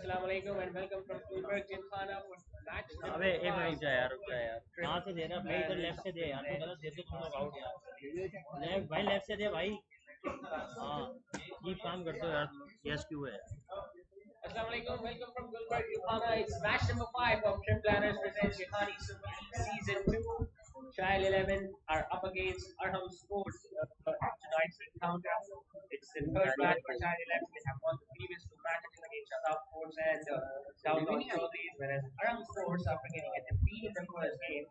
Assalamualaikum and welcome from Gymkhana for match अबे number एक minute 5. रुक जा यार रुक जा यार कहाँ से दे रहा भाई इधर लेफ्ट से दे यार तू गलत दे तुम लोग आउट यार लेफ्ट भाई लेफ्ट से दे भाई हाँ ये काम कर दो यार यस क्यों है Assalamualaikum, welcome from Gymkhana. It's match number 5 of Tailenders presents Shaikhani Season 2. Chayell-XI are up against Arham Sports tonight's encounter. It's the third match for Chayell-XI. They have won the previous 2 matches against Shahid Sports and Downtown Chaudhry, whereas Arham Sports, after getting a defeat in the first game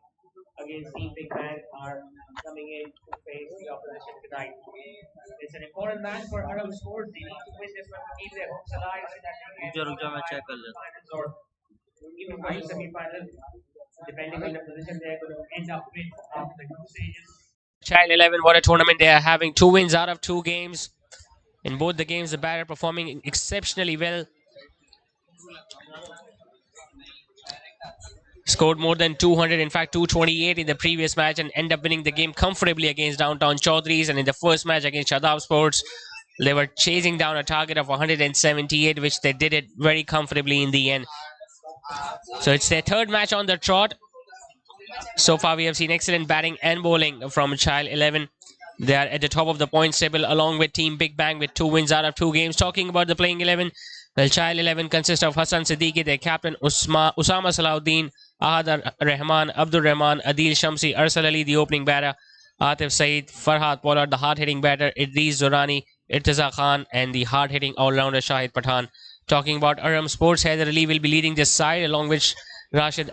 against Team Big Bang, are coming in to face the opposition tonight. It's an important match for Arham Sports. They need to win this one to keep their hopes alive so that they can रुक जा मैं check कर लेता finals or even for the semi-finals, depending on the position they're going to end up with after the group stages. Chayell-XI, what a tournament they are having. 2 wins out of 2 games. In both the games, the batter performing exceptionally well. Scored more than 200, in fact 228 in the previous match, and end up winning the game comfortably against Downtown Chaudhry's. And in the first match against Shahid Sports, they were chasing down a target of 178, which they did it very comfortably in the end. So it's their third match on the trot. So far we have seen excellent batting and bowling from Chayell-XI. They are at the top of the points table along with Team Big Bang with 2 wins out of 2 games. Talking about the playing 11, well, Chayell-XI consists of Hassan Siddiqui, their captain, Usama Salahuddin, Ahad Rahman, Abdul Rahman, Adil Shamsi, Arsal Ali, the opening batter, Atif Saeed, Farhad Pollard, the hard-hitting batter, Idris Zorani, Irtaza Khan, and the hard-hitting all-rounder Shahid Pathan. Talking about Arham Sports, Haider Ali will be leading this side along with Rashid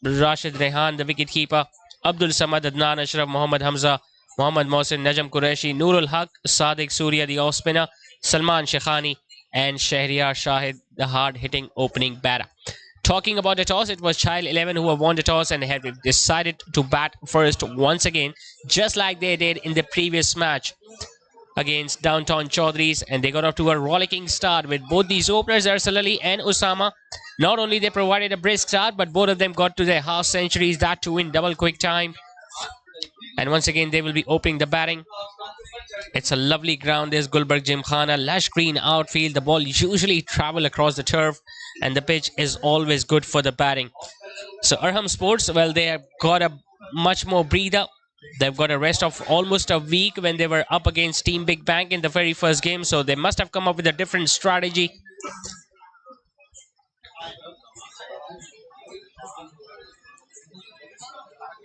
Rehan, the wicket-keeper, Abdul Samad, Adnan Ashraf, Mohammad Hamza, Mohammad Mohsin, Najam Qureshi, Noorul Haq, Sadiq Surya, the off-spinner, Salman Shaikhani, and Shahriar Shahid, the hard-hitting opening batter. Talking about the toss, it was Chayell-XI who have won the toss and have decided to bat first once again, just like they did in the previous match against Downtown Chaudhry's, and they got off to a rollicking start with both these openers, Arsal Ali and Usama. Not only they provided a brisk start, but both of them got to their half centuries, that too in double quick time. And once again, they will be opening the batting. It's a lovely ground. There's Gulberg Gymkhana, lush green outfield. The ball usually travel across the turf, and the pitch is always good for the batting. So Arham Sports, well, they have got a much more breather. They've got a rest of almost a week when they were up against Team Big Bang in the very first game. So they must have come up with a different strategy.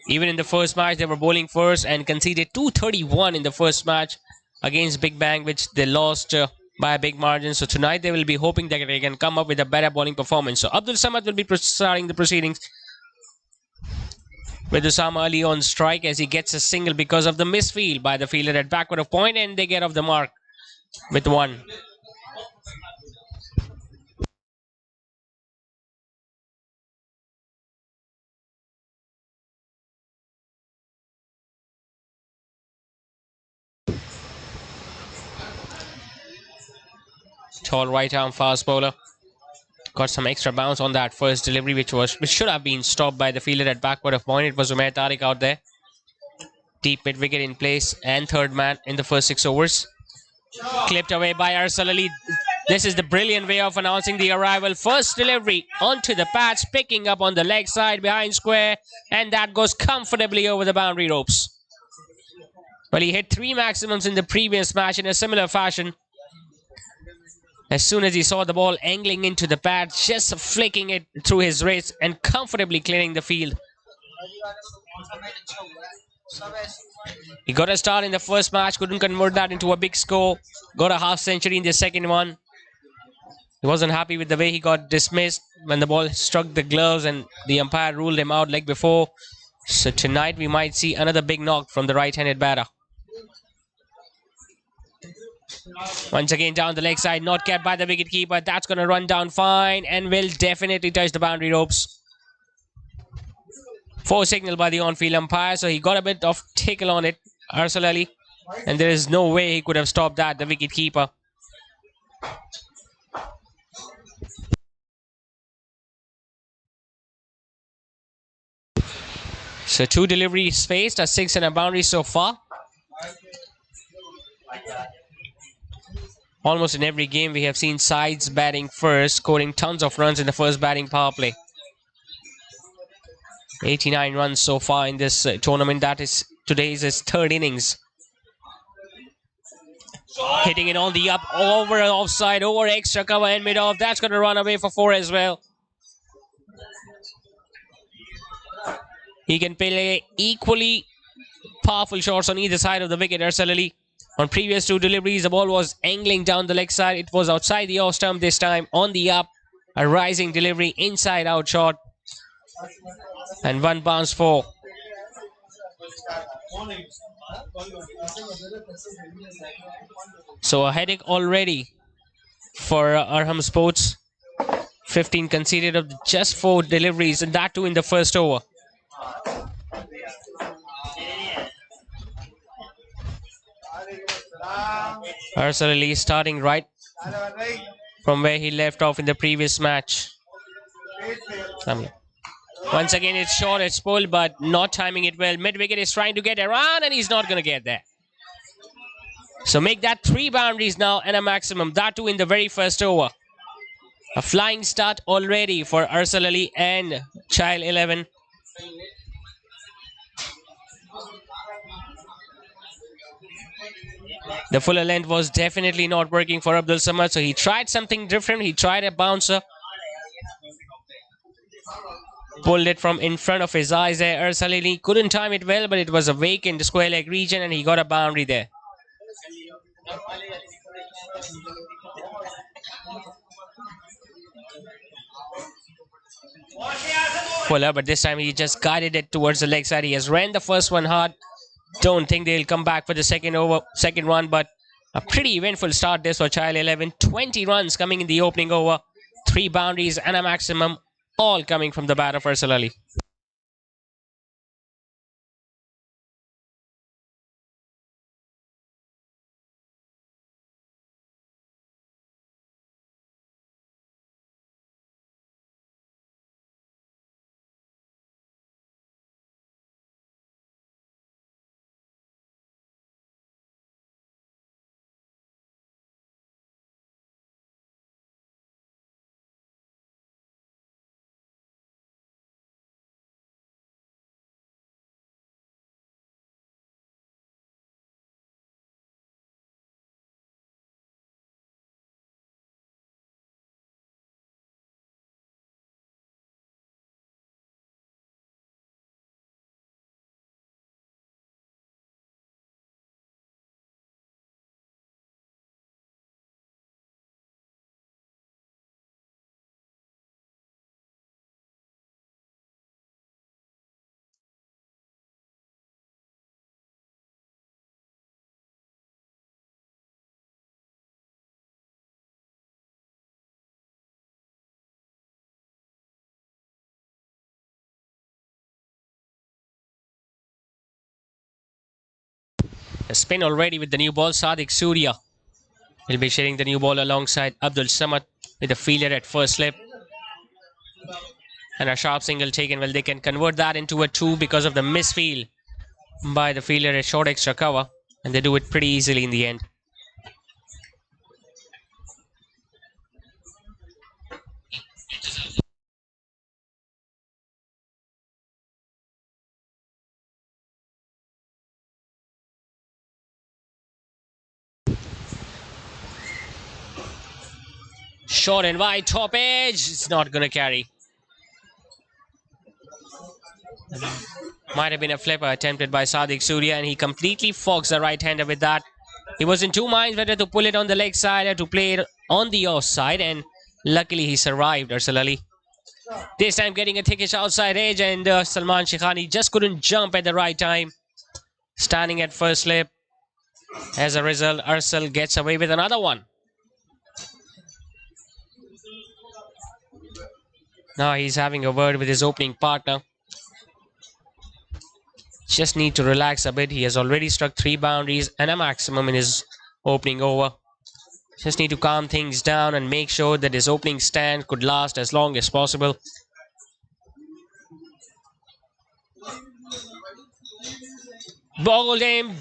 Even in the first match, they were bowling first and conceded 231 in the first match against Big Bang, which they lost by a big margin. So tonight they will be hoping that they can come up with a better bowling performance. So Abdul Samad will be starting the proceedings with Usama Ali on strike as he gets a single because of the misfield by the fielder at backward of point, and they get off the mark with 1. Tall right arm fast bowler. Got some extra bounce on that first delivery, which should have been stopped by the fielder at backward of point. It was Umair Tariq out there. Deep mid wicket in place and third man in the first 6 overs. Clipped away by Arsal Ali. This is the brilliant way of announcing the arrival. First delivery onto the pads, picking up on the leg side behind square, and that goes comfortably over the boundary ropes. Well, he hit 3 maximums in the previous match in a similar fashion. As soon as he saw the ball angling into the pad, just flicking it through his wrist and comfortably clearing the field. He got a start in the first match, couldn't convert that into a big score. Got a half century in the second one. He wasn't happy with the way he got dismissed when the ball struck the gloves and the umpire ruled him out like before. So tonight we might see another big knock from the right-handed batter. Once again down the leg side, not kept by the wicketkeeper. That's going to run down fine and will definitely touch the boundary ropes. 4 signal by the on-field umpire, so he got a bit of tickle on it, Arsal Ali, and there is no way he could have stopped that, the wicketkeeper. So 2 deliveries faced, a 6 and a boundary so far. Almost in every game, we have seen sides batting first, scoring tons of runs in the first batting power play. 89 runs so far in this tournament. That is today's his third innings. Hitting it on the up, over offside, over extra cover and mid-off. That's going to run away for 4 as well. He can play equally powerful shots on either side of the wicket, Arsal Ali. On previous 2 deliveries, the ball was angling down the leg side. It was outside the off stump this time, on the up. A rising delivery, inside out shot. And 1 bounce for. So a headache already for Arham Sports. 15 conceded of just 4 deliveries, and that too in the first over. Arsal Ali starting right from where he left off in the previous match. Once again, it's short, it's pulled, but not timing it well. Mid-wicket is trying to get around, and he's not going to get there. So make that 3 boundaries now and a maximum. That too in the very first over. A flying start already for Arsal Ali and Chayell-XI. The fuller length was definitely not working for Abdul Samad, so he tried something different. He tried a bouncer. Pulled it from in front of his eyes there. Arsal Ali couldn't time it well, but it was a vacant square leg region and he got a boundary there. Fuller, but this time he just guided it towards the leg side. He has ran the first one hard. Don't think they'll come back for the second one, but a pretty eventful start this for Chayell-XI. 20 runs coming in the opening over. 3 boundaries and a maximum, all coming from the bat of Arsal Ali. A spin already with the new ball. Sadiq Surya will be sharing the new ball alongside Abdul Samad with the fielder at first slip. And a sharp single taken. Well, they can convert that into a 2 because of the misfield by the fielder at short extra cover. And they do it pretty easily in the end. Short and wide, top edge. It's not going to carry. Might have been a flipper attempted by Sadiq Surya, and he completely fogs the right-hander with that. He was in 2 minds whether to pull it on the leg side or to play it on the off side, and luckily he survived, Arsal Ali. This time getting a thickish outside edge, and Salman Shaikhani just couldn't jump at the right time. Standing at first slip. As a result, Arsal gets away with another one. Now he's having a word with his opening partner. Just need to relax a bit. He has already struck 3 boundaries and a maximum in his opening over. Just need to calm things down and make sure that his opening stand could last as long as possible. Boggled him.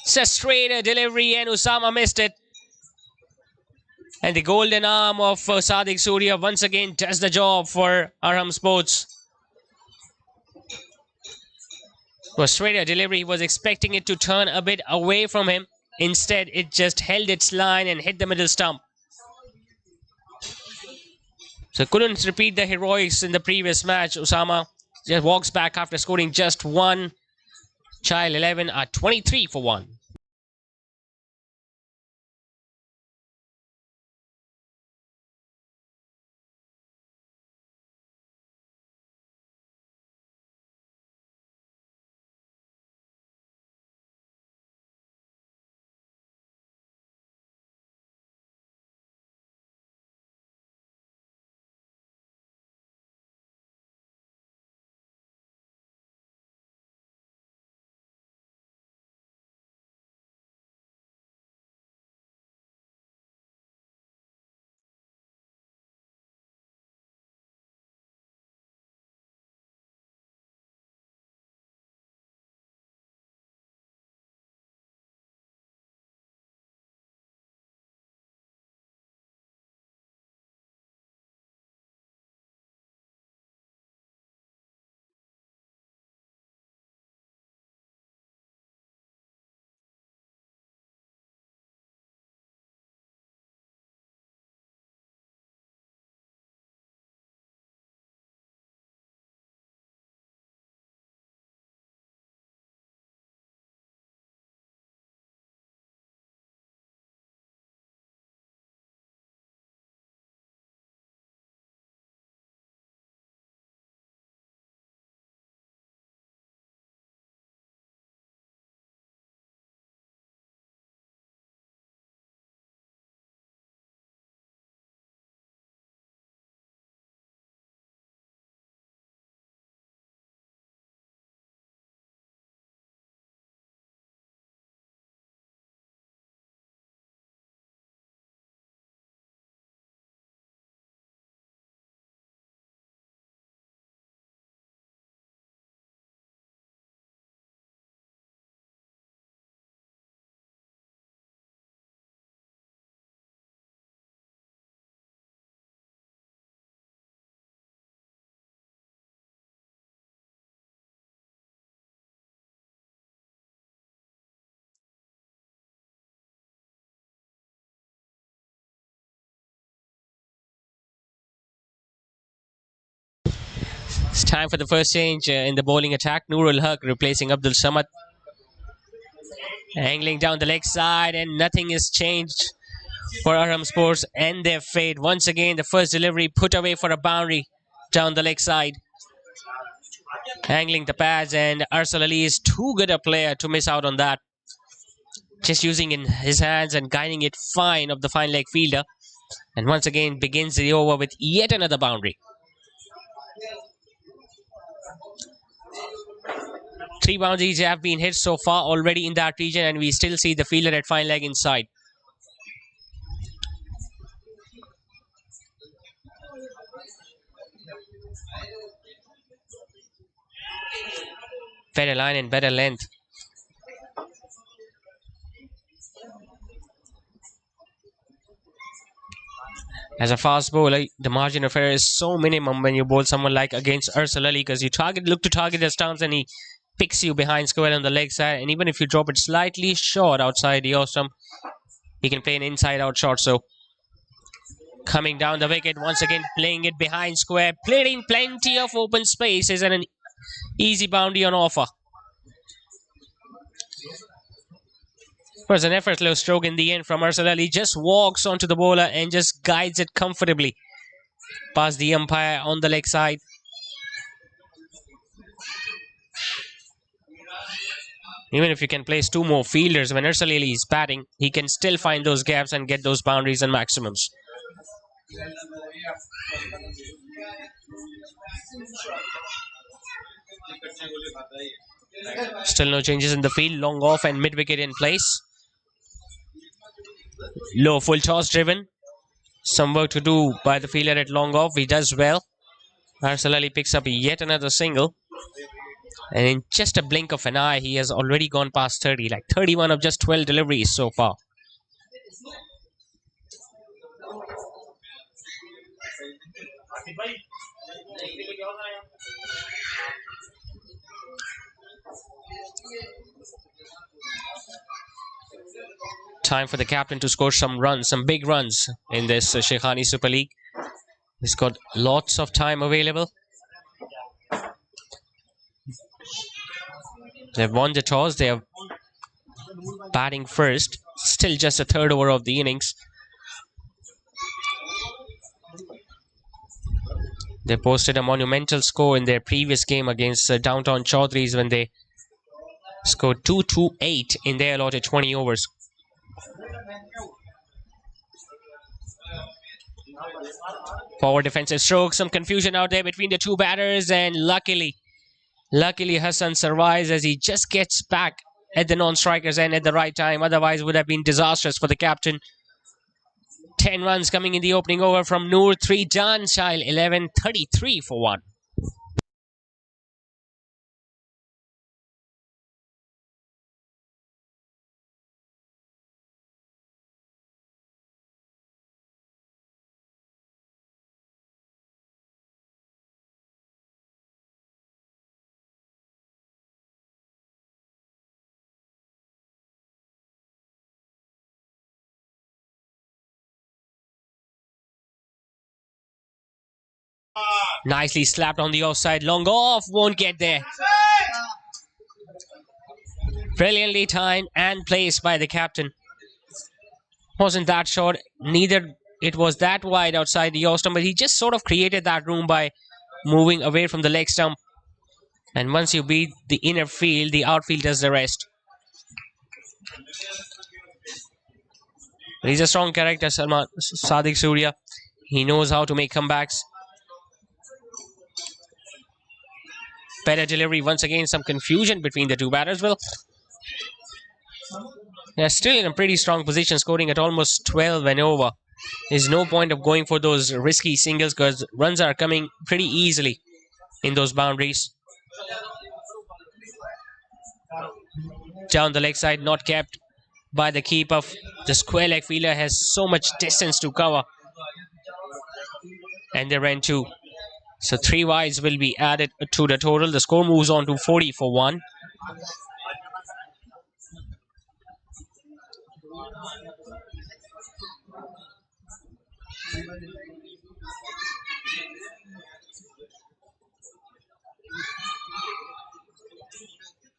It's a straight delivery and Usama missed it. And the golden arm of Sadiq Surya once again does the job for Arham Sports. It was straight a delivery. He was expecting it to turn a bit away from him. Instead, it just held its line and hit the middle stump. So couldn't repeat the heroics in the previous match. Usama just walks back after scoring just one. Chayell-XI are 23 for 1. It's time for the first change in the bowling attack. Nurul Haq replacing Abdul Samad. Angling down the leg side, and nothing is changed for Arham Sports and their fate. Once again, the first delivery put away for a boundary down the leg side. Angling the pads, and Arsal Ali is too good a player to miss out on that. Just using in his hands and guiding it fine of the fine leg fielder. And once again begins the over with yet another boundary. 3 boundaries have been hit so far already in that region, and we still see the fielder at fine leg inside. Better line and better length. As a fast bowler, the margin of error is so minimum when you bowl someone like against Arsal Ali, because you look to target the stance and he picks you behind square on the leg side, and even if you drop it slightly short outside the off stump, he can play an inside out shot. So coming down the wicket, once again playing it behind square, played in plenty of open spaces, and an easy boundary on offer. It was an effortless stroke in the end from Arsal Ali. Just walks onto the bowler and just guides it comfortably past the umpire on the leg side. Even if you can place 2 more fielders when Arsal Ali is batting, he can still find those gaps and get those boundaries and maximums. Still no changes in the field. Long off and mid wicket in place. Low full toss driven. Some work to do by the fielder at long off. He does well. Arsal Ali picks up yet another single. And in just a blink of an eye, he has already gone past 30. Like 31 of just 12 deliveries so far. Time for the captain to score some runs, some big runs in this Sheikhani Super League. He's got lots of time available. They've won the toss. They are batting first. Still just a third over of the innings. They posted a monumental score in their previous game against Downtown Chaudhry's when they scored 228 in their allotted 20 overs. Forward defensive stroke, some confusion out there between the two batters, and luckily Hassan survives as he just gets back at the non-strikers end at the right time. Otherwise would have been disastrous for the captain. 10 runs coming in the opening over from Noor, 3 done. Chayell-XI, 33 for 1. Nicely slapped on the offside. Long off, won't get there. Brilliantly timed and placed by the captain. Wasn't that short, neither it was that wide outside the off stump, but he just sort of created that room by moving away from the leg stump. And once you beat the inner field, the outfield does the rest. He's a strong character, Sadiq Surya. He knows how to make comebacks. Better delivery. Once again, some confusion between the two batters. Well, they're still in a pretty strong position, scoring at almost 12 and over. There's no point of going for those risky singles because runs are coming pretty easily in those boundaries. Down the leg side, not kept by the keeper. The square leg fielder has so much distance to cover. And they ran 2. So 3 wides will be added to the total. The score moves on to 40 for 1.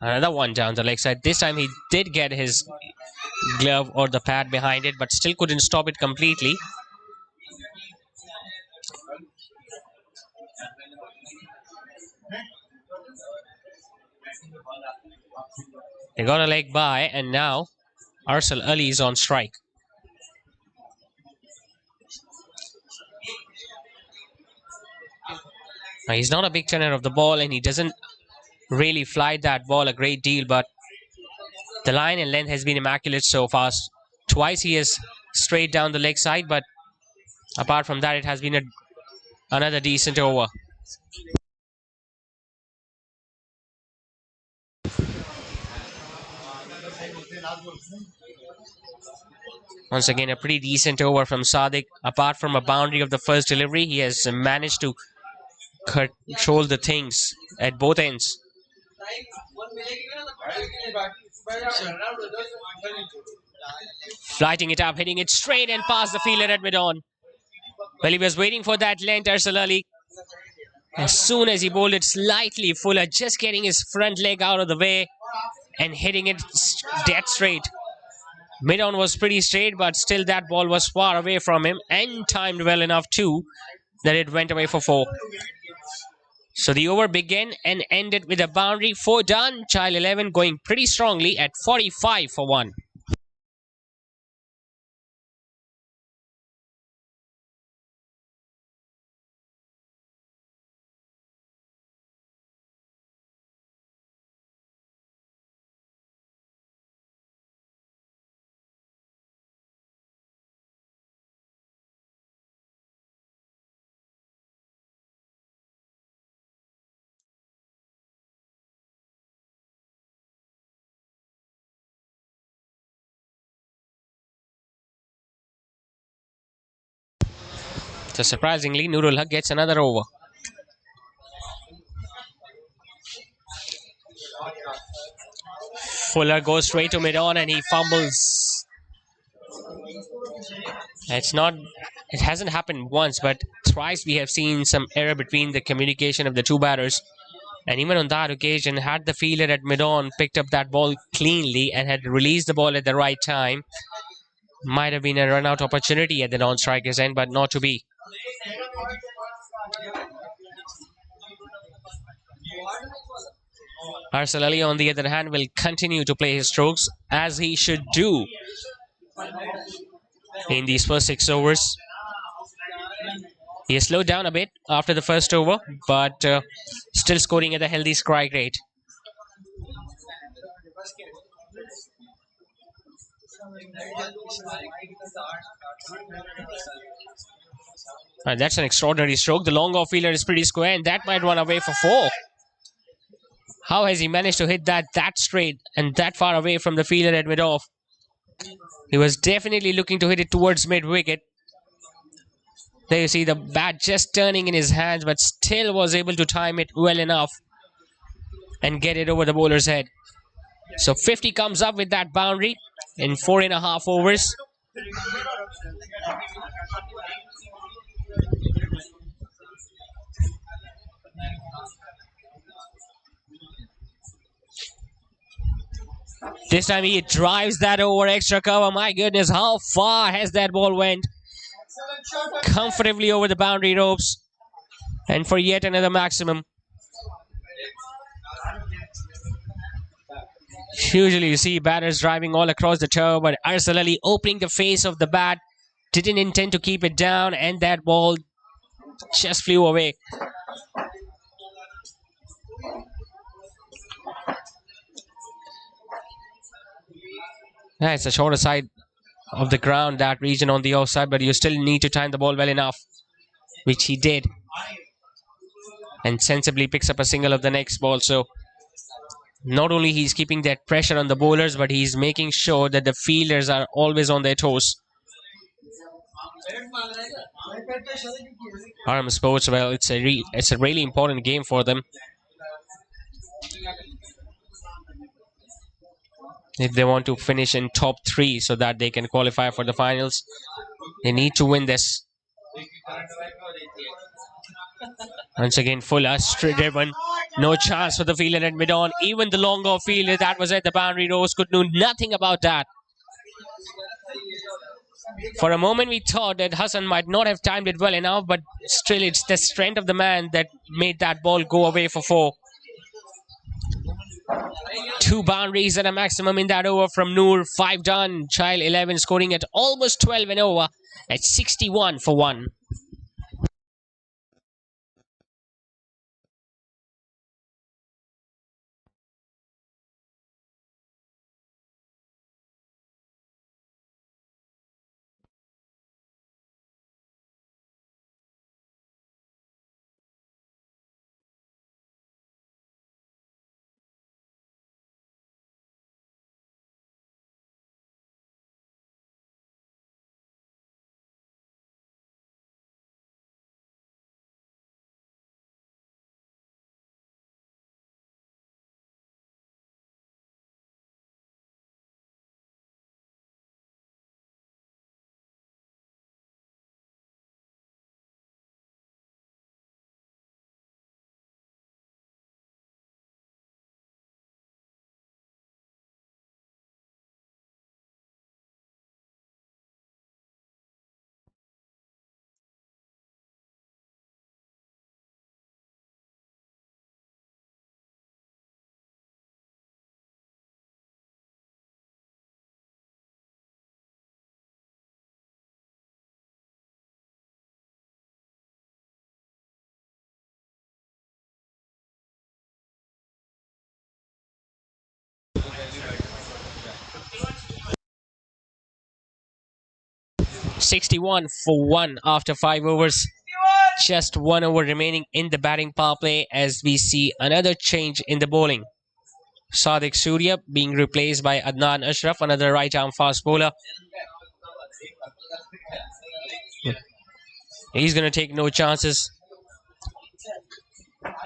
Another one down the leg side. This time he did get his glove or the pad behind it, but still couldn't stop it completely. They got a leg by, and now Arsal Ali is on strike. Now, he's not a big turner of the ball, and he doesn't really fly that ball a great deal, but the line and length has been immaculate so far. Twice he has straight down the leg side, but apart from that, it has been another decent over. Once again, a pretty decent over from Sadiq. Apart from a boundary of the first delivery, he has managed to control the things at both ends. Flighting it up, hitting it straight and past the fielder at mid-on. Well, he was waiting for that length, Arsal Ali. As soon as he bowled it slightly fuller, just getting his front leg out of the way and hitting it dead straight. Mid-on was pretty straight, but still that ball was far away from him and timed well enough too that it went away for 4. So the over began and ended with a boundary. 4 done. Chayell-XI going pretty strongly at 45 for 1. So surprisingly, Nurul Haq gets another over. Fuller goes straight to mid-on and he fumbles. It hasn't happened once, but twice we have seen some error between the communication of the two batters. And even on that occasion, had the fielder at mid-on picked up that ball cleanly and had released the ball at the right time, might have been a run-out opportunity at the non-striker's end, but not to be. Arsal Ali, on the other hand, will continue to play his strokes, as he should do in these first 6 overs. He has slowed down a bit after the first over, but still scoring at a healthy strike rate. And that's an extraordinary stroke. The long off fielder is pretty square, and that might run away for 4. How has he managed to hit that straight and that far away from the fielder at mid-off? He was definitely looking to hit it towards mid-wicket. There you see the bat just turning in his hands, but still was able to time it well enough and get it over the bowler's head. So 50 comes up with that boundary in 4.5 overs. This time he drives that over extra cover. My goodness, how far has that ball went? Comfortably over the boundary ropes. And for yet another maximum. Usually you see batters driving all across the turf, but Arsal Ali opening the face of the bat, didn't intend to keep it down, and that ball just flew away. Yeah, it's a shorter side of the ground, that region on the offside, but you still need to time the ball well enough, which he did. And sensibly picks up a single of the next ball. So not only he's keeping that pressure on the bowlers, but he's making sure that the fielders are always on their toes. Arham Sports, well, it's a really important game for them. If they want to finish in top 3 so that they can qualify for the finals, they need to win this. Once again, Fuller, driven. No chance for the fielder at mid-on. Even the long off fielder that was at the boundary ropes could do nothing about that. For a moment, we thought that Hassan might not have timed it well enough, but still, it's the strength of the man that made that ball go away for 4. 2 boundaries at a maximum in that over from Noor. 5 done. Chayell-XI scoring at almost 12 and over at 61 for 1. .61 for 1 after 5 overs. Just 1 over remaining in the batting power play as we see another change in the bowling. Sadiq Surya being replaced by Adnan Ashraf, another right-arm fast bowler. He's going to take no chances.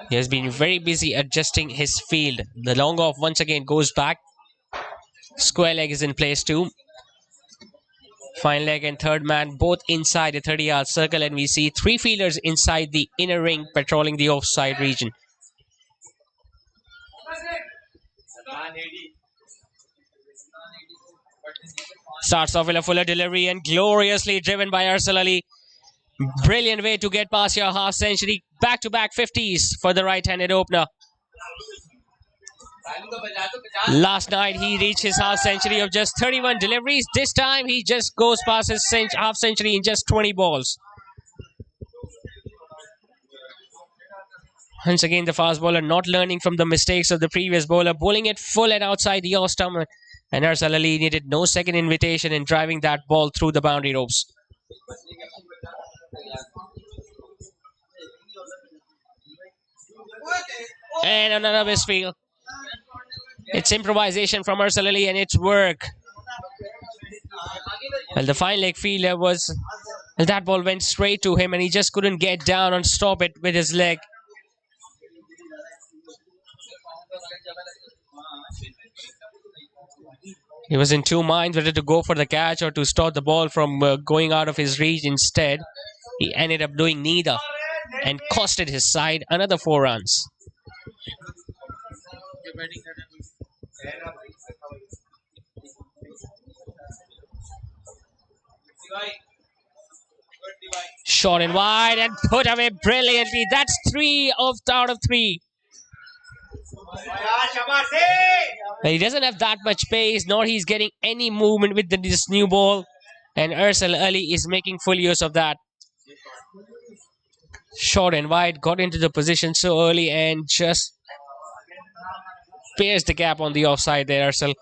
He has been very busy adjusting his field. The long off once again goes back. Square leg is in place too. Fine leg and third man both inside the 30-yard circle, and we see three fielders inside the inner ring patrolling the offside region. Starts off with a fuller delivery and gloriously driven by Arsal Ali. Brilliant way to get past your half century. Back-to-back 50s for the right-handed opener. Last night he reached his half century of just 31 deliveries. This time he just goes past his half century in just 20 balls. Once again, the fast bowler not learning from the mistakes of the previous bowler, bowling it full and outside the off stump. And Arsal Ali needed no second invitation in driving that ball through the boundary ropes. And another misfield. It's improvisation from Arsal Ali and it's work. Well, the fine leg fielder was... Well, that ball went straight to him and he just couldn't get down and stop it with his leg. He was in two minds whether to go for the catch or to stop the ball from going out of his reach. Instead, he ended up doing neither and costed his side another 4 runs. Short and wide and put away brilliantly. That's 3 out of 3. He doesn't have that much pace, nor he's getting any movement with this new ball. And Arsal Ali is making full use of that. Short and wide, got into the position so early and just pierced the gap on the offside there, Arsal.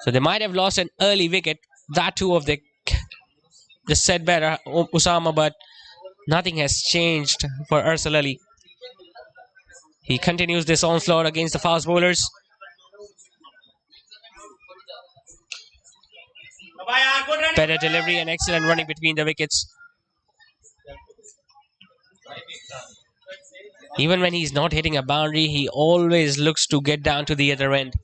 So they might have lost an early wicket, that too of the set better Usama, but nothing has changed for Arsal Ali. He continues this onslaught against the fast bowlers. Better delivery and excellent running between the wickets. Even when he's not hitting a boundary, he always looks to get down to the other end.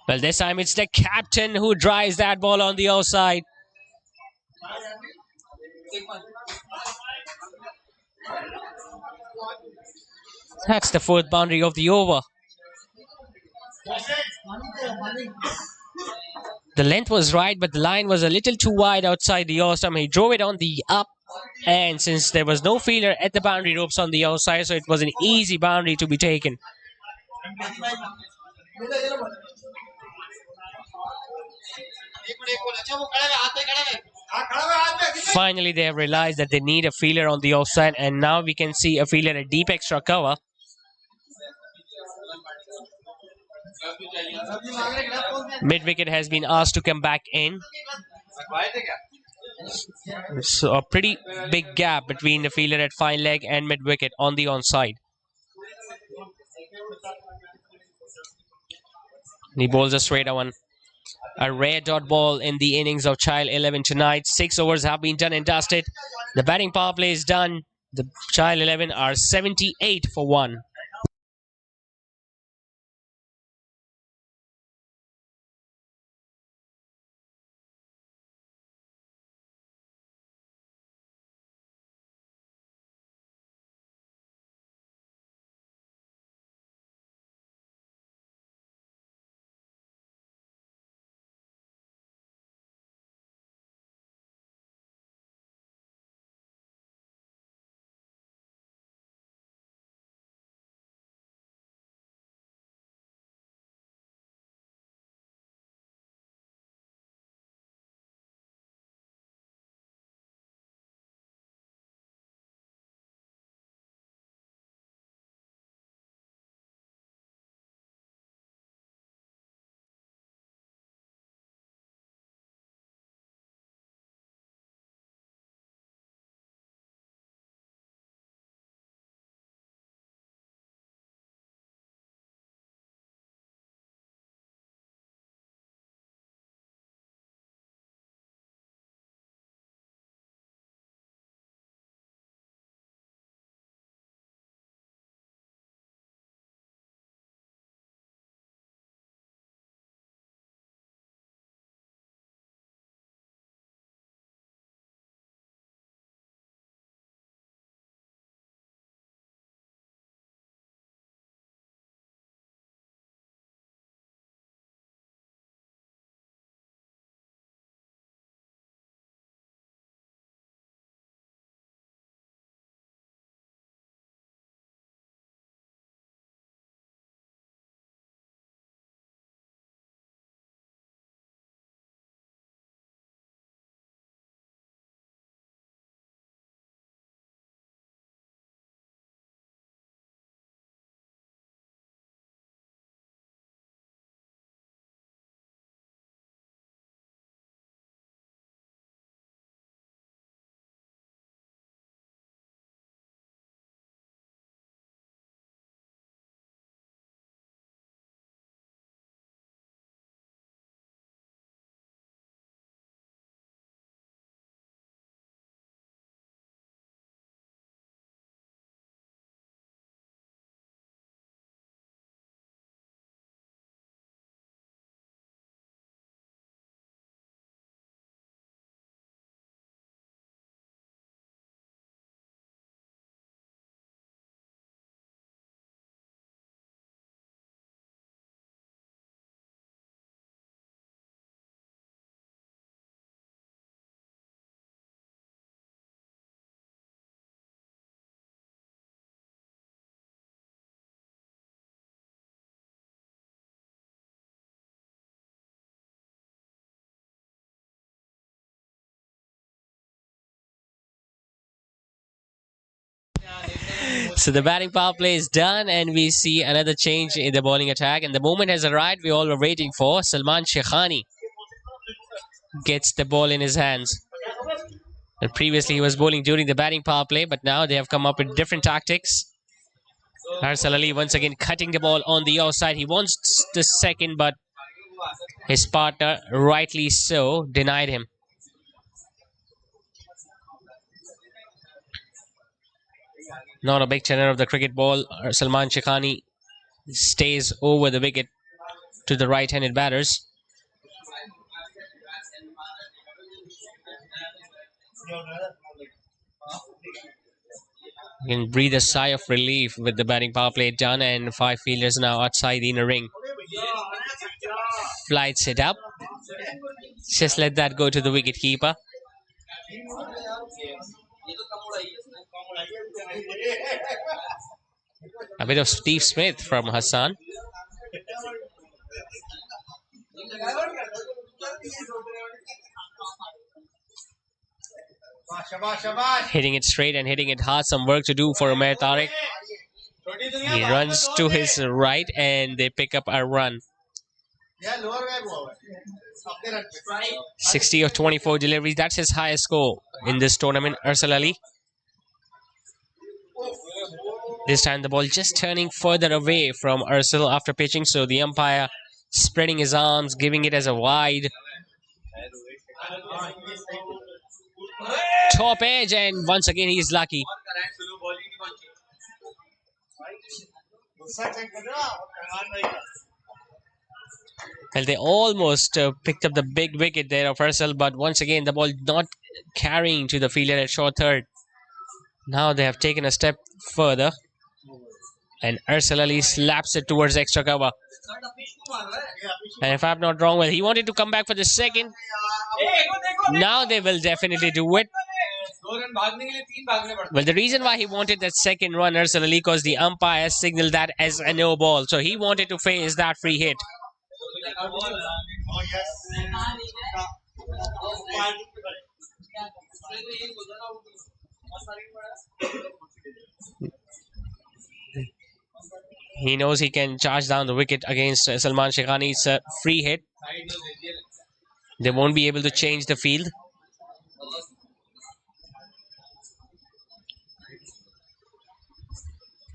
Well, this time it's the captain who drives that ball on the outside. That's the 4th boundary of the over. The length was right, but the line was a little too wide outside the off stump. He drove it on the up, and since there was no fielder at the boundary ropes on the outside, so it was an easy boundary to be taken. Finally, they have realized that they need a fielder on the offside, and now we can see a fielder at deep extra cover. Mid-wicket has been asked to come back in. So a pretty big gap between the fielder at fine leg and mid-wicket on the onside. He bowls a straight one. A rare dot ball in the innings of Chayell-XI tonight. 6 overs have been done and dusted. The batting power play is done. The Chayell-XI are 78 for 1. So the batting power play is done, and we see another change in the bowling attack. And the moment has arrived we all were waiting for. Shaikhani gets the ball in his hands. And previously he was bowling during the batting power play, but now they have come up with different tactics. Arsal Ali once again cutting the ball on the outside. He wants the second, but his partner, rightly so, denied him. Not a big tenor of the cricket ball. Shaikhani stays over the wicket to the right-handed batters. You can breathe a sigh of relief with the batting power play done, and 5 fielders now outside the inner ring. Flights it up. Just let that go to the wicket keeper. A bit of Steve Smith from Hassan. Hitting it straight and hitting it hard. Some work to do for Umair Tariq. He runs to his right and they pick up a run. 60 of 24 deliveries. That's his highest score in this tournament. Arsal Ali. This time the ball just turning further away from Arsal after pitching. So the umpire spreading his arms, giving it as a wide. Top edge, and once again he's lucky. Well, they almost picked up the big wicket there of Arsal, but once again the ball not carrying to the fielder at short third. Now they have taken a step further, and Arsal Ali slaps it towards extra cover. And if I'm not wrong, well, he wanted to come back for the second. Now they will definitely do it. Well, the reason why he wanted that second run, Arsal Ali, because the umpire signaled that as a no ball. So he wanted to face that free hit. He knows he can charge down the wicket against Salman Shaikhani. It's a free hit. They won't be able to change the field.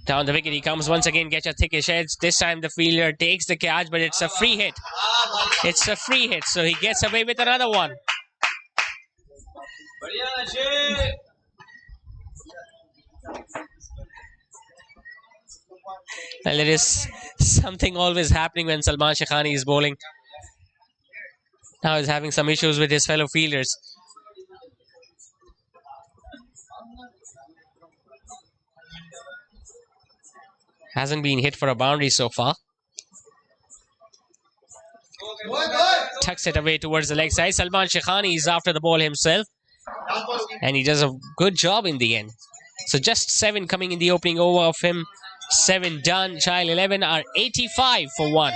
Down the wicket he comes once again, gets a thickish edge. This time the fielder takes the catch, but it's a free hit. It's a free hit, so he gets away with another one. Well, it is something always happening when Salman Shaikhani is bowling. Now he's having some issues with his fellow fielders. Hasn't been hit for a boundary so far. Tucks it away towards the leg side. Salman Shaikhani is after the ball himself, and he does a good job in the end. So just 7 coming in the opening over of him. 7 done. Chayell-XI are 85 for 1.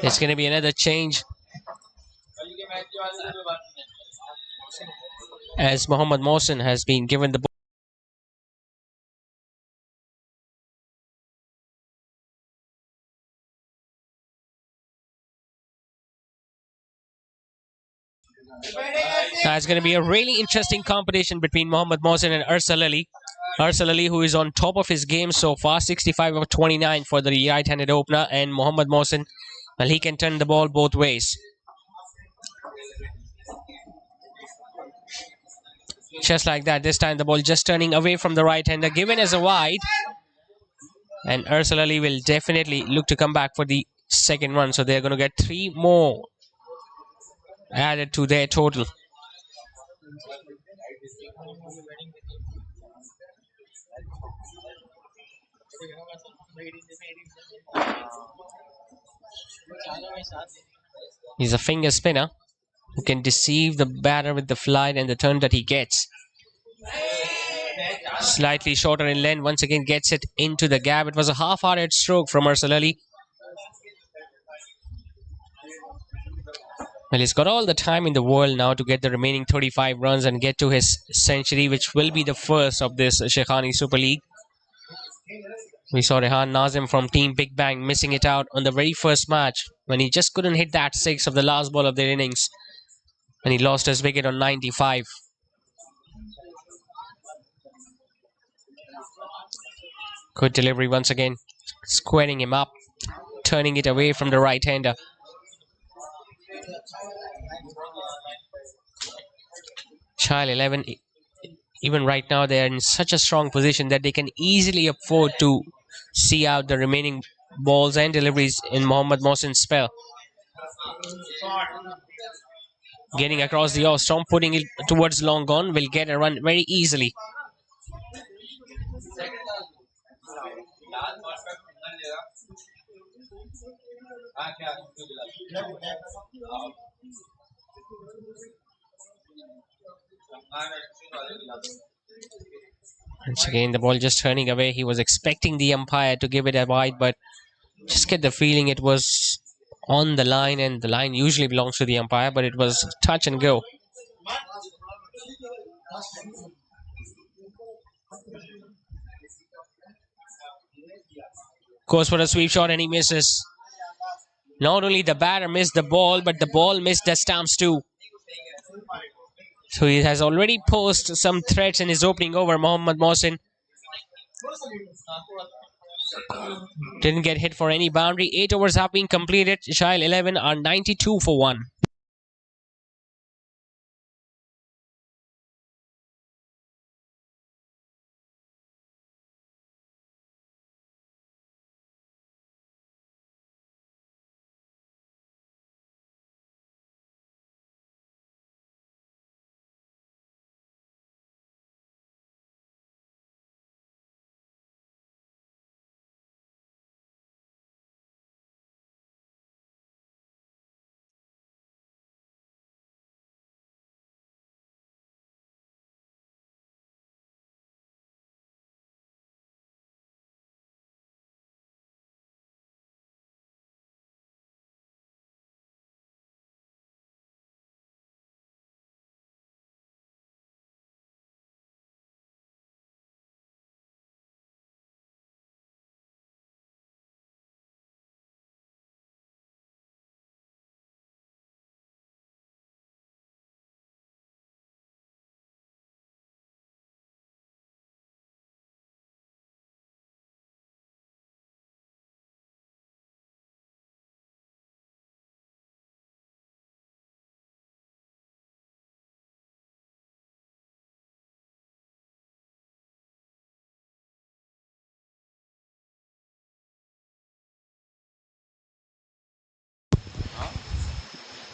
It's going to be another change as Mohammad Mohsin has been given the ball. It's going to be a really interesting competition between Mohammad Mohsin and Arsal Ali. Arsal Ali, who is on top of his game so far, 65 of 29 for the right-handed opener, and Mohammad Mohsin, well, he can turn the ball both ways. Just like that, this time the ball just turning away from the right-hander, given as a wide. And Arsal Ali will definitely look to come back for the second run, so they're going to get 3 more added to their total. He's a finger spinner who can deceive the batter with the flight and the turn that he gets. Slightly shorter in length, once again gets it into the gap. It was a half-hearted stroke from Arsal Ali. Well, he's got all the time in the world now to get the remaining 35 runs and get to his century, which will be the first of this Shaikhani Super League. We saw Rehan Nazim from Team Big Bang missing it out on the very first match when he just couldn't hit that 6 of the last ball of their innings. And he lost his wicket on 95. Good delivery once again, squaring him up, turning it away from the right-hander. Chayell-XI, even right now, they are in such a strong position that they can easily afford to see out the remaining balls and deliveries in Mohammad Mohsin's spell. Getting across the off stump, putting it towards long gone, will get a run very easily. Once again, the ball just turning away. He was expecting the umpire to give it a wide, but just get the feeling it was on the line, and the line usually belongs to the umpire, but it was touch and go. Goes for a sweep shot and he misses. Not only the batter missed the ball, but the ball missed the stumps too. So he has already posed some threats in his opening over. Mohammad Mohsin didn't get hit for any boundary. 8 overs have been completed. Chayell-XI are 92 for 1.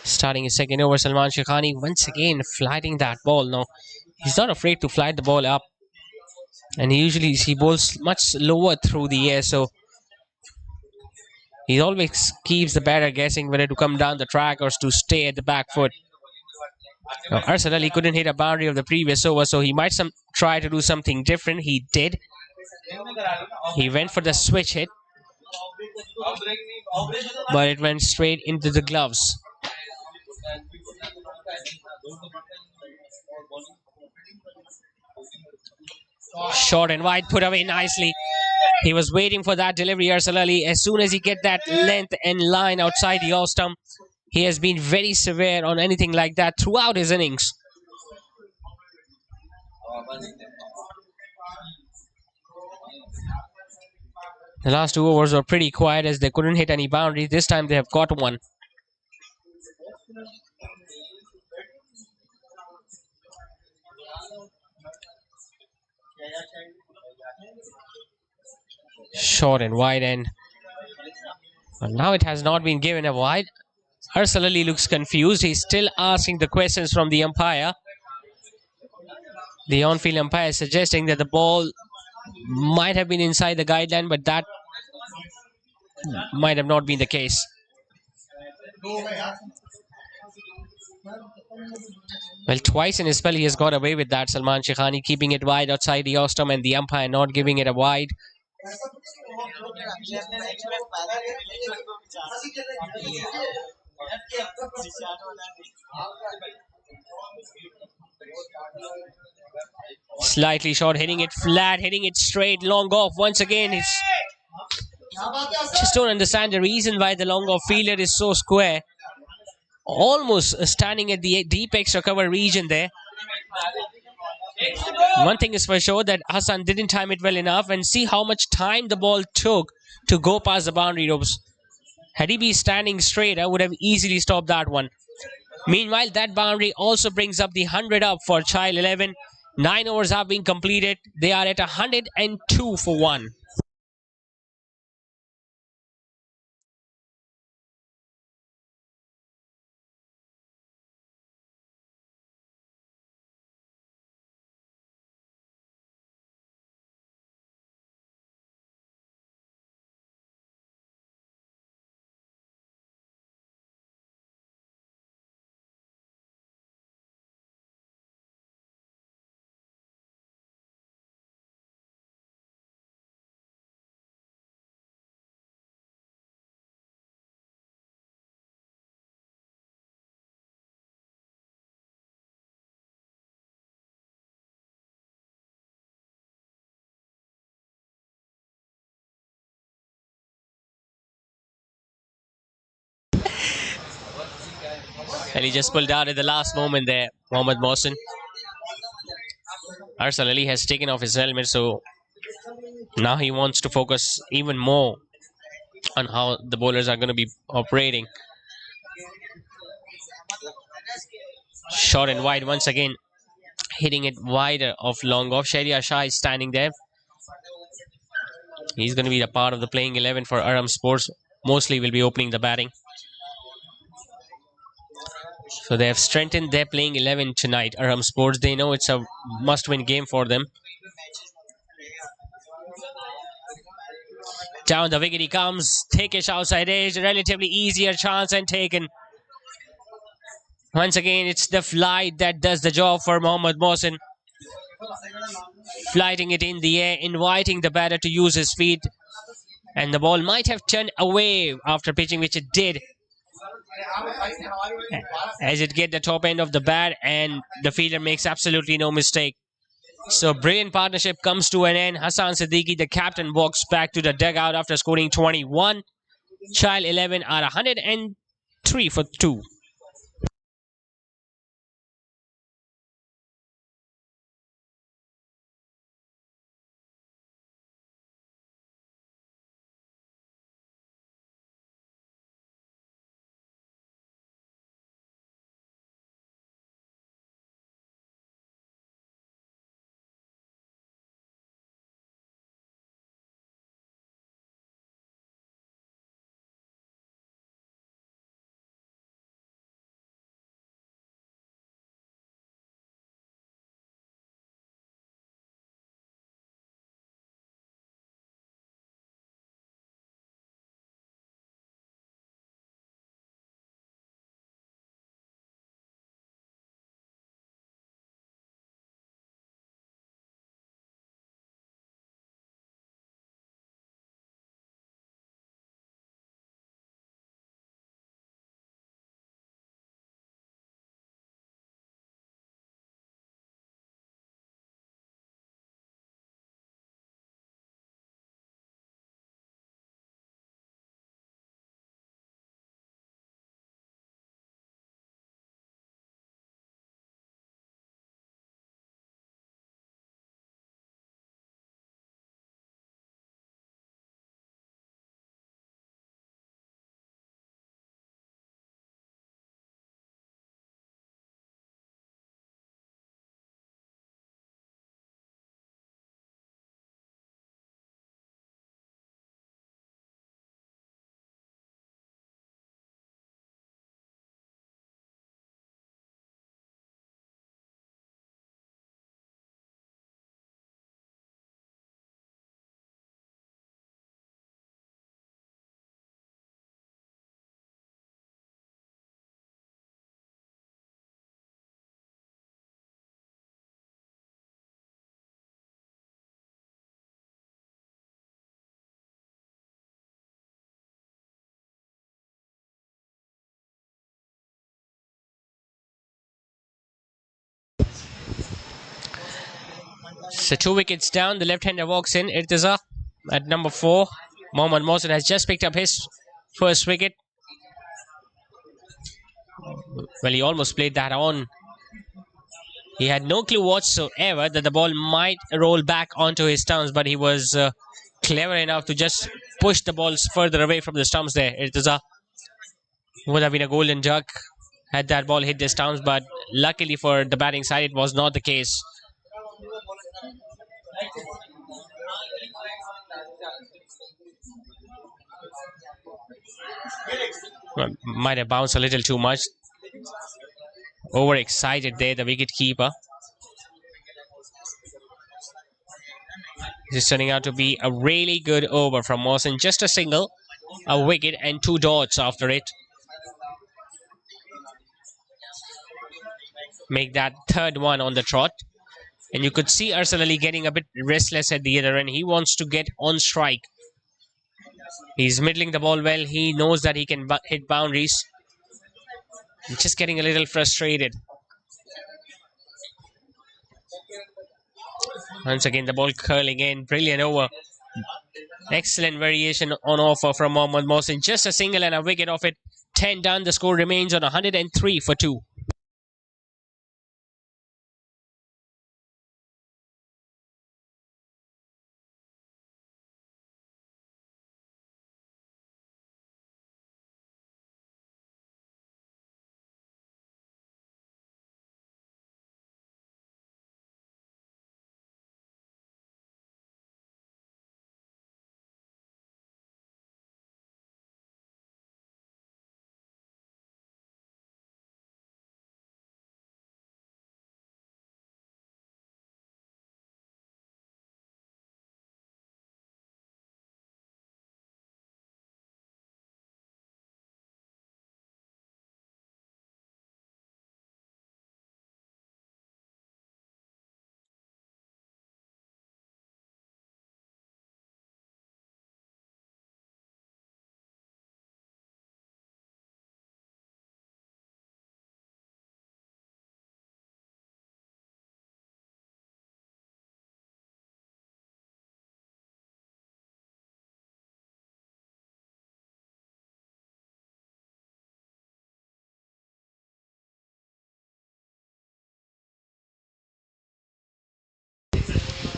Starting his second over, Salman Shaikhani once again flighting that ball. Now, he's not afraid to flight the ball up. And he bowls much lower through the air, so he always keeps the batter guessing whether to come down the track or to stay at the back foot. Now, Arsal Ali couldn't hit a boundary of the previous over, so he might try to do something different. He did. He went for the switch hit, but it went straight into the gloves. Short and wide, put away nicely. He was waiting for that delivery, Arsal Ali. As soon as he get that length and line outside the off stump, He has been very severe on anything like that throughout his innings. The last 2 overs were pretty quiet as they couldn't hit any boundaries. This time they have got one. Short and wide end. But now it has not been given a wide. Arsal Ali looks confused. He's still asking the questions from the umpire. The on-field umpire is suggesting that the ball might have been inside the guideline, but that might have not been the case. Well, twice in his spell he has got away with that. Salman Shaikhani keeping it wide outside the off stump and the umpire not giving it a wide. Slightly short, hitting it flat, hitting it straight, long off once again. It's just don't understand the reason why the long off fielder is so square. Almost standing at the deep extra cover region there. One thing is for sure that Hassan didn't time it well enough, and see how much time the ball took to go past the boundary ropes. Had he been standing straight, I would have easily stopped that one. Meanwhile, that boundary also brings up the 100 up for Chayell-XI. 9 overs have been completed. They are at 102 for 1. And he just pulled out at the last moment there, Mohammad Mohsin. Arsal Ali has taken off his helmet, so now he wants to focus even more on how the bowlers are going to be operating. Short and wide once again, hitting it wider of long off. Shahid is standing there. He's going to be the part of the playing 11 for Arham Sports. Mostly will be opening the batting. So they have strengthened their playing 11 tonight. Arham Sports, they know it's a must-win game for them. Down the wicket he comes. Thickish outside edge. Relatively easier chance and taken. Once again, it's the flight that does the job for Mohammad Mohsin. Flighting it in the air, inviting the batter to use his feet. And the ball might have turned away after pitching, which it did. As it get the top end of the bat, and the fielder makes absolutely no mistake. So brilliant partnership comes to an end. Hassan Siddiqui, the captain, walks back to the dugout after scoring 21. Chayell-XI are 103 for 2. So 2 wickets down. The left-hander walks in. Irtiza at number 4. Mohammad Mohsin has just picked up his first wicket. Well, he almost played that on. He had no clue whatsoever that the ball might roll back onto his stumps, but he was clever enough to just push the balls further away from the stumps there. Irtiza would have been a golden duck had that ball hit the stumps, but luckily for the batting side, it was not the case. Might have bounced a little too much. Overexcited there, the wicket keeper. This is turning out to be a really good over from Mohsin. Just a single, a wicket, and 2 dots after it. Make that third one on the trot. And you could see Arsal Ali getting a bit restless at the other end. He wants to get on strike. He's middling the ball well. He knows that he can hit boundaries. Just getting a little frustrated. Once again, the ball curling in. Brilliant over. Excellent variation on offer from Mohammad Mohsin. Just a single and a wicket off it. 10 done. The score remains on 103 for 2.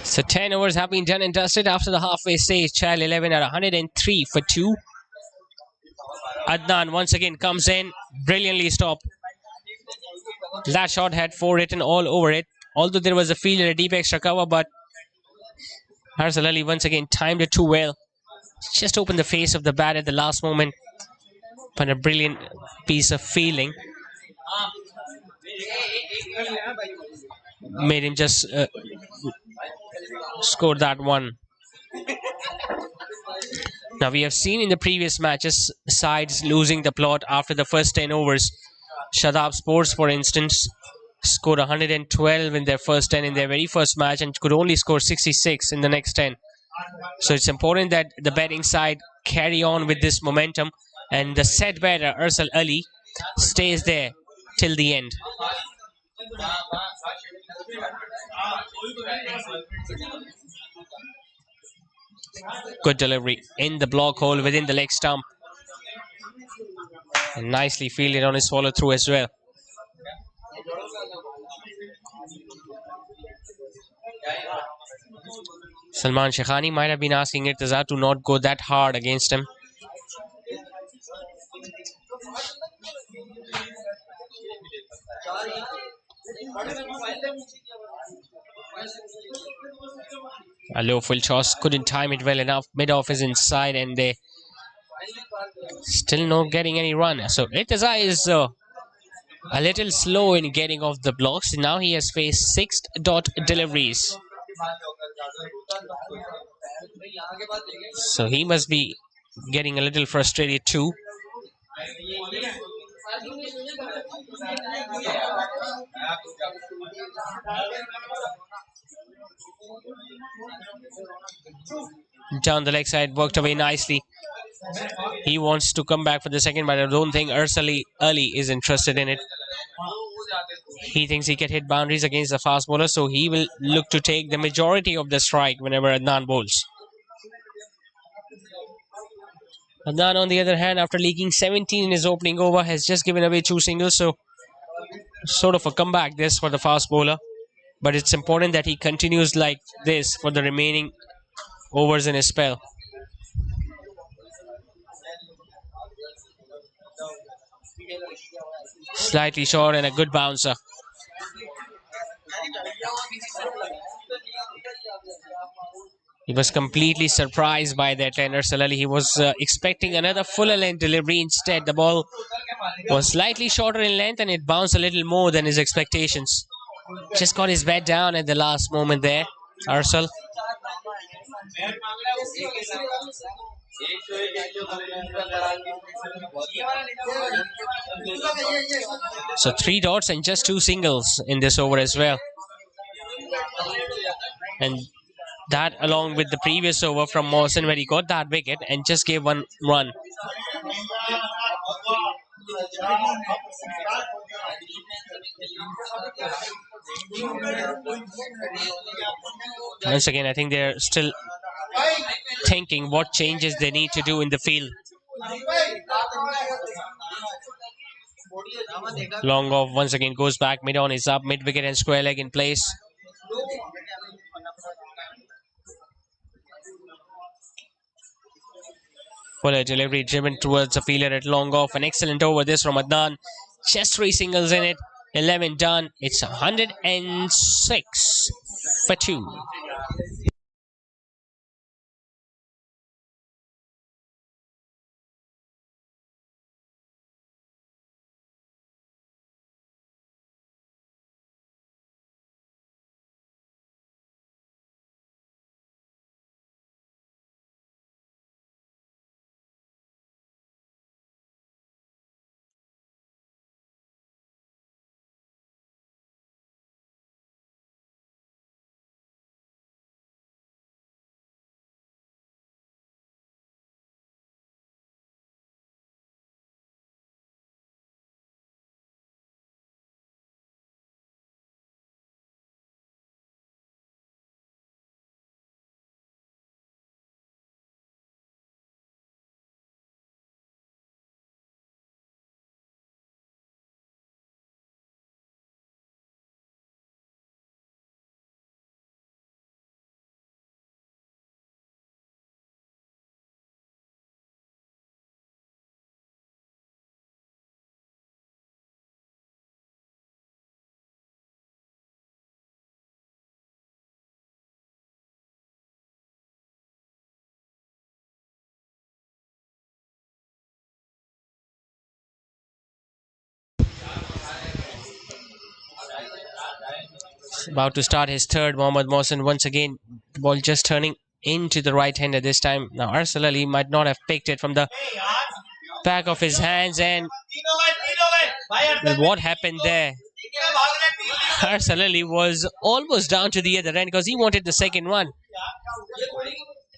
So 10 overs have been done and dusted after the halfway stage. Chayell-XI at 103 for 2. Adnan once again comes in. Brilliantly stopped. That shot had 4 written all over it. Although there was a field and a deep extra cover, but Arsal Ali once again timed it too well. Just opened the face of the bat at the last moment. But a brilliant piece of fielding. Made him just score that one. Now we have seen in the previous matches sides losing the plot after the first 10 overs. Arham Sports, for instance, scored 112 in their first 10 in their very first match and could only score 66 in the next 10. So it's important that the batting side carry on with this momentum and the set batter Arsal Ali stays there till the end. Good delivery in the block hole within the leg stump. And nicely fielded on his follow through as well. Salman Shaikhani might have been asking Irtiza to not go that hard against him. A low full toss, couldn't time it well enough. Mid-off is inside and they still not getting any run. So Irtiza is a little slow in getting off the blocks. Now he has faced 6 dot deliveries. So he must be getting a little frustrated too. Down the leg side, worked away nicely. He wants to come back for the second, but I don't think Arsal Ali is interested in it. He thinks he can hit boundaries against the fast bowler, so he will look to take the majority of the strike whenever Adnan bowls. Adnan, on the other hand, after leaking 17 in his opening over, has just given away 2 singles, so sort of a comeback this for the fast bowler. But it's important that he continues like this for the remaining overs in his spell. Slightly short and a good bouncer. He was completely surprised by that, Arsal Ali. He was expecting another fuller length delivery. Instead, the ball was slightly shorter in length and it bounced a little more than his expectations. Just got his bat down at the last moment there, Arsal. So 3 dots and just 2 singles in this over as well. And that along with the previous over from Mohsin where he got that wicket and just gave 1 run. Once again, I think they're still thinking what changes they need to do in the field. Long off once again goes back, mid on is up, mid wicket and square leg in place. Fuller delivery driven towards the fielder at long off. An excellent over this from Adnan. Just 3 singles in it. 11 done. It's 106 for 2. About to start his third, Mohammad Mohsin once again. The ball just turning into the right hander this time. Now Arsal Ali might not have picked it from the back of his hands, and well, what happened there? Arsal Ali was almost down to the other end because he wanted the second one.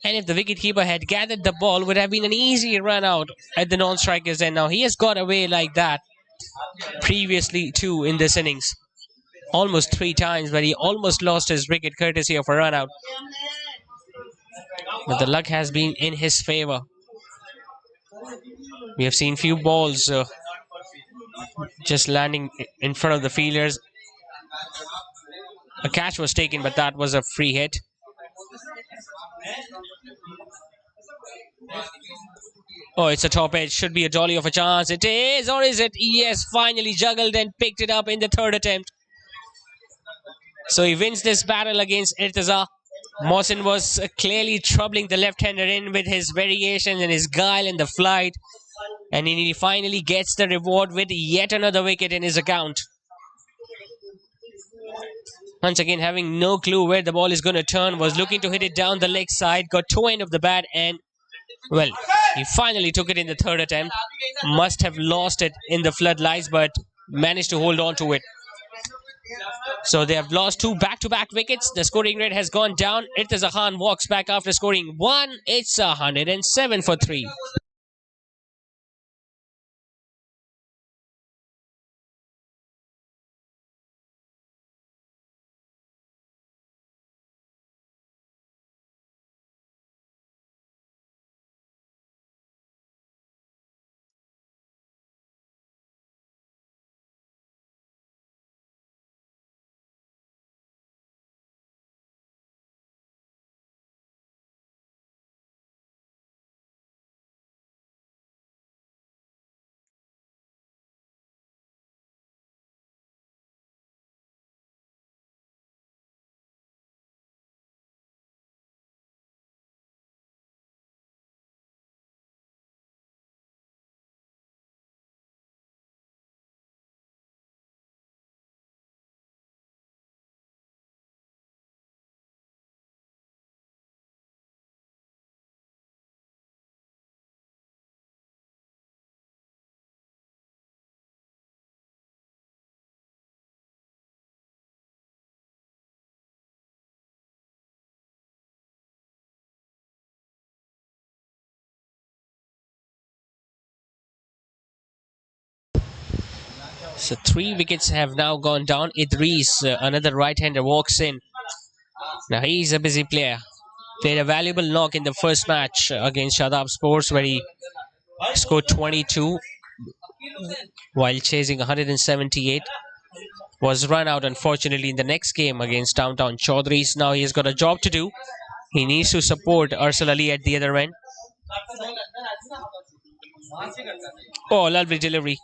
And if the wicketkeeper had gathered the ball, would have been an easy run out at the non-strikers end. Now he has got away like that previously too in this innings. Almost 3 times, but he almost lost his wicket courtesy of a run out. But the luck has been in his favor. We have seen few balls just landing in front of the fielders. A catch was taken, but that was a free hit. Oh, it's a top edge. Should be a jolly of a chance. It is, or is it? Yes, finally juggled and picked it up in the third attempt. So he wins this battle against Irtaza. Mohsin was clearly troubling the left-hander in with his variations and his guile in the flight. And he finally gets the reward with yet another wicket in his account. Once again, having no clue where the ball is going to turn, was looking to hit it down the leg side, got toe end of the bat, and well, he finally took it in the third attempt. Must have lost it in the floodlights, but managed to hold on to it. So they have lost 2 back-to-back wickets. The scoring rate has gone down. Irtaza Khan walks back after scoring 1. It's 107 for 3. So 3 wickets have now gone down. Idris, another right-hander, walks in. Now he's a busy player. Played a valuable knock in the first match against Arham Sports, where he scored 22 while chasing 178. Was run out, unfortunately, in the next game against Downtown Chaudhry's. Now he's got a job to do. He needs to support Arsal Ali at the other end. Oh, lovely delivery.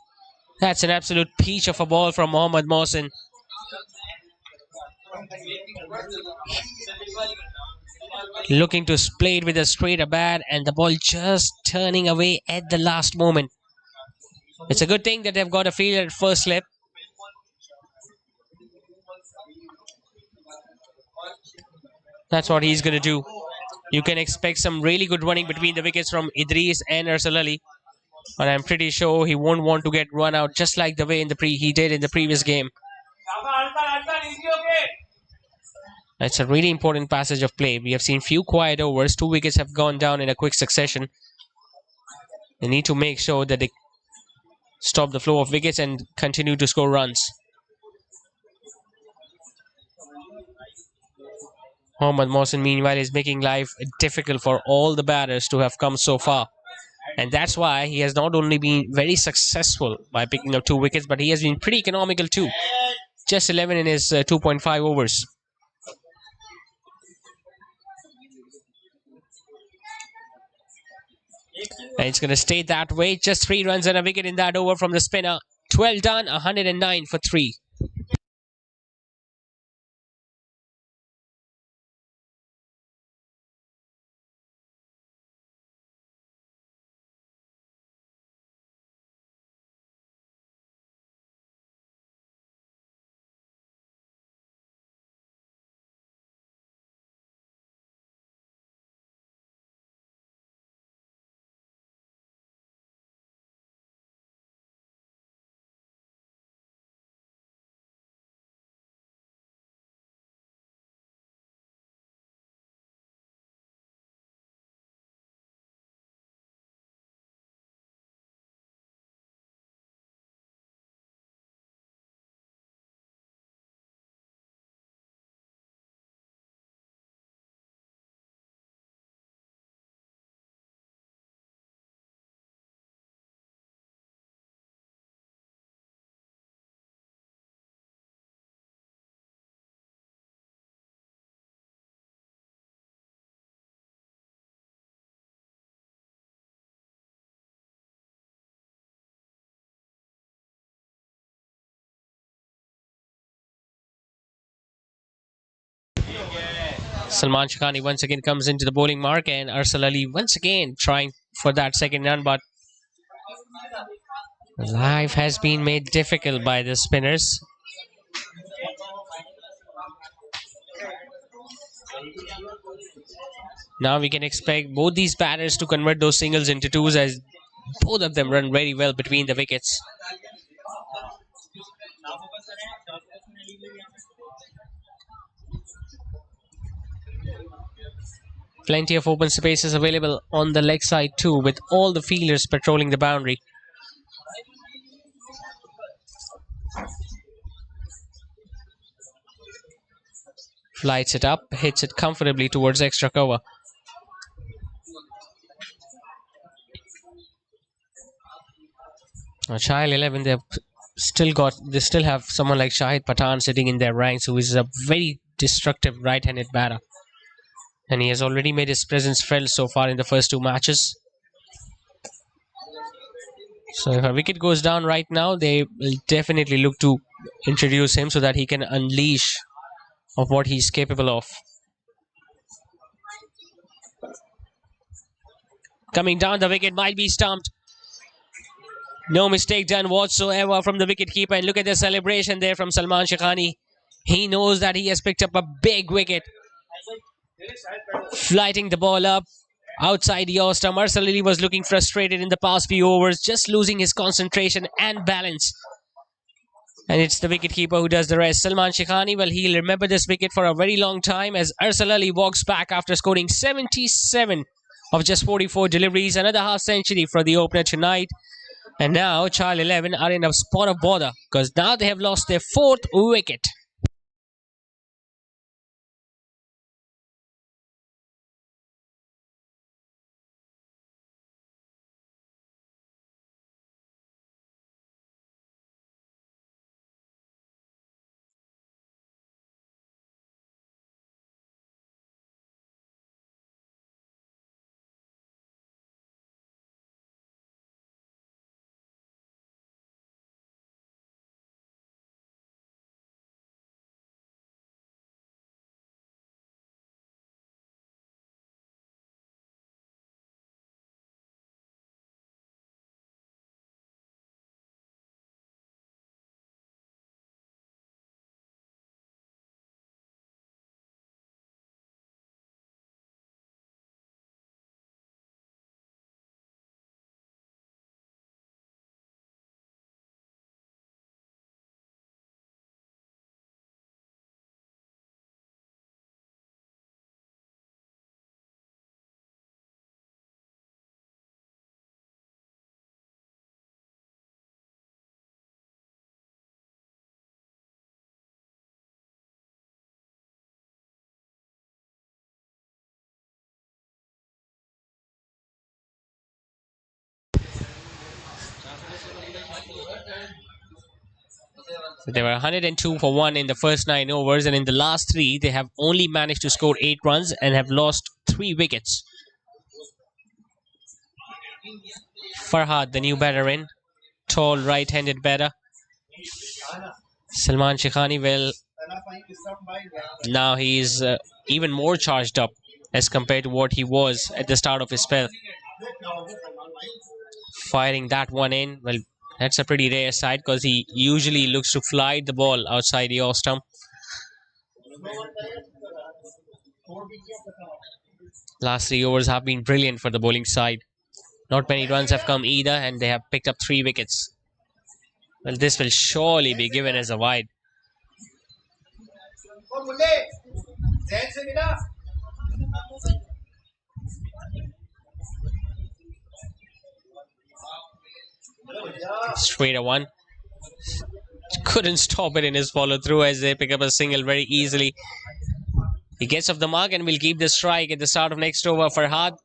That's an absolute peach of a ball from Mohammad Mohsin. Looking to play it with a straighter bat, and the ball just turning away at the last moment. It's a good thing that they've got a fielder at first slip. That's what he's going to do. You can expect some really good running between the wickets from Idris and Arsal Ali. But I'm pretty sure he won't want to get run out just like the way he did in the previous game. It's a really important passage of play. We have seen few quiet overs. 2 wickets have gone down in a quick succession. They need to make sure that they stop the flow of wickets and continue to score runs. Mohammad Mohsin, meanwhile, is making life difficult for all the batters to have come so far. And that's why he has not only been very successful by picking up 2 wickets, but he has been pretty economical too. Just 11 in his 2.5 overs. And it's going to stay that way. Just 3 runs and a wicket in that over from the spinner. 12 done, 109 for 3. Salman Shaikhani once again comes into the bowling mark, and Arsal Ali once again trying for that second run, but life has been made difficult by the spinners. Now we can expect both these batters to convert those singles into twos, as both of them run very well between the wickets. Plenty of open spaces available on the leg side too, with all the fielders patrolling the boundary. Flights it up, hits it comfortably towards extra cover. Chayell-XI, they still have someone like Shahid Pathan sitting in their ranks, who is a very destructive right-handed batter. And he has already made his presence felt so far in the first 2 matches. So if a wicket goes down right now, they will definitely look to introduce him so that he can unleash of what he's capable of. Coming down the wicket, might be stumped. No mistake done whatsoever from the wicketkeeper. And look at the celebration there from Salman Shaikhani. He knows that he has picked up a big wicket. Flighting the ball up outside the off stump. Arsal Ali was looking frustrated in the past few overs, just losing his concentration and balance. And it's the wicketkeeper who does the rest. Salman Shaikhani, well, he'll remember this wicket for a very long time, as Arsal Ali walks back after scoring 77 of just 44 deliveries. Another half century for the opener tonight. And now Chayell-XI are in a spot of bother because now they have lost their 4th wicket. So they were 102 for 1 in the first 9 overs, and in the last 3, they have only managed to score 8 runs and have lost 3 wickets. Farhad, the new batter in, tall right-handed batter. Salman Shaikhani, well, now he is even more charged up as compared to what he was at the start of his spell. Firing that one in, well, that's a pretty rare sight because he usually looks to fly the ball outside the off stump. Last 3 overs have been brilliant for the bowling side. Not many runs have come either, and they have picked up 3 wickets. Well, this will surely be given as a wide. Straight a one. Couldn't stop it in his follow through as they pick up a single very easily. He gets off the mark and will keep the strike at the start of next over. Farhad.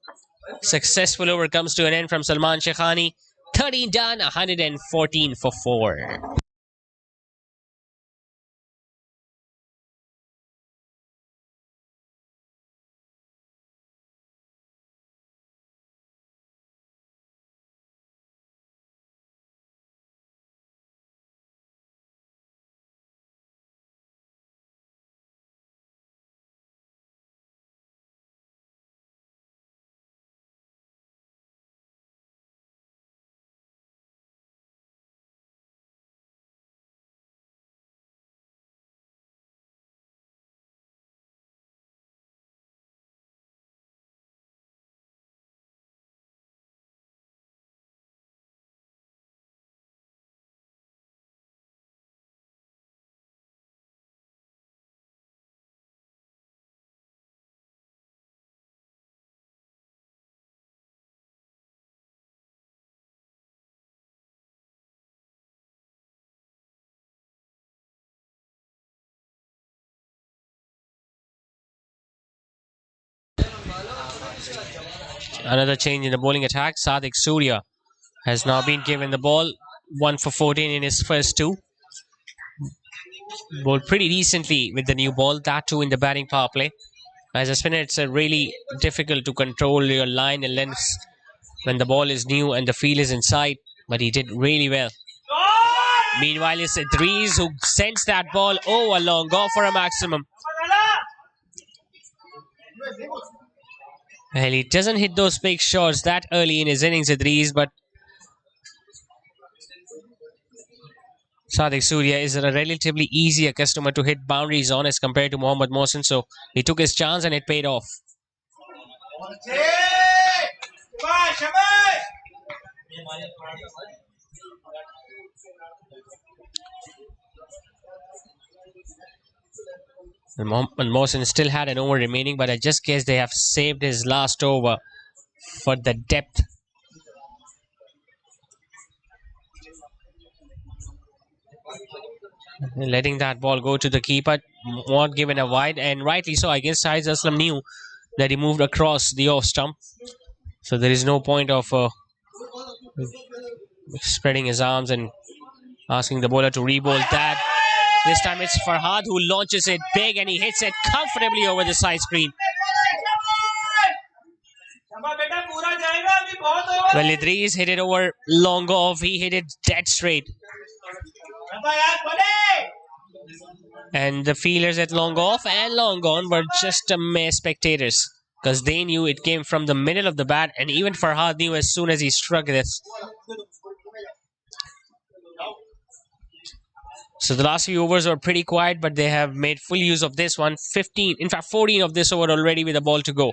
Successful over comes to an end from Salman Shaikhani. 13 done, 114 for 4. Another change in the bowling attack. Shahid Surya has now been given the ball. 1 for 14 in his first 2. Bowled pretty decently with the new ball. That too in the batting power play. As a spinner, it's really difficult to control your line and lengths when the ball is new and the field is inside. But he did really well. Meanwhile, it's Idris who sends that ball over long. Go for a maximum. Well, he doesn't hit those big shots that early in his innings, Idris, but Shahid Surya is a relatively easier customer to hit boundaries on as compared to Mohammad Mohsin, so he took his chance and it paid off. And Mohammad Mohsin still had an over remaining, but I just guess they have saved his last over for the depth. letting that ball go to the keeper, not given a wide, and rightly so. I guess Shahid Aslam knew that he moved across the off stump, so there is no point of spreading his arms and asking the bowler to re-bowl that. This time it's Farhad who launches it big and he hits it comfortably over the side screen. Well, Idris hit it over long off. He hit it dead straight. And the fielders at long off and long on were just mere spectators because they knew it came from the middle of the bat, and even Farhad knew as soon as he struck this. So the last few overs were pretty quiet, but they have made full use of this one. 15, in fact 14 of this over already with a ball to go.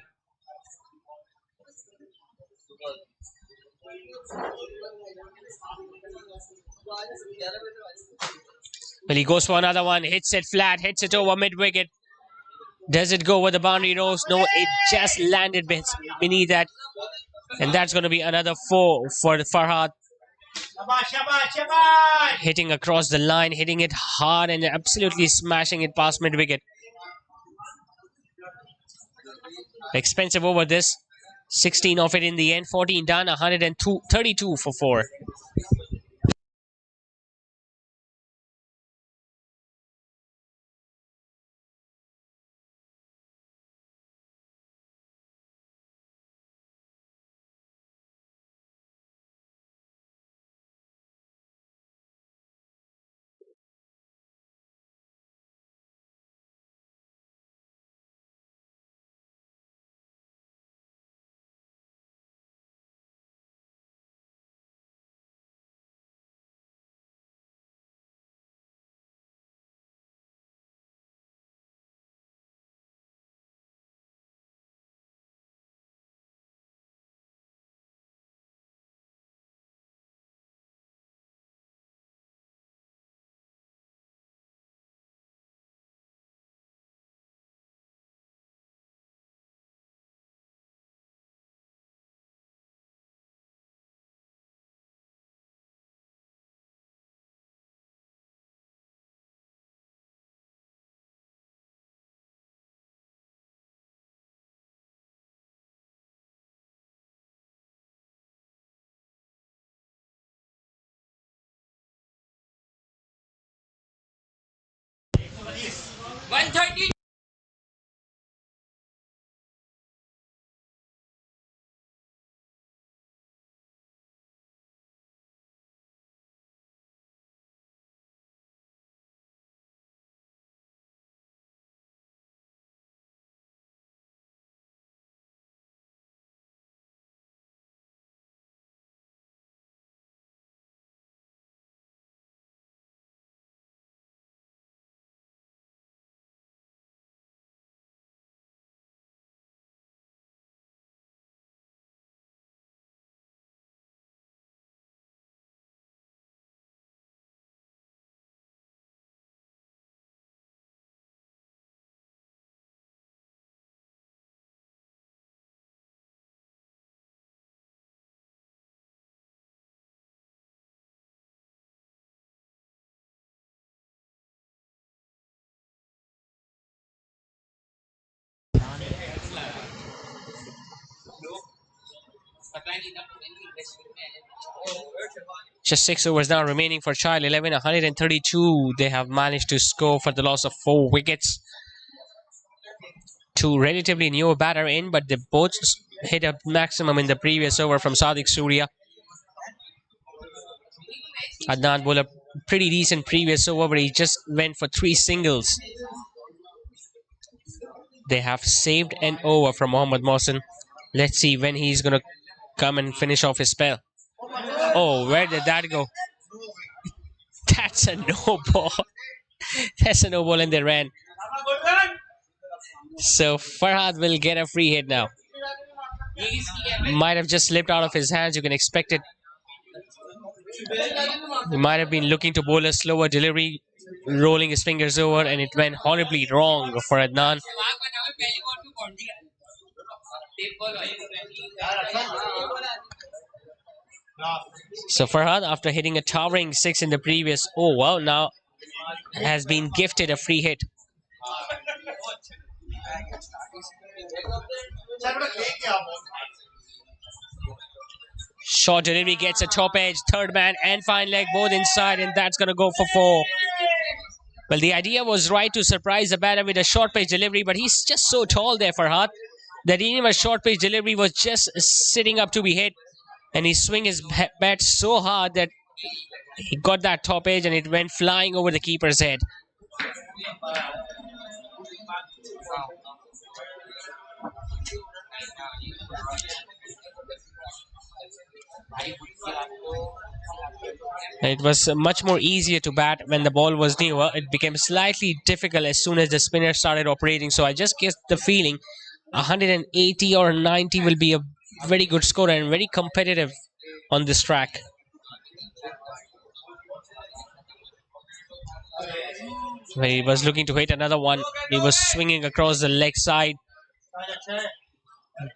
Well, he goes for another one, hits it flat, hits it over mid-wicket. Does it go over the boundary nose? No, it just landed beneath that. And that's going to be another 4 for Farhad. Hitting across the line, hitting it hard and absolutely smashing it past mid-wicket. Expensive over this. 16 of it in the end, 14 done, 132 for 4. Just 6 overs now remaining for Chayell-XI. 132 they have managed to score for the loss of 4 wickets. 2 relatively newer batter in, but they both hit a maximum in the previous over from Sadiq Surya. Adnan bowled a pretty decent previous over where he just went for 3 singles. They have saved an over from Mohammad Mohsin. Let's see when he's going to come and finish off his spell. Oh, where did that go? That's a no ball. That's a no ball and they ran. So Farhad will get a free hit now. Might have just slipped out of his hands. You can expect it. He might have been looking to bowl a slower delivery, rolling his fingers over, and it went horribly wrong for Adnan. So Farhad, after hitting a towering 6 in the previous, oh wow, now has been gifted a free hit. Short delivery gets a top edge, third man and fine leg both inside, and that's going to go for 4. Well, the idea was right to surprise the batter with a short pitch delivery, but he's just so tall there, Farhad, that even a short pitch delivery was just sitting up to be hit, and he swung his bat so hard that he got that top edge and it went flying over the keeper's head. It was much more easier to bat when the ball was newer. It became slightly difficult as soon as the spinner started operating. So I just get the feeling 180 or 90 will be a very good score and very competitive on this track. When he was looking to hit another one, he was swinging across the leg side.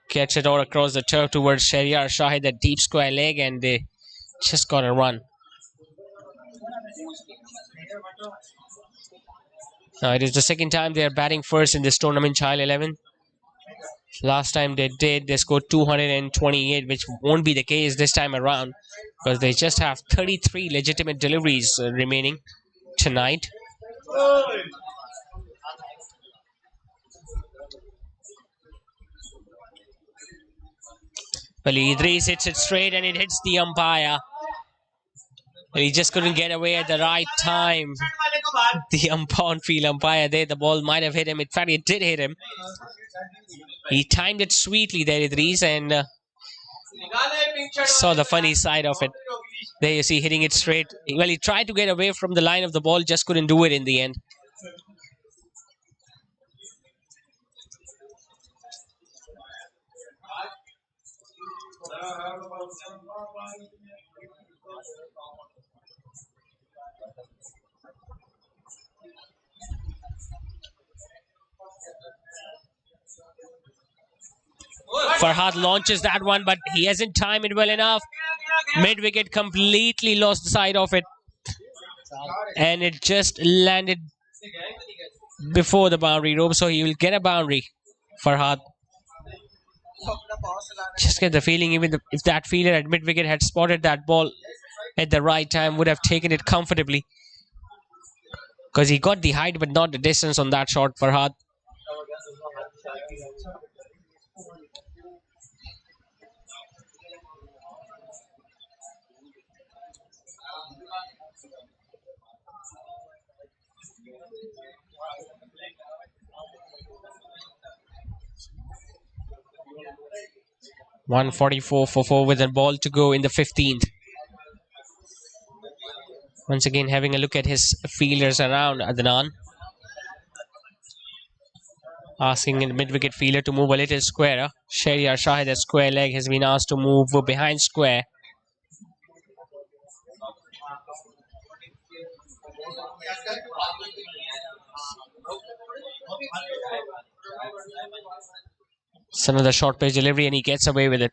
Catch it all across the turf towards Shahid, that deep square leg, and they just got a run. Now it is the second time they are batting first in this tournament, Chayell-XI. Last time they did, they scored 228, which won't be the case this time around because they just have 33 legitimate deliveries remaining tonight. Well, Idris hits it straight and it hits the umpire. And he just couldn't get away at the right time. The on-field umpire there, the ball might have hit him. In fact, it did hit him. He timed it sweetly there, Idris, and saw the funny side of it. There you see, hitting it straight. Well, he tried to get away from the line of the ball, just couldn't do it in the end. Farhad launches that one, but he hasn't timed it well enough. Mid-wicket completely lost the side of it. And it just landed before the boundary rope, so he will get a boundary, Farhad. Just get the feeling even if that fielder at mid-wicket had spotted that ball at the right time, would have taken it comfortably. Because he got the height but not the distance on that shot, Farhad. .144 for 4 with a ball to go in the 15th. Once again, having a look at his fielders around, Adnan. Asking the mid-wicket fielder to move a little squarer. Shahid, a square leg, has been asked to move behind square. It's another short pitch delivery and he gets away with it.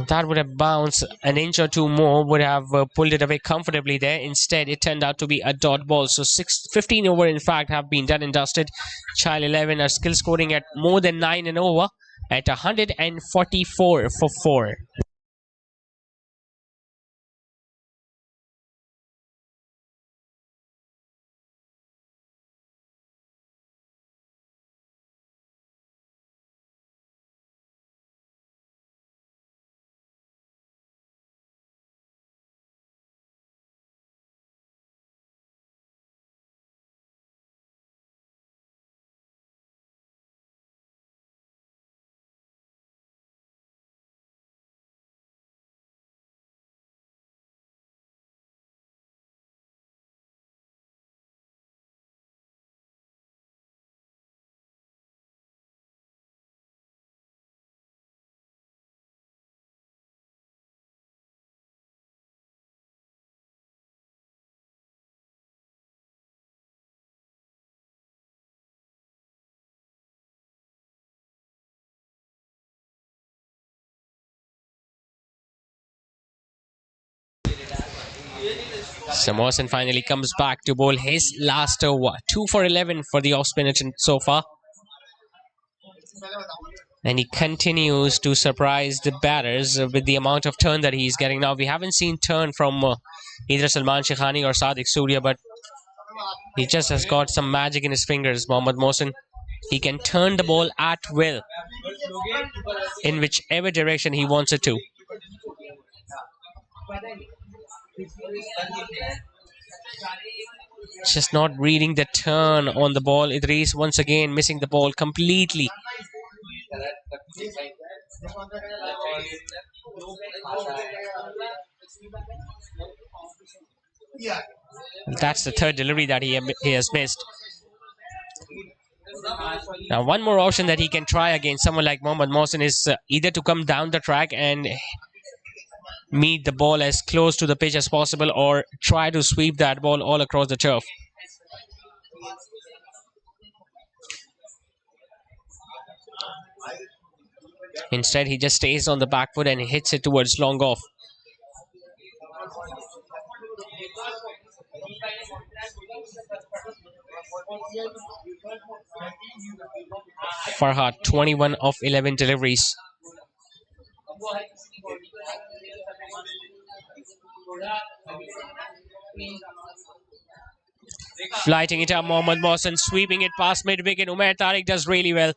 That would have bounced an inch or two more, would have pulled it away comfortably there. Instead, it turned out to be a dot ball. So 15 over, in fact, have been done and dusted. Chayell-XI are still scoring at more than 9 and over at 144 for 4. So Mohsen finally comes back to bowl his last over. 2 for 11 for the off spinner so far. And he continues to surprise the batters with the amount of turn that he's getting now. We haven't seen turn from either Salman Shaikhani or Sadiq Surya, but he just has got some magic in his fingers, Mohammad Mohsen. He can turn the ball at will in whichever direction he wants it to. Just not reading the turn on the ball. Idris once again missing the ball completely. That's the third delivery that he has missed. Now, one more option that he can try against someone like Mohammad Mohsen is either to come down the track and meet the ball as close to the pitch as possible, or try to sweep that ball all across the turf. Instead, he just stays on the back foot and hits it towards long off. Farhad, 21 of 11 deliveries. Flighting it up, Mohammad Mohsen, sweeping it past mid-wicket. Umair Tariq does really well.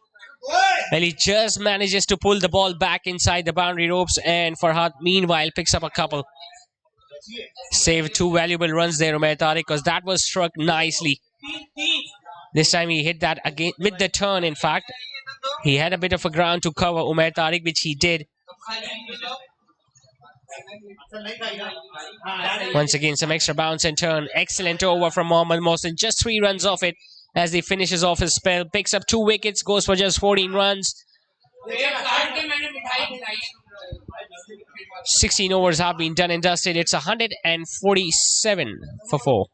Well, he just manages to pull the ball back inside the boundary ropes, and Farhad, meanwhile, picks up a couple. Saved 2 valuable runs there, Umair Tariq, because that was struck nicely. This time he hit that again with the turn, in fact. He had a bit of a ground to cover, Umair Tariq, which he did. Once again, some extra bounce and turn. Excellent over from Mohammad Mohsen. Just 3 runs off it as he finishes off his spell. Picks up 2 wickets, goes for just 14 runs. 16 overs have been done and dusted. It's 147 for 4.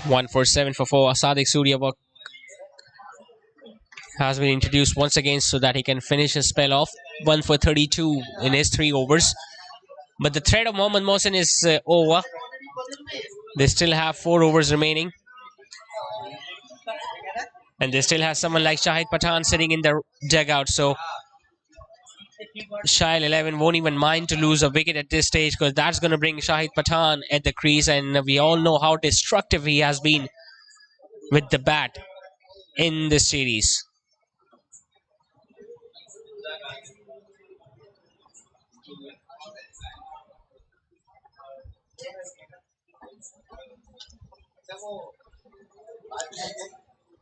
One for 7 for 4. Sadiq Surya has been introduced once again so that he can finish his spell off. 1 for 32 in his 3 overs. But the threat of Mohammad Mohsen is over. They still have 4 overs remaining. And they still have someone like Shahid Pathan sitting in the dugout. So Chayell-XI won't even mind to lose a wicket at this stage, because that's going to bring Shahid Pathan at the crease. And we all know how destructive he has been with the bat in this series.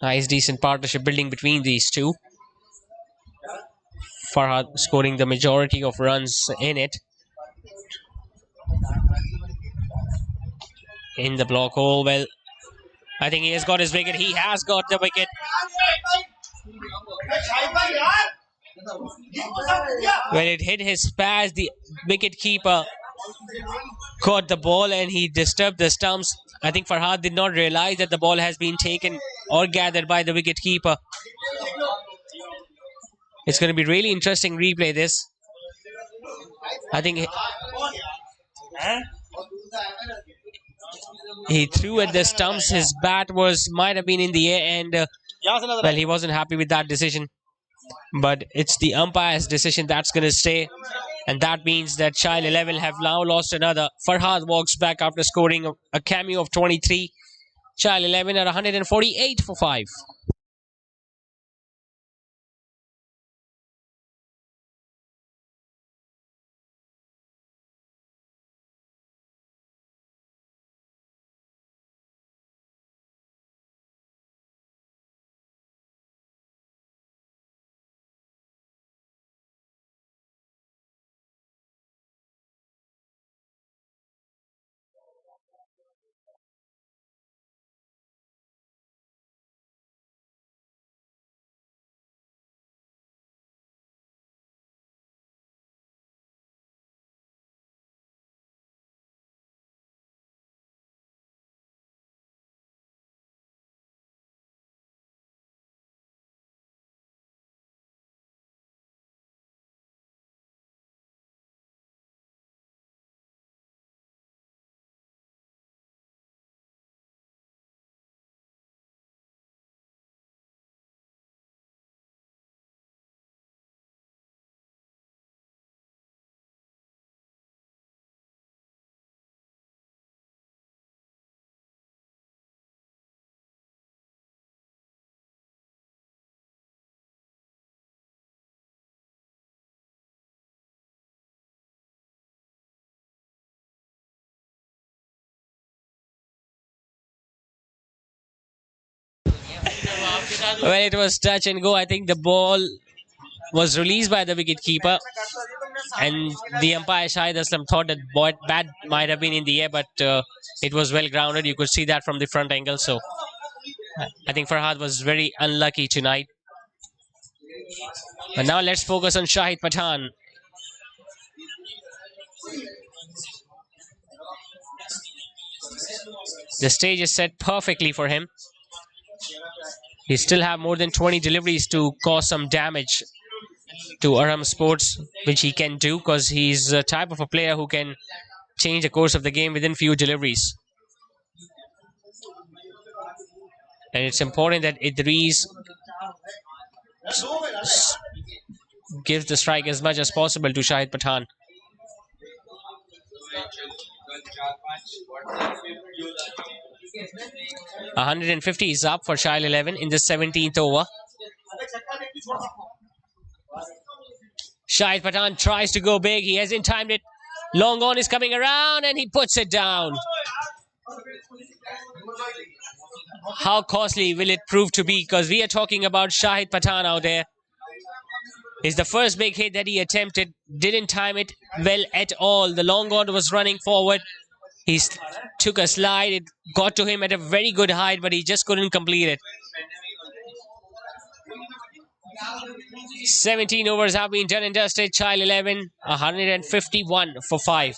Nice, decent partnership building between these two. Farhad scoring the majority of runs in it. In the block hole, well, I think he has got his wicket. He has got the wicket. When it hit his pads, the wicket keeper caught the ball and he disturbed the stumps. I think Farhad did not realize that the ball has been taken or gathered by the wicket keeper. It's going to be really interesting replay this. I think he threw at the stumps. His bat might have been in the air, and well, he wasn't happy with that decision. But it's the umpire's decision that's going to stay, and that means that Chayell-XI have now lost another. Farhad walks back after scoring a cameo of 23. Chayell-XI at 148 for 5. Well, it was touch and go. I think the ball was released by the wicket keeper, and the umpire Shahid Aslam thought that bat might have been in the air, but it was well grounded. You could see that from the front angle. So I think Farhad was very unlucky tonight. But now let's focus on Shahid Pathan. The stage is set perfectly for him. He still have more than 20 deliveries to cause some damage to Arham Sports, which he can do because he's the type of a player who can change the course of the game within few deliveries. And it's important that Idris gives the strike as much as possible to Shahid Pathan. 150 is up for Chayell-XI in the 17th over. Shahid Pathan tries to go big. He hasn't timed it. Long on is coming around and he puts it down. How costly will it prove to be? Because we are talking about Shahid Pathan out there. It's the first big hit that he attempted. Didn't time it well at all. The long on was running forward. He took a slide. It got to him at a very good height, but he just couldn't complete it. 17 overs have been done and dusted. Chayell-XI, 151 for 5.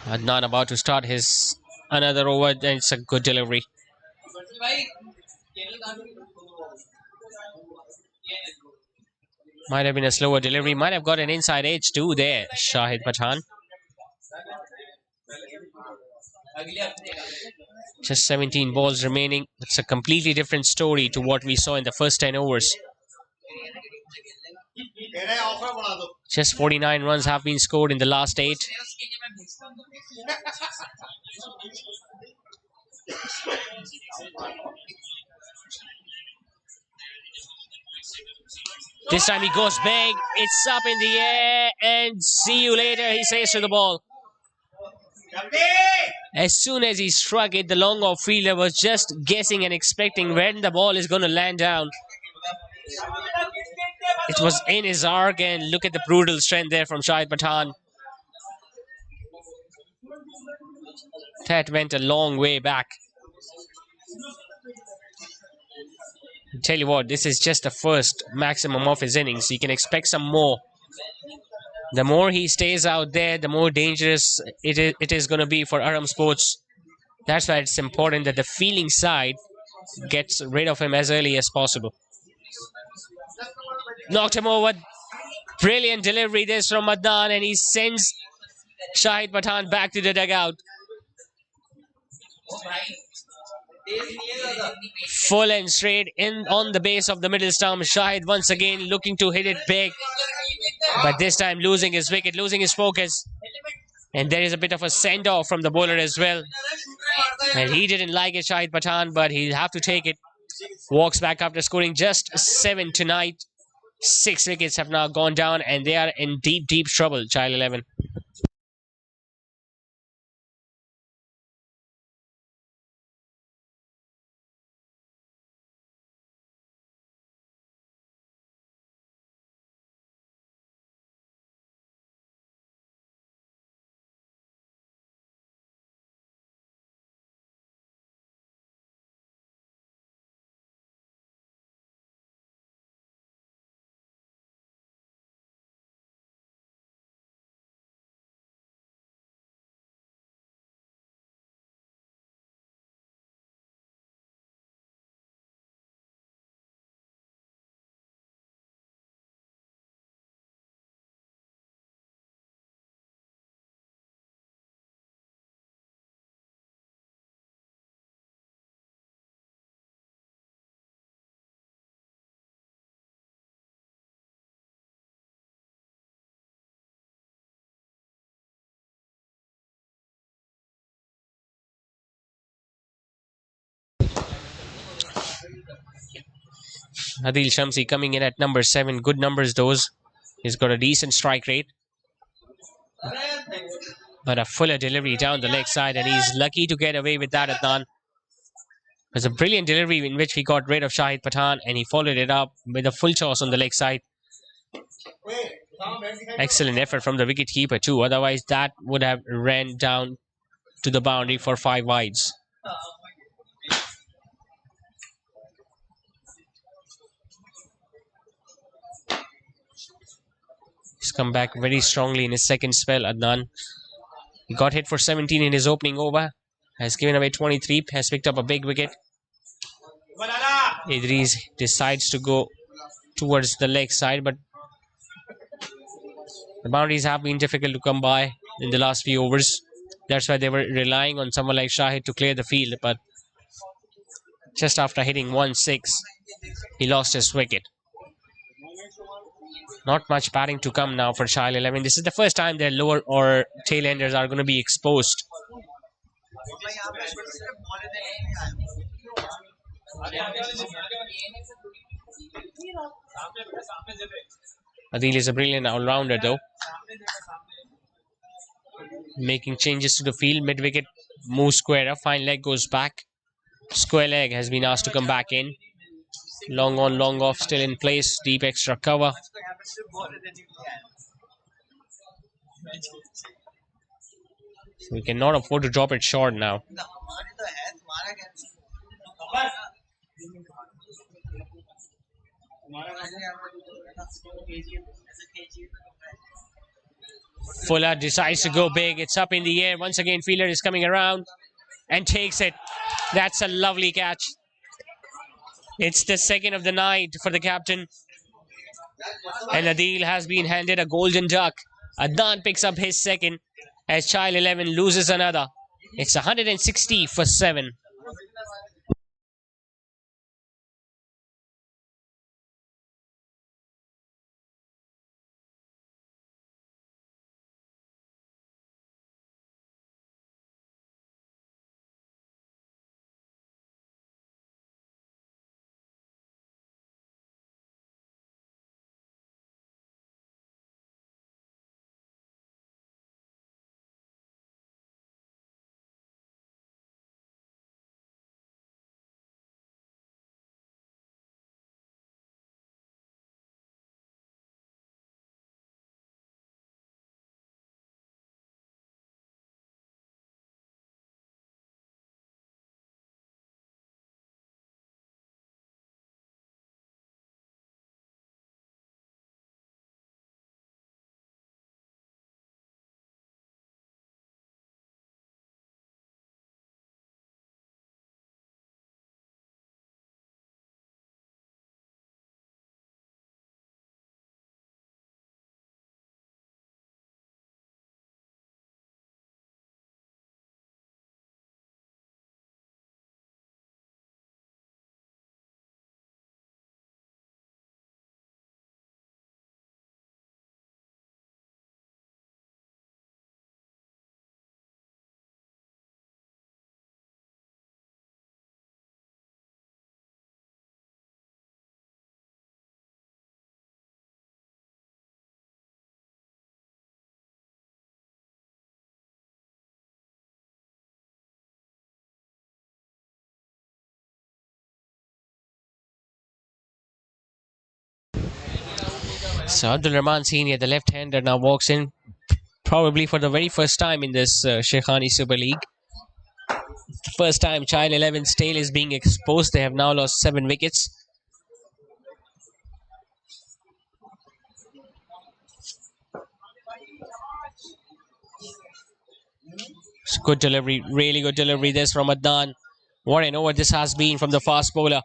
Adnan about to start his another over, and it's a good delivery. Might have been a slower delivery, might have got an inside edge too there, Shahid Pathan. Just 17 balls remaining. It's a completely different story to what we saw in the first 10 overs. Just 49 runs have been scored in the last 8. This time he goes big. It's up in the air, and see you later, he says to the ball. As soon as he struck it, the long off fielder was just guessing and expecting when the ball is going to land down. It was in his arc, and look at the brutal strength there from Shahid Pathan. That went a long way back. Tell you what, this is just the first maximum of his innings. You can expect some more. The more he stays out there, the more dangerous it is going to be for Arham Sports. That's why it's important that the fielding side gets rid of him as early as possible. Knocked him over. Brilliant delivery this from Adnan, and he sends Shahid Pathan back to the dugout. Full and straight in on the base of the middle stump. Shahid once again looking to hit it big, but this time losing his wicket, losing his focus. And there is a bit of a send-off from the bowler as well. And he didn't like it, Shahid Pathan, but he'll have to take it. Walks back after scoring just 7 tonight. 6 wickets have now gone down, and they are in deep, deep trouble, Chayell-XI. Adil Shamsi coming in at number 7. Good numbers those. He's got a decent strike rate. But a fuller delivery down the leg side, and he's lucky to get away with that, Adnan. It was a brilliant delivery in which he got rid of Shahid Pathan, and he followed it up with a full toss on the leg side. Excellent effort from the wicket-keeper too. Otherwise, that would have ran down to the boundary for 5 wides. He's come back very strongly in his second spell, Adnan. He got hit for 17 in his opening over. Has given away 23. Has picked up a big wicket. Idris decides to go towards the leg side, but the boundaries have been difficult to come by in the last few overs. That's why they were relying on someone like Shahid to clear the field. But just after hitting 1-6, he lost his wicket. Not much batting to come now for Chayell-XI. This is the first time their lower or tailenders are going to be exposed. Adil is a brilliant all-rounder though. Making changes to the field. Mid-wicket moves square up. Fine leg goes back. Square leg has been asked to come back in. Long on, long off still in place. Deep extra cover. We cannot afford to drop it short now. Fuller decides to go big. It's up in the air. Once again, fielder is coming around and takes it. That's a lovely catch. It's the second of the night for the captain. And Adil has been handed a golden duck. Adnan picks up his second as Chayell-XI loses another. It's 160 for 7. So Abdul Rahman Senior, the left-hander, now walks in, probably for the very first time in this Sheikhani Super League. First time Chayell-XI's tail is being exposed. They have now lost 7 wickets. It's good delivery, really good delivery this from Adnan. What an over this has been from the fast bowler.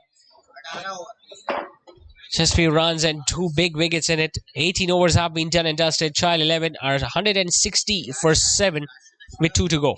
Just few runs and 2 big wickets in it. 18 overs have been done and dusted. Chayell-XI are 160 for 7 with 2 to go.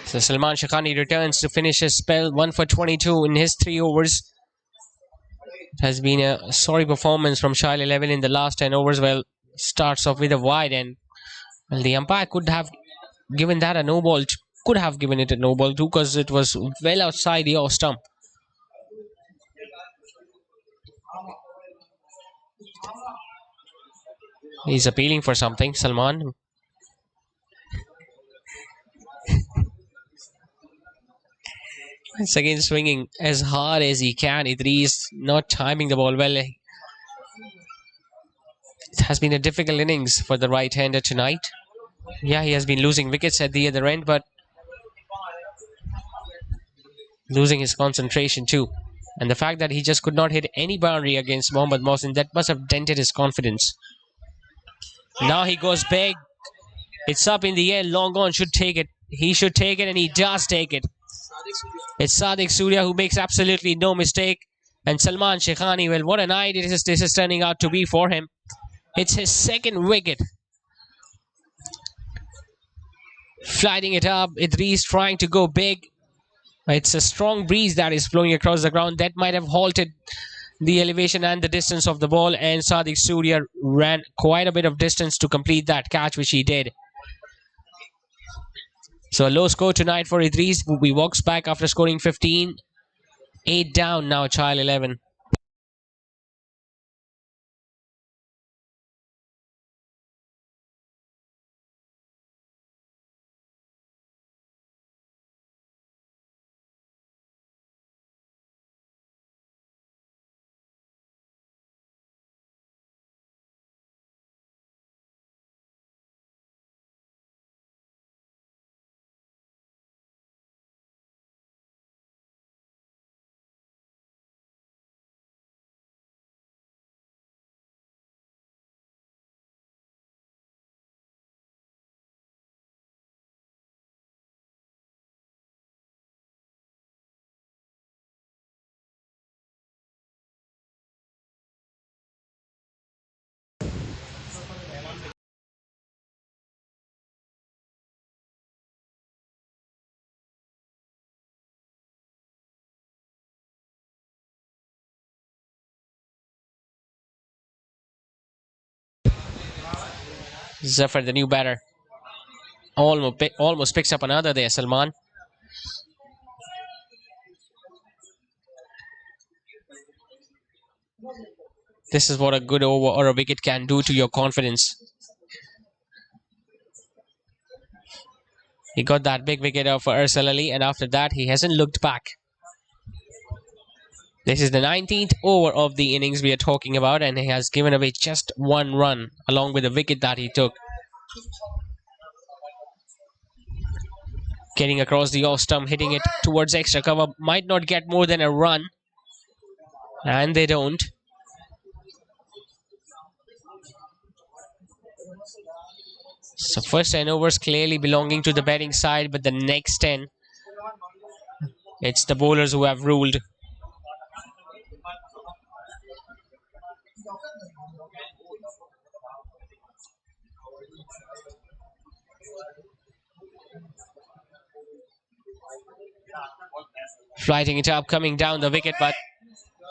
So Salman Shaikhani returns to finish his spell, 1 for 22 in his 3 overs. It has been a sorry performance from Chayell-XI in the last 10 overs. Well, starts off with a wide, and well, the umpire could have given that a no ball, could have given it a no ball too, because it was well outside the off stump. He's appealing for something, Salman. Once again swinging as hard as he can. Idris not timing the ball well. It has been a difficult innings for the right-hander tonight. Yeah, he has been losing wickets at the other end, but losing his concentration too. And the fact that he just could not hit any boundary against Mohammad Mohsin, that must have dented his confidence. Now he goes big. It's up in the air. Long on should take it. He should take it, and he does take it. It's Sadiq Surya who makes absolutely no mistake. And Salman Shaikhani, well, what a night this is turning out to be for him. It's his second wicket. Flighting it up. Idris trying to go big. It's a strong breeze that is flowing across the ground. That might have halted the elevation and the distance of the ball. And Sadiq Surya ran quite a bit of distance to complete that catch, which he did. So a low score tonight for Idris. He walks back after scoring 15. 8 down now, Chayell-XI. Zafar, the new batter, almost picks up another there, Salman. This is what a good over or a wicket can do to your confidence. He got that big wicket for Arsal Ali, and after that, he hasn't looked back. This is the 19th over of the innings we are talking about, and he has given away just one run along with the wicket that he took. Getting across the off stump, hitting it towards extra cover, might not get more than a run, and they don't. So first 10 overs clearly belonging to the batting side, but the next 10, it's the bowlers who have ruled. Flighting it up, coming down the wicket, but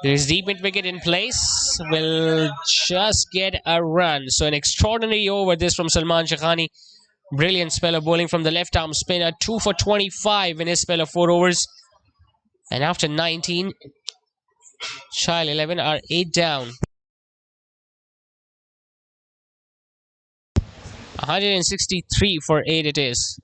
there is deep mid wicket in place. Will just get a run. So an extraordinary over this from Salman Shaikhani. Brilliant spell of bowling from the left arm spinner. 2 for 25 in his spell of 4 overs. And after 19, Chayell-XI are 8 down. 163 for 8 it is.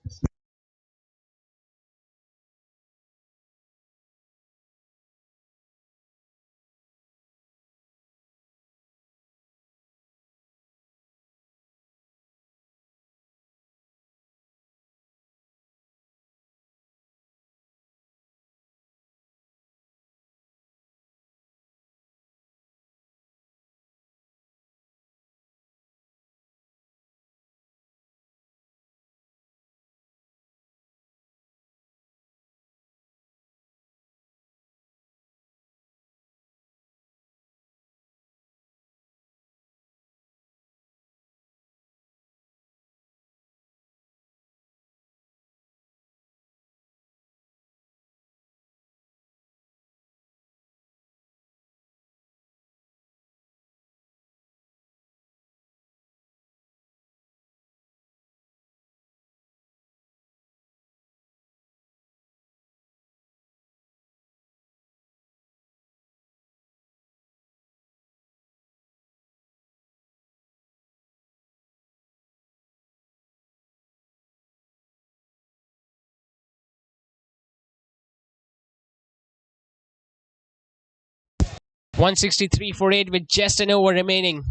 163 for 8 with just an over remaining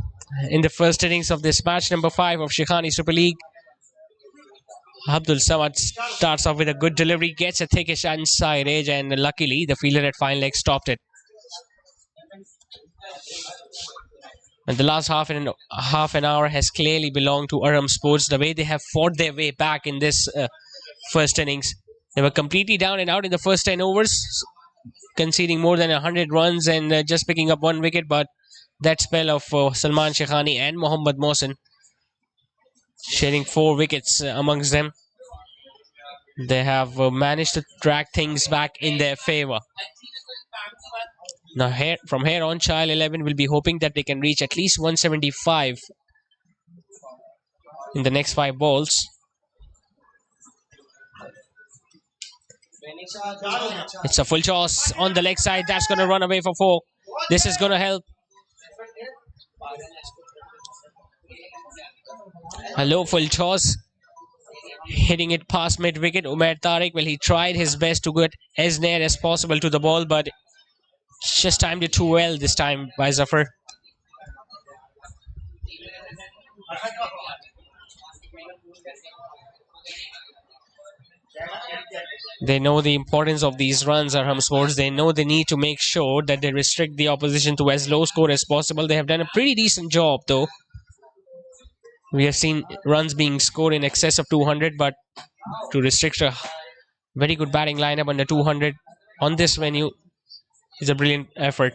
in the first innings of this match number 5 of Sheikhani Super League. Abdul Samad starts off with a good delivery, gets a thickish inside edge, and luckily the fielder at fine leg stopped it. And the last half an hour has clearly belonged to Arham Sports. The way they have fought their way back in this first innings. They were completely down and out in the first 10 overs, conceding more than 100 runs and just picking up 1 wicket. But that spell of Salman Sheikhani and Mohammad Mohsin sharing 4 wickets amongst them, they have managed to track things back in their favour. Now from here on, Chayell-XI will be hoping that they can reach at least 175 in the next 5 balls. It's a full toss on the leg side. That's going to run away for 4. This is going to help. A low full toss, hitting it past mid-wicket. Umair Tariq, well, he tried his best to get as near as possible to the ball, but just timed it too well this time by Zafar. They know the importance of these runs, Arham Sports. They know they need to make sure that they restrict the opposition to as low score as possible. They have done a pretty decent job, though. We have seen runs being scored in excess of 200, but to restrict a very good batting lineup under 200 on this venue is a brilliant effort.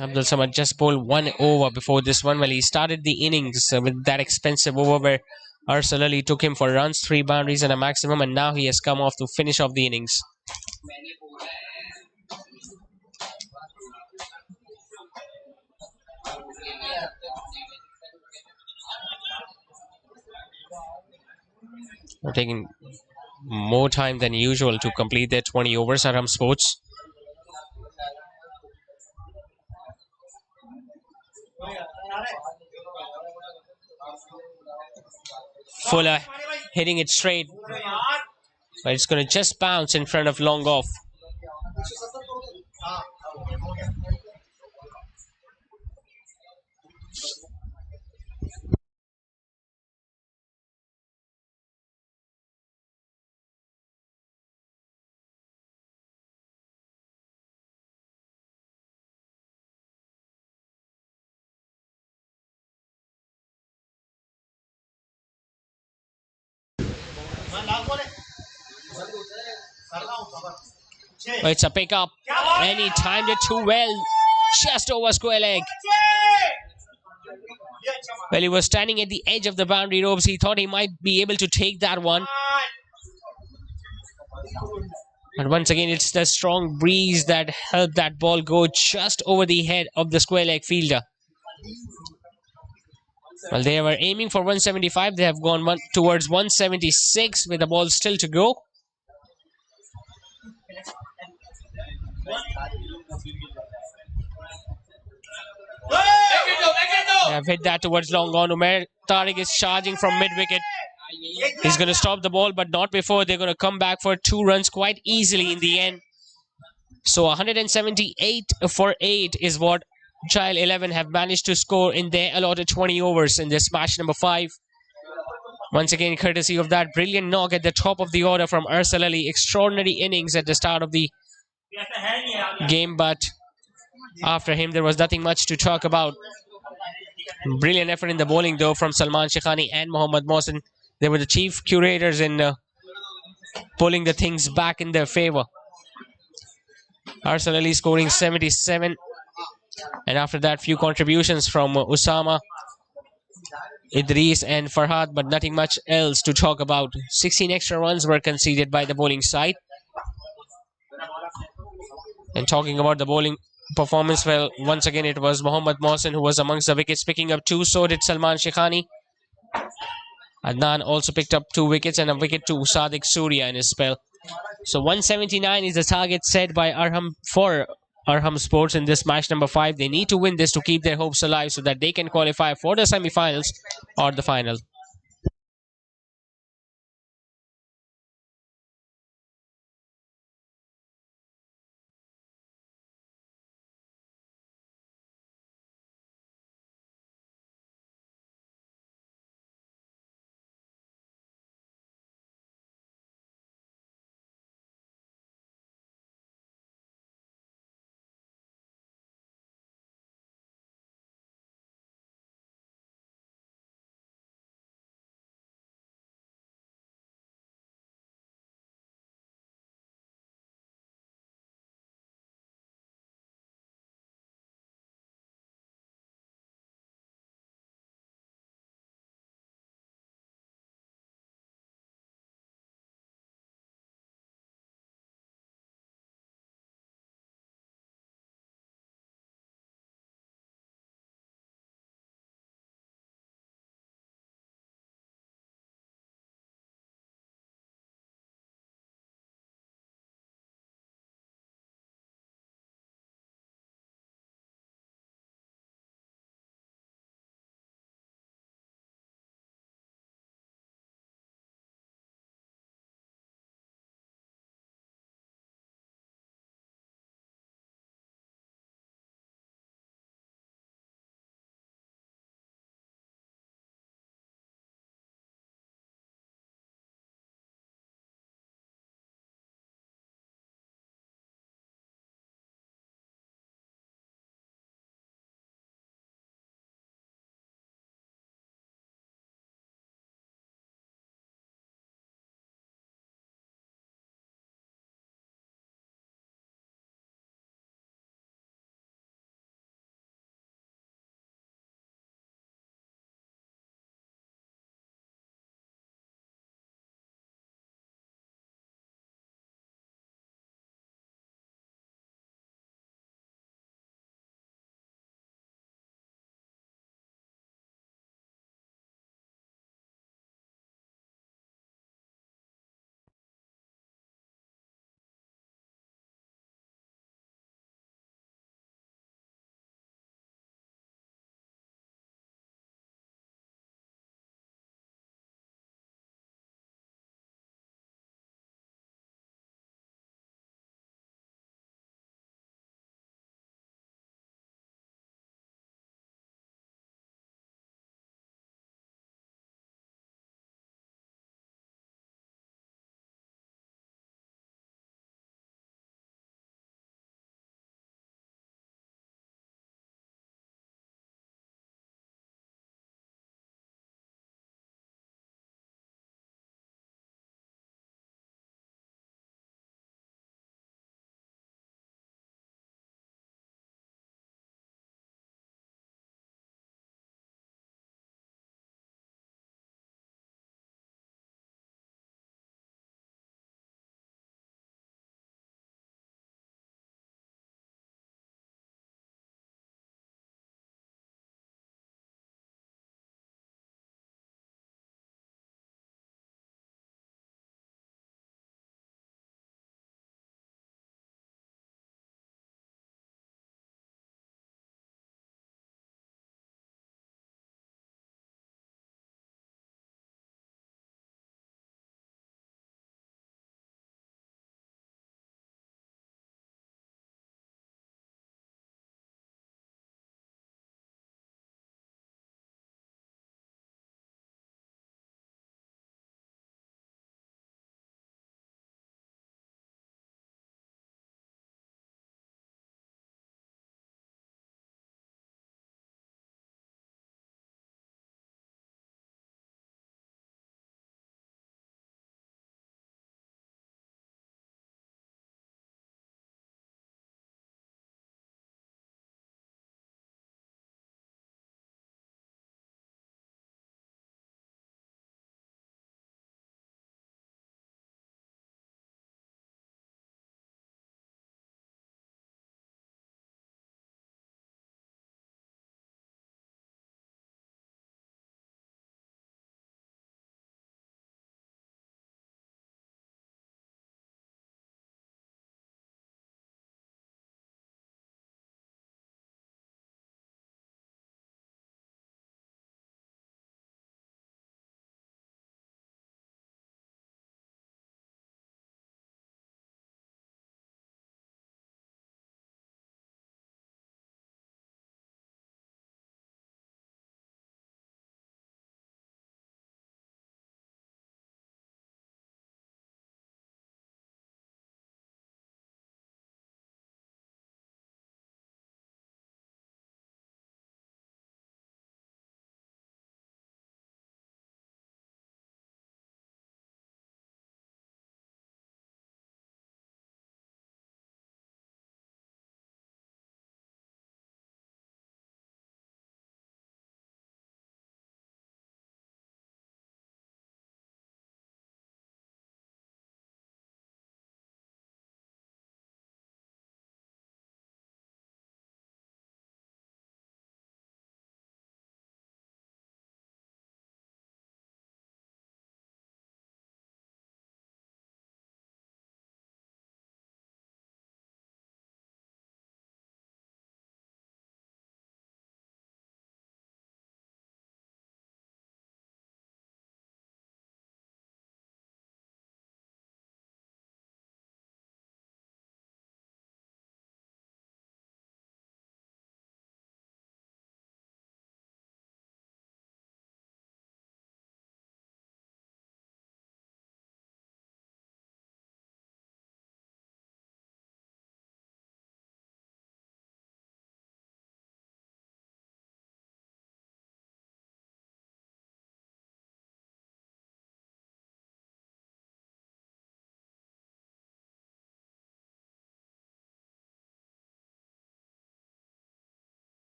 Abdul Samad just bowled 1 over before this one. Well, he started the innings with that expensive over where Arsal Ali took him for runs, 3 boundaries and a maximum, and now he has come off to finish off the innings. They're taking more time than usual to complete their 20 overs, Arham Sports. Fuller hitting it straight, but it's going to just bounce in front of long off. It's a pickup, and he timed it too well, just over square leg. Well, he was standing at the edge of the boundary ropes. He thought he might be able to take that one. But once again, it's the strong breeze that helped that ball go just over the head of the square leg fielder. Well, they were aiming for 175. They have gone towards 176 with the ball still to go. They have hit that towards long on. Umair Tariq is charging from mid-wicket. He's going to stop the ball, but not before. They're going to come back for 2 runs quite easily in the end. So 178 for 8 is what Chayell-XI have managed to score in their allotted 20 overs in this match number 5. Once again, courtesy of that brilliant knock at the top of the order from Arsal Ali. Extraordinary innings at the start of the game, but after him there was nothing much to talk about. Brilliant effort in the bowling, though, from Salman Sheikhani and Mohammad Mohsin. They were the chief curators in pulling the things back in their favour. Arsal Ali scoring 77, and after that few contributions from Usama, Idris and Farhad, but nothing much else to talk about. 16 extra runs were conceded by the bowling side. And talking about the bowling performance, well, once again it was Mohammad Mohsin who was amongst the wickets, picking up 2. So did Salman Sheikhani. Adnan also picked up 2 wickets and a wicket to Sadiq Surya in his spell. So 179 is the target set by Arham for Arham Sports in this match number 5. They need to win this to keep their hopes alive so that they can qualify for the semi-finals or the final.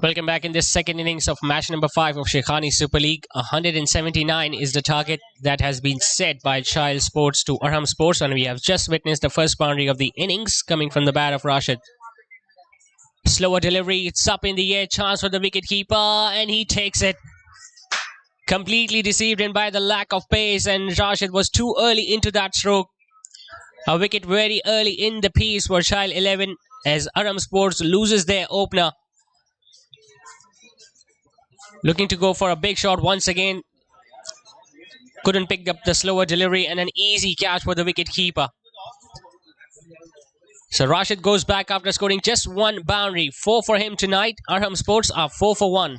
Welcome back in this second innings of match number 5 of Sheikhani Super League. 179 is the target that has been set by Chayell Sports to Arham Sports, and we have just witnessed the first boundary of the innings coming from the bat of Rashid. Slower delivery, it's up in the air, chance for the wicketkeeper, and he takes it. Completely deceived in by the lack of pace, and Rashid was too early into that stroke. A wicket very early in the piece for Chayell-XI as Arham Sports loses their opener. Looking to go for a big shot once again. Couldn't pick up the slower delivery, and an easy catch for the wicket-keeper. So Rashid goes back after scoring just one boundary. 4 for him tonight. Arham Sports are 4 for 1.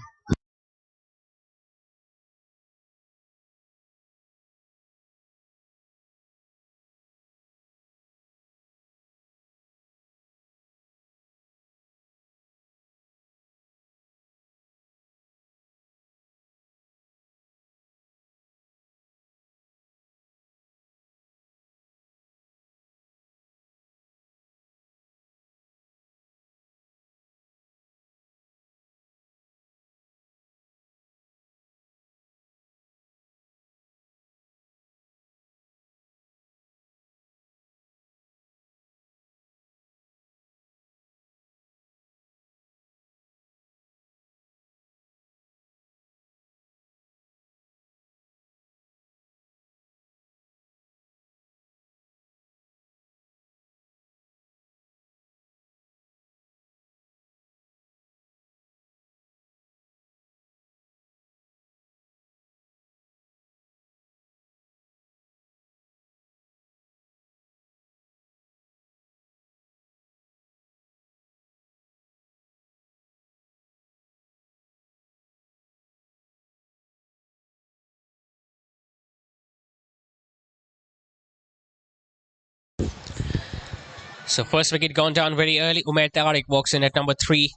So first wicket gone down very early. Umair Tariq walks in at number 3.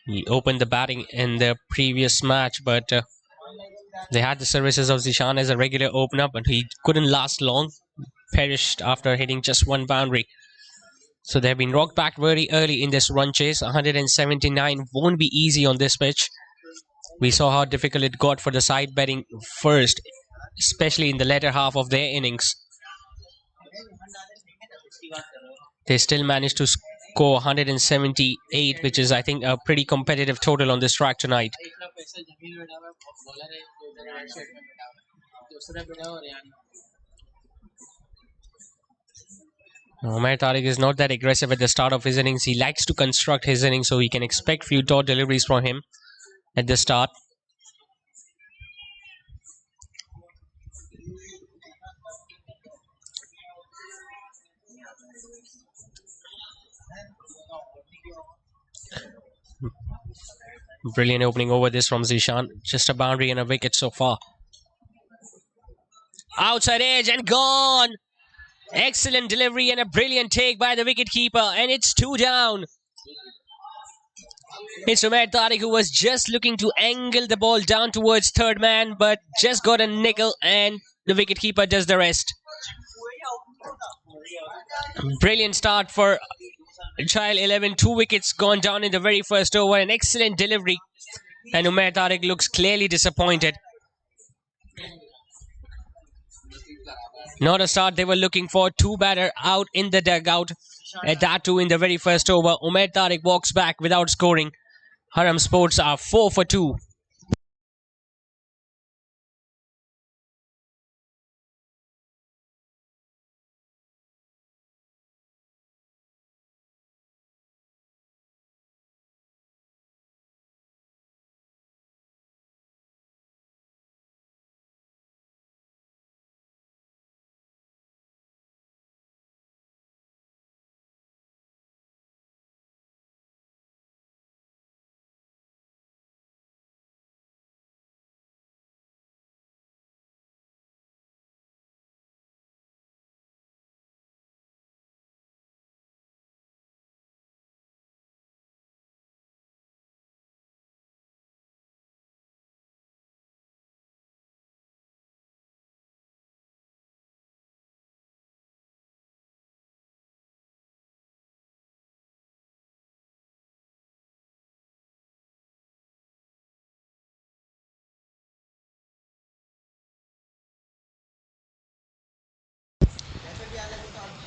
He opened the batting in the previous match, but they had the services of Zishan as a regular opener, but he couldn't last long. Perished after hitting just one boundary. So they've been rocked back very early in this run chase. 179 won't be easy on this pitch. We saw how difficult it got for the side betting first, especially in the latter half of their innings. They still managed to score 178, which is, I think, a pretty competitive total on this track tonight. Umair Tariq is not that aggressive at the start of his innings. He likes to construct his innings, so we can expect few dot deliveries from him at the start. Brilliant opening over this from Zishan. Just a boundary and a wicket so far. Outside edge and gone. Excellent delivery and a brilliant take by the wicketkeeper, and it's 2 down. It's Umair Tariq who was just looking to angle the ball down towards third man, but just got a nickel, and the wicketkeeper does the rest. Brilliant start for Chayell-XI. 2 wickets gone down in the very first over. An excellent delivery, and Umair Tariq looks clearly disappointed. Not a start they were looking for. 2 batter out in the dugout. At that too in the very first over. Umair Tariq walks back without scoring. Arham Sports are 4 for 2.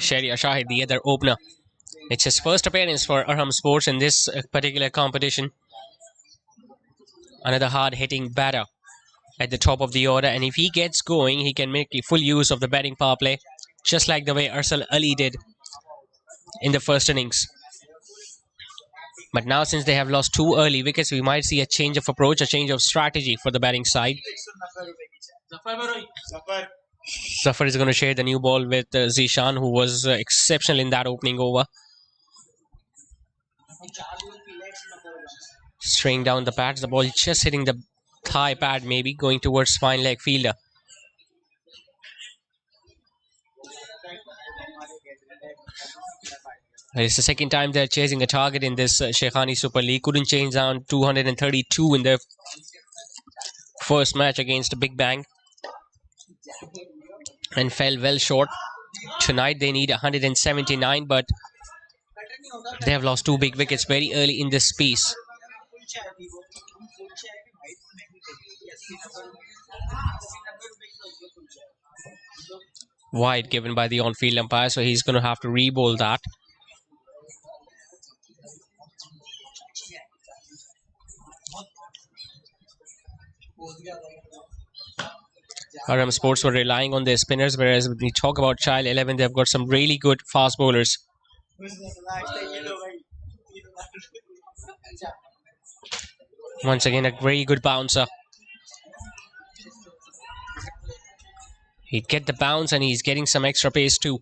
Shahid, the other opener. It's his first appearance for Arham Sports in this particular competition. Another hard-hitting batter at the top of the order, and if he gets going, he can make full use of the batting power play, just like the way Arsal Ali did in the first innings. But now, since they have lost 2 early wickets, we might see a change of approach, a change of strategy for the batting side. Zafar is going to share the new ball with Zishan, who was exceptional in that opening over. Straying down the pads, the ball just hitting the thigh pad, maybe going towards fine leg fielder. It's the second time they're chasing a target in this Sheikhani Super League. Couldn't change down 232 in their first match against Big Bang and fell well short. Tonight they need 179, but they have lost 2 big wickets very early in this piece. Wide given by the on-field umpire, so he's going to have to re-bowl that. Arham Sports were relying on their spinners, whereas when we talk about Chayell-XI, they've got some really good fast bowlers. Once again, a very good bouncer. He'd get the bounce and he's getting some extra pace too.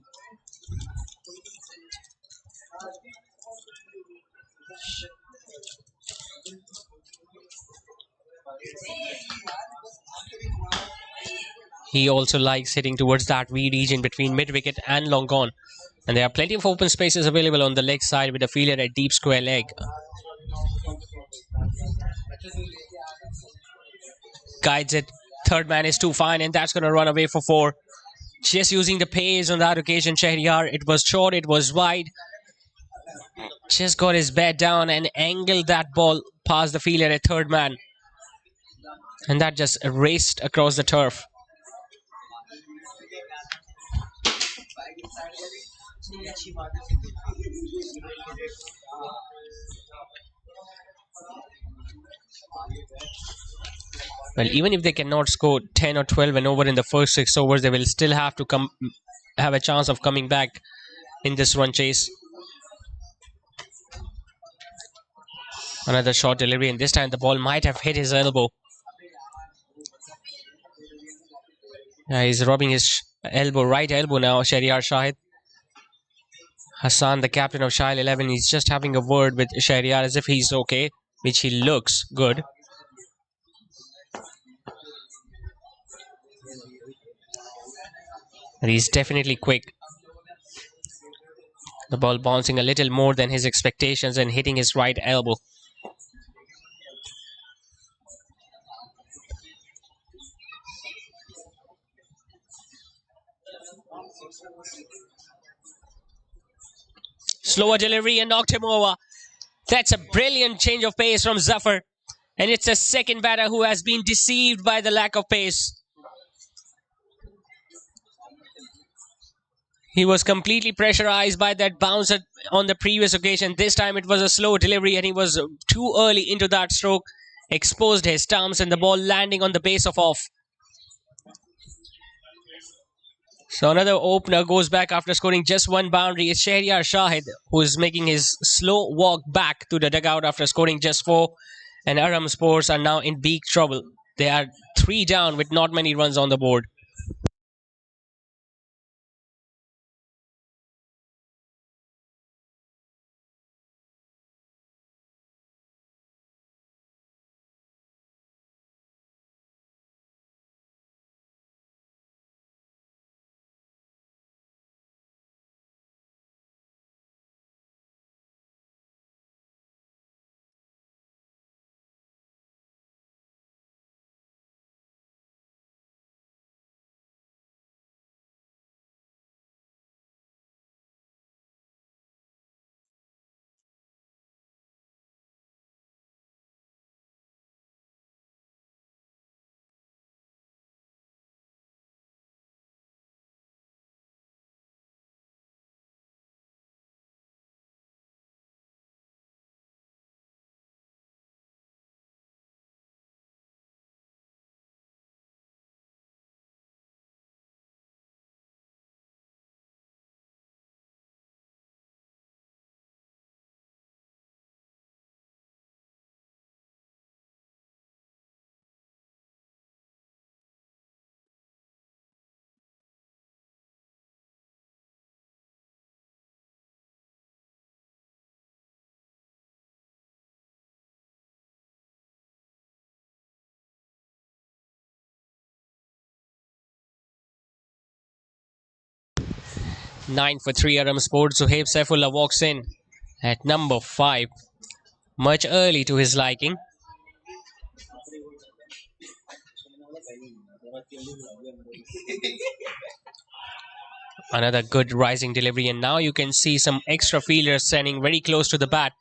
He also likes hitting towards that V region between mid-wicket and long on. And there are plenty of open spaces available on the leg side with a fielder at deep square leg. Guides it. Third man is too fine, and that's going to run away for 4. Just using the pace on that occasion, Shahryar. It was short, it was wide. Just got his bat down and angled that ball past the fielder at third man. And that just raced across the turf. Well, even if they cannot score 10 or 12 and over in the first 6 overs, they will still have to have a chance of coming back in this run chase. Another short delivery, and this time the ball might have hit his elbow. He's rubbing his elbow, right elbow now, Shahid. Hassan, the captain of Chayell-XI, is just having a word with Shahryar as if he's okay, which he looks good. And he's definitely quick. The ball bouncing a little more than his expectations and hitting his right elbow. Slower delivery and knocked him over. That's a brilliant change of pace from Zafar. And it's a second batter who has been deceived by the lack of pace. He was completely pressurized by that bounce on the previous occasion. This time it was a slow delivery and he was too early into that stroke. Exposed his stumps and the ball landing on the base of off. So another opener goes back after scoring just 1 boundary. It's Shahid, who is making his slow walk back to the dugout after scoring just 4. And Arham Sports are now in big trouble. They are 3 down with not many runs on the board. 9 for 3 Arham Sports. Suhaib Saifullah walks in at number 5. Much early to his liking. Another good rising delivery, and now you can see some extra fielders standing very close to the bat.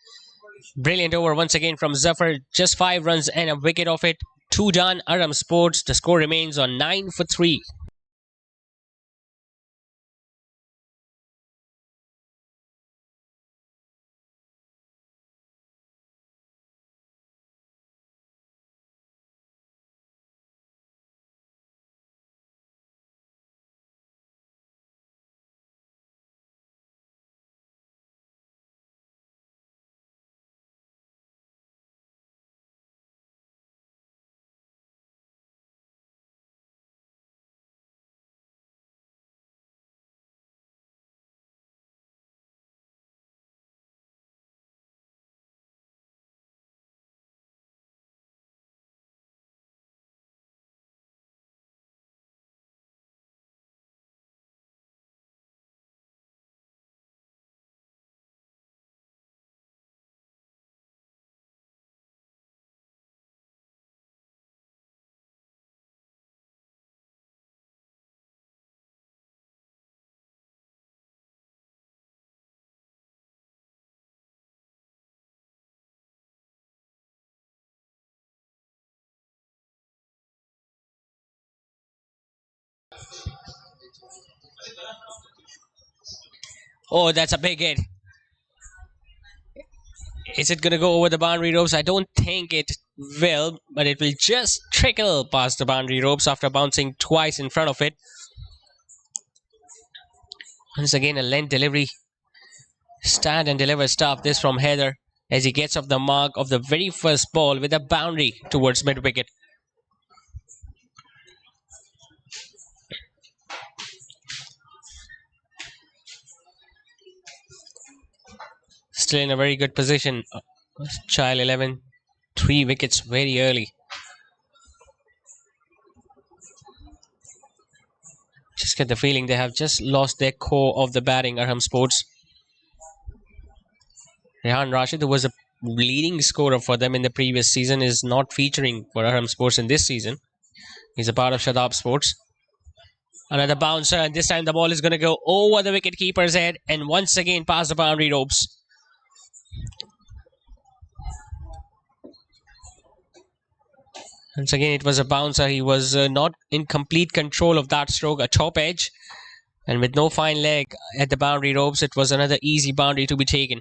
Brilliant over once again from Zafar. Just 5 runs and a wicket off it. 2 done. Arham Sports. The score remains on 9 for 3. Oh, that's a big hit. Is it going to go over the boundary ropes? I don't think it will, but it will just trickle past the boundary ropes after bouncing twice in front of it. Once again, a length delivery. Stand and deliver stuff. This from Heather as he gets off the mark of the very first ball with a boundary towards mid-wicket. Still in a very good position. Chayell-XI, 3 wickets very early. Just get the feeling they have just lost their core of the batting, Arham Sports. Rehan Rashid, who was a leading scorer for them in the previous season, is not featuring for Arham Sports in this season. He's a part of Shahid Sports. Another bouncer, and this time the ball is going to go over the wicket-keeper's head and once again past the boundary ropes. Once again, it was a bouncer. He was not in complete control of that stroke, a top edge. And with no fine leg at the boundary ropes, it was another easy boundary to be taken.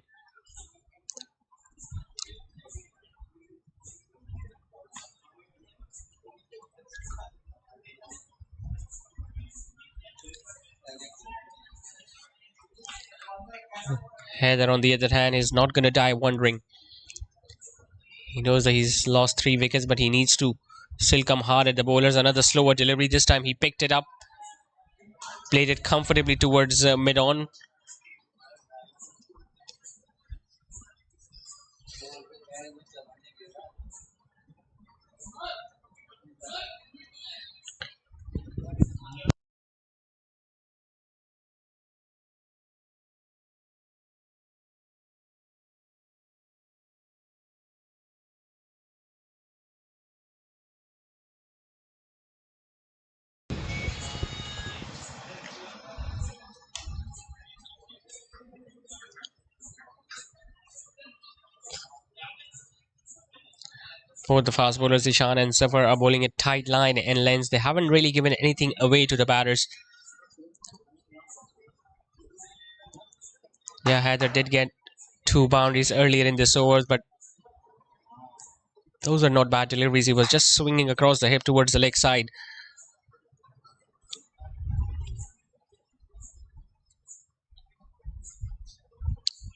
Heather, on the other hand, is not going to die wondering. He knows that he's lost 3 wickets, but he needs to still come hard at the bowlers. Another slower delivery. This time he picked it up, played it comfortably towards mid-on. Both the fast bowlers, Ishan and Safar, are bowling a tight line and lengths. They haven't really given anything away to the batters. Yeah, Heather did get 2 boundaries earlier in this overs, but those are not bad deliveries. He was just swinging across the hip towards the leg side.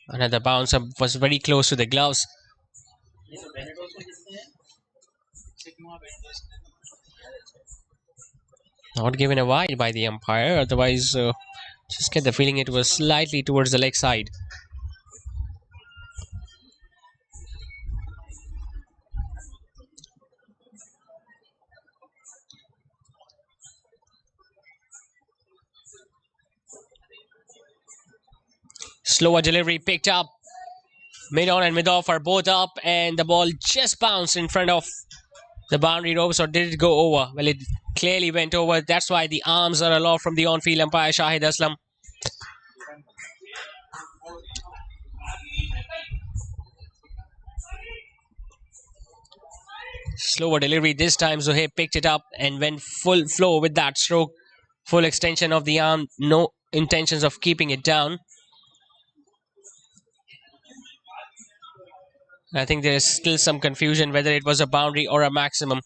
Another bouncer was very close to the gloves. Not given a wide by the umpire. Otherwise, just get the feeling it was slightly towards the leg side. Slower delivery picked up. Mid on and mid off are both up, and the ball just bounced in front of the boundary ropes, or did it go over? Well, it clearly went over. That's why the arms are allowed from the on-field umpire, Shahid Aslam. Slower delivery this time. Zuhair picked it up and went full flow with that stroke. Full extension of the arm. No intentions of keeping it down. I think there is still some confusion whether it was a boundary or a maximum.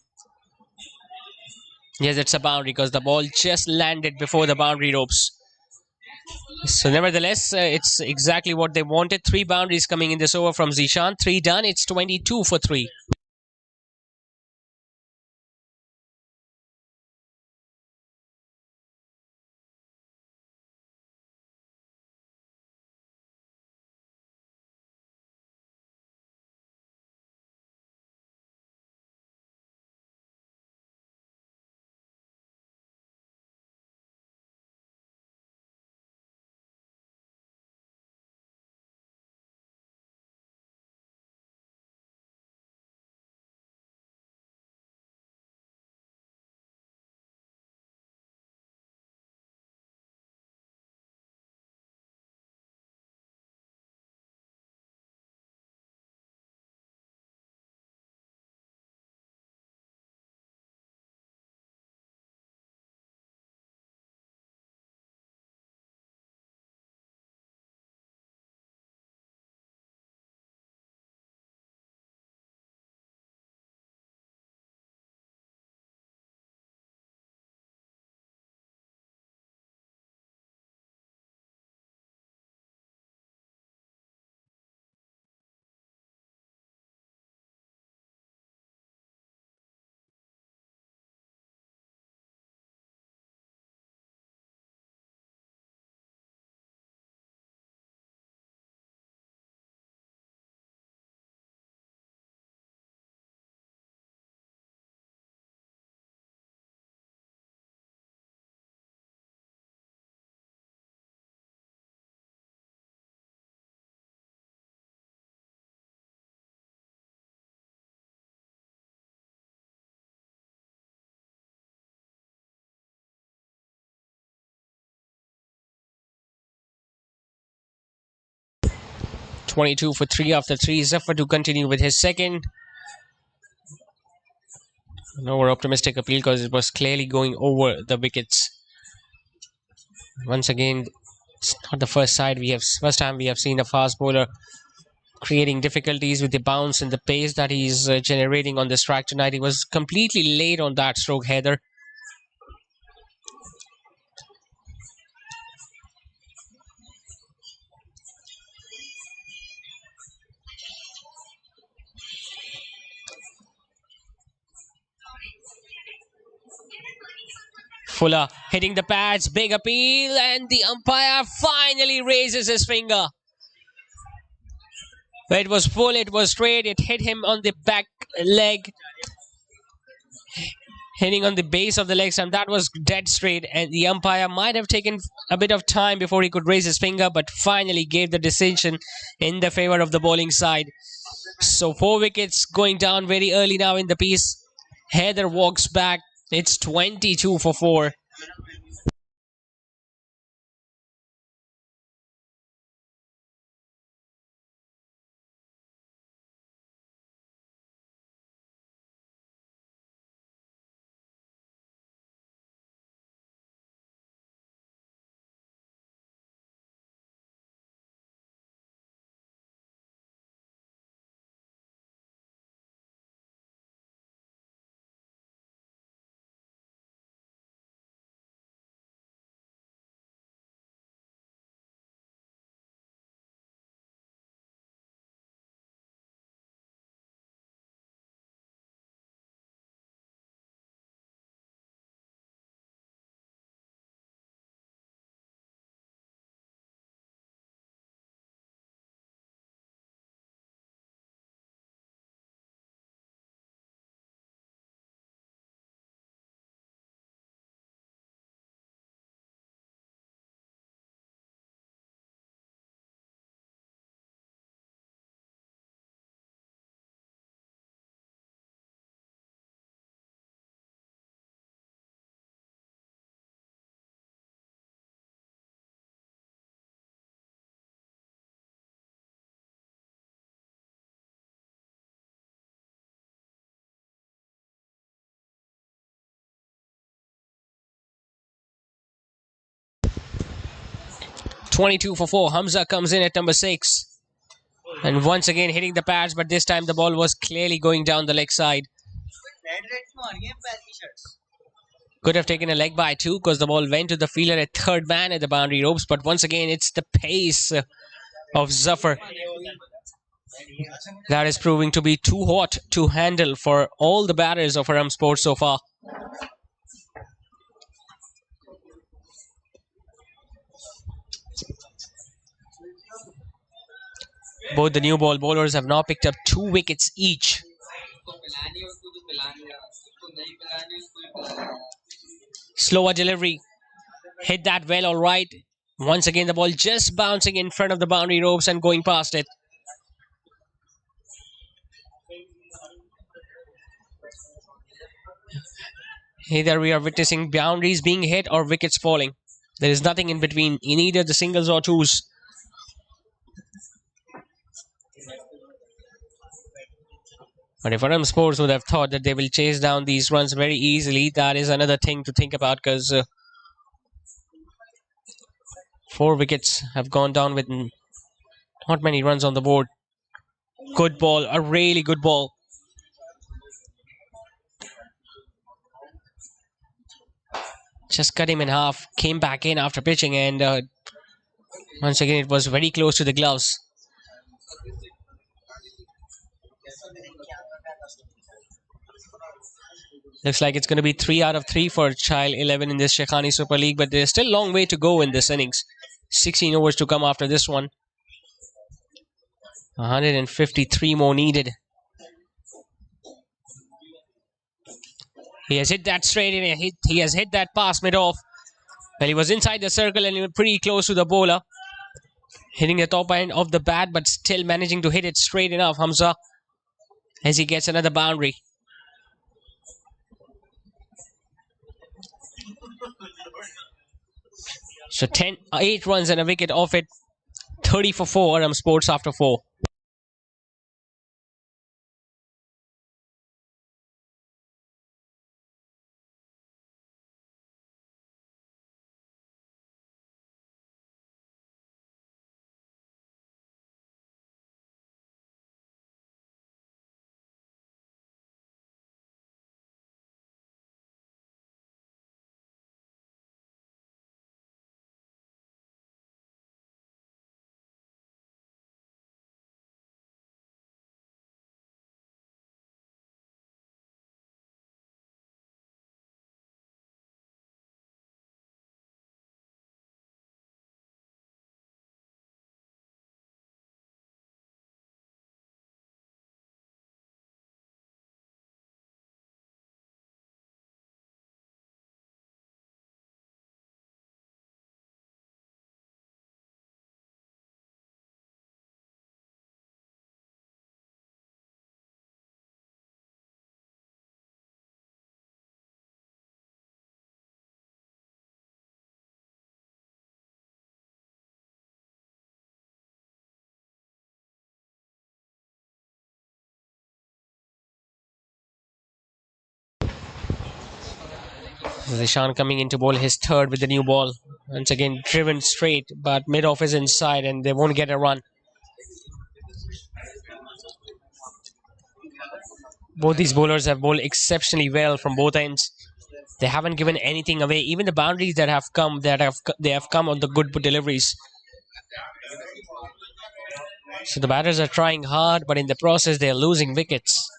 Yes, it's a boundary because the ball just landed before the boundary ropes. So nevertheless, it's exactly what they wanted. 3 boundaries coming in this over from Zishan. 3 done. It's 22 for 3. Twenty-two for 3 after 3. Zafar to continue with his second. An over optimistic appeal because it was clearly going over the wickets. Once again, it's not the first time we have seen a fast bowler creating difficulties with the bounce and the pace that he's generating on this track tonight. He was completely late on that stroke, Heather. Fuller hitting the pads, big appeal, and the umpire finally raises his finger. It was full, it was straight, it hit him on the back leg, hitting on the base of the legs, and that was dead straight. And the umpire might have taken a bit of time before he could raise his finger, but finally gave the decision in the favor of the bowling side. So 4 wickets going down very early now in the piece. Heather walks back. It's 22 for 4. 22 for 4. Hamza comes in at number 6. And once again hitting the pads, but this time the ball was clearly going down the leg side. Could have taken a leg by 2 because the ball went to the fielder at third man at the boundary ropes. But once again, it's the pace of Zafar that is proving to be too hot to handle for all the batters of Arham Sports so far. Both the new ball bowlers have now picked up 2 wickets each. Slower delivery. Hit that well, all right. Once again, the ball just bouncing in front of the boundary ropes and going past it. Either we are witnessing boundaries being hit or wickets falling. There is nothing in between in either the singles or twos. But if Arham Sports would have thought that they will chase down these runs very easily, that is another thing to think about, because 4 wickets have gone down with not many runs on the board. Good ball, a really good ball. Just cut him in half, came back in after pitching, and once again it was very close to the gloves. Looks like it's going to be 3 out of 3 for Chayell-XI in this Shaikhani Super League, but there's still a long way to go in this innings. 16 overs to come after this one. 153 more needed. He has hit that straight in. He has hit that pass mid-off. Well, he was inside the circle and he was pretty close to the bowler. Hitting the top end of the bat, but still managing to hit it straight enough, Hamza, as he gets another boundary. So 8 runs and a wicket off it. 30 for 4, Arham Sports after 4. Zishan coming in to bowl his third with the new ball. Once again driven straight, but mid-off is inside and they won't get a run. Both these bowlers have bowled exceptionally well from both ends. They haven't given anything away. Even the boundaries that have come, they have come on the good deliveries. So the batters are trying hard, but in the process they are losing wickets.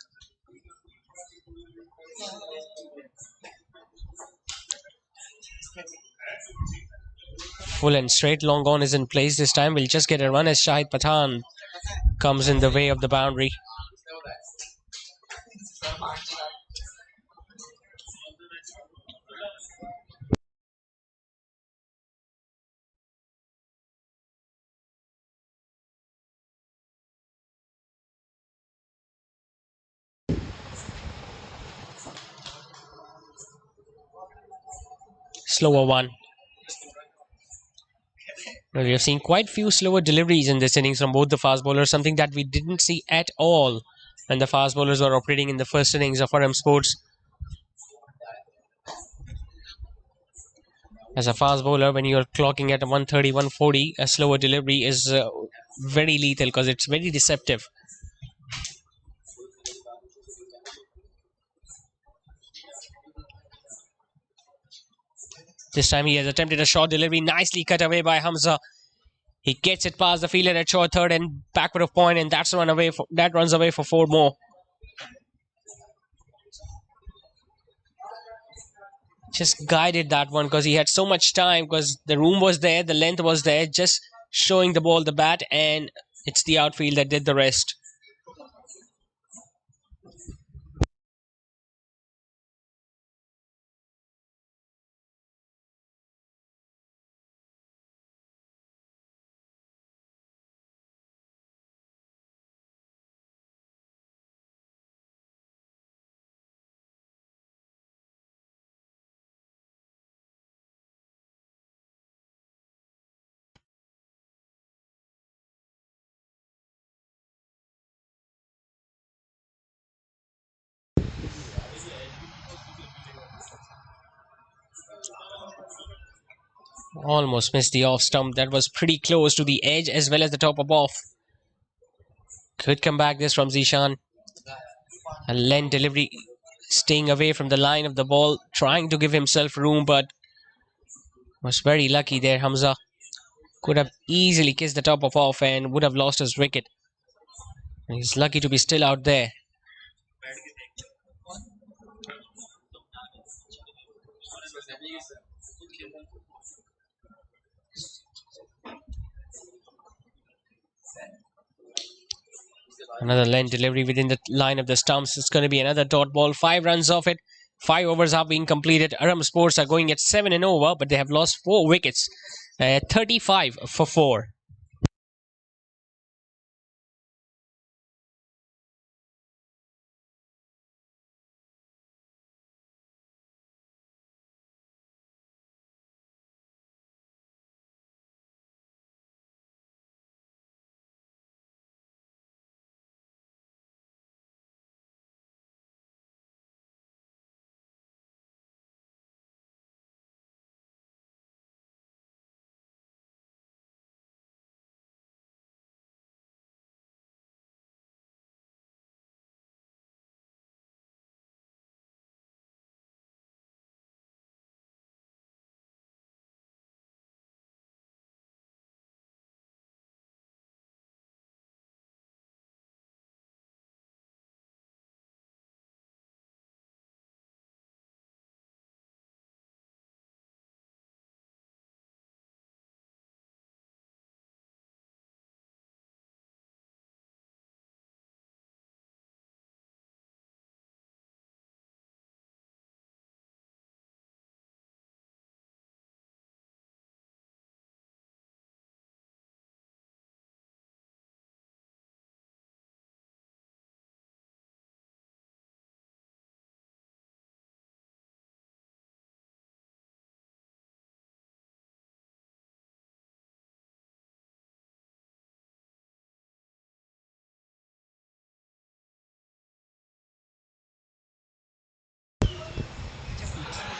Full and straight long on is in place this time. We'll just get a run as Shahid Pathan comes in the way of the boundary. Slower one. We have seen quite few slower deliveries in this innings from both the fast bowlers, something that we didn't see at all when the fast bowlers were operating in the first innings of Arham Sports. As a fast bowler, when you're clocking at 130, 140, a slower delivery is very lethal because it's very deceptive. This time he has attempted a short delivery, nicely cut away by Hamza. He gets it past the fielder at short third and backward of point, and that runs away for 4 more. Just guided that one because he had so much time, because the room was there, the length was there, just showing the ball the bat, and it's the outfield that did the rest. Almost missed the off stump. That was pretty close to the edge as well as the top of off. Could come back this from Zishan. A length delivery, staying away from the line of the ball, trying to give himself room, but was very lucky there. Hamza could have easily kissed the top of off and would have lost his wicket. He's lucky to be still out there. Another length delivery within the line of the stumps. It's going to be another dot ball. 5 runs off it. 5 overs have been completed. Arham Sports are going at 7 and over, but they have lost 4 wickets. 35 for 4.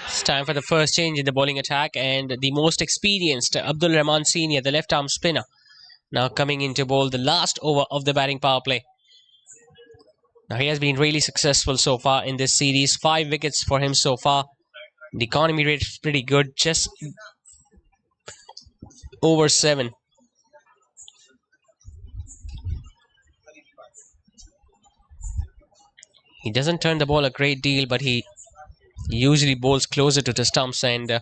It's time for the first change in the bowling attack, and the most experienced Abdul Rahman Senior, the left arm spinner, now coming in to bowl the last over of the batting power play. Now he has been really successful so far in this series. 5 wickets for him so far. The economy rate is pretty good, just over 7. He doesn't turn the ball a great deal, but he usually bowls closer to the stumps and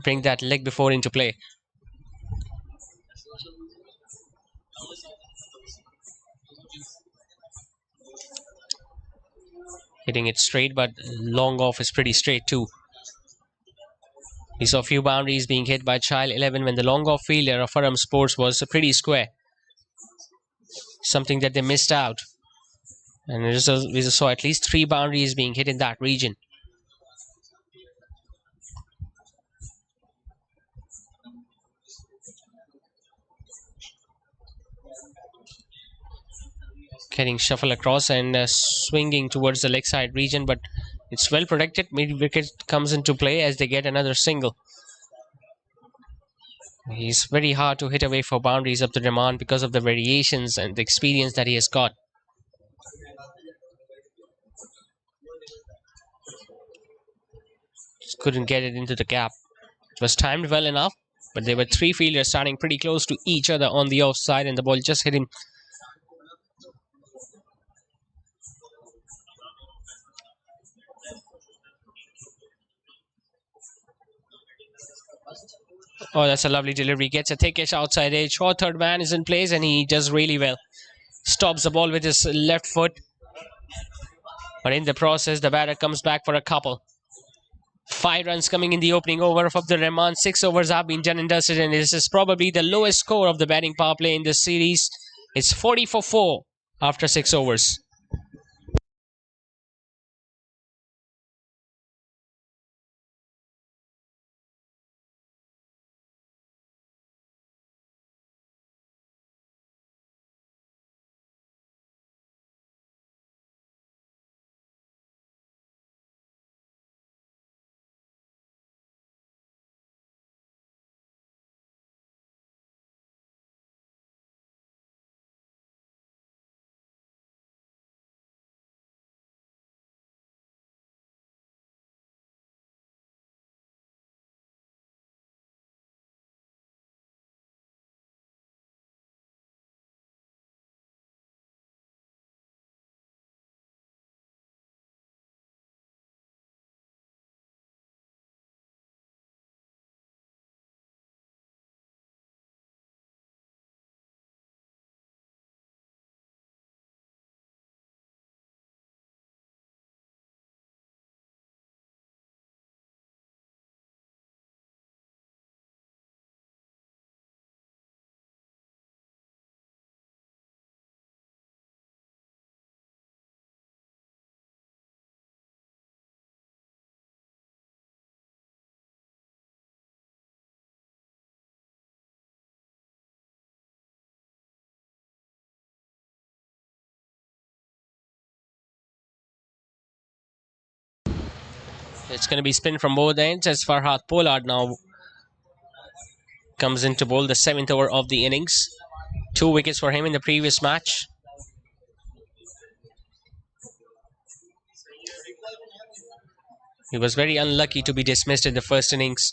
bring that leg before into play. Hitting it straight, but long off is pretty straight too. We saw a few boundaries being hit by Chayell-XI when the long off fielder of Arham Sports was pretty square. Something that they missed out. And we just saw at least 3 boundaries being hit in that region. Getting shuffle across and swinging towards the leg side region, but it's well protected. Mid wicket comes into play as they get another single. He's very hard to hit away for boundaries, Abdul Rahman, because of the variations and the experience that he has got. Just couldn't get it into the gap. It was timed well enough, but there were three fielders standing pretty close to each other on the offside, and the ball just hit him. Oh, that's a lovely delivery. Gets a thickish outside edge. Short third man is in place, and he does really well. Stops the ball with his left foot. But in the process, the batter comes back for a couple. 5 runs coming in the opening over of Abdul Rahman. 6 overs have been done and dusted, and this is probably the lowest score of the batting power play in this series. It's 40 for 4 after 6 overs. It's going to be spin from both ends as Farhad Pollard now comes in to bowl the 7th over of the innings. 2 wickets for him in the previous match. He was very unlucky to be dismissed in the first innings.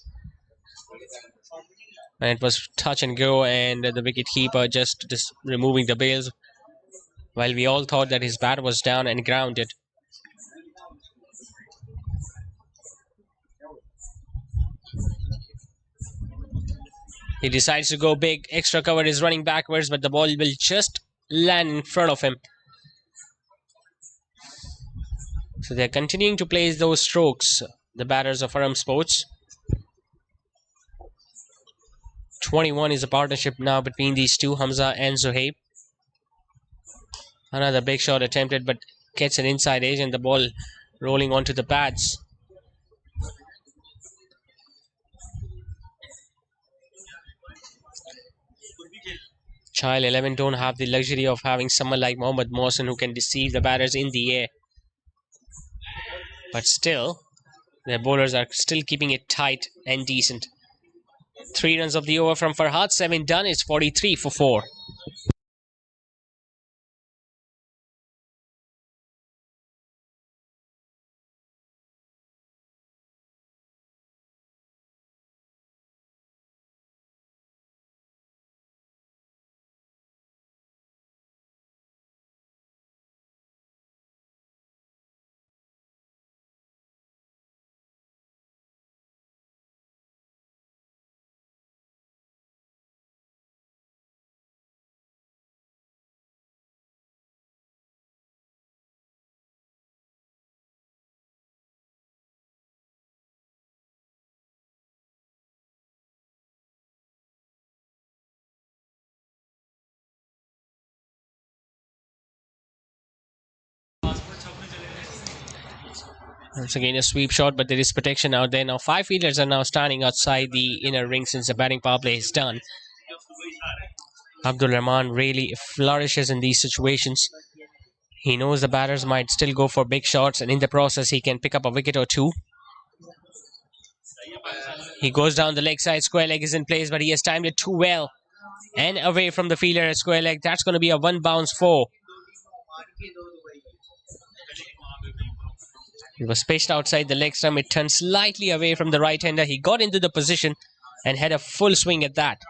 And it was touch and go, and the wicket keeper just removing the bails, while we all thought that his bat was down and grounded. He decides to go big. Extra cover is running backwards, but the ball will just land in front of him. So they're continuing to place those strokes, the batters of Arham Sports. 21 is a partnership now between these two, Hamza and Zuhaib. Another big shot attempted, but gets an inside edge, and the ball rolling onto the pads. Chayell-XI don't have the luxury of having someone like Mohammad Mohsen who can deceive the batters in the air. But still, their bowlers are still keeping it tight and decent. 3 runs of the over from Farhad, 7 done. It's 43 for 4. Once again, a sweep shot, but there is protection out there. Now 5 fielders are now standing outside the inner ring since the batting power play is done. Abdul Rahman really flourishes in these situations. He knows the batters might still go for big shots, and in the process he can pick up a wicket or two. He goes down the leg side. Square leg is in place, but he has timed it too well. And away from the fielder at square leg. That's going to be a 1 bounce 4. It was pitched outside the leg stump. It turned slightly away from the right-hander. He got into the position and had a full swing at that.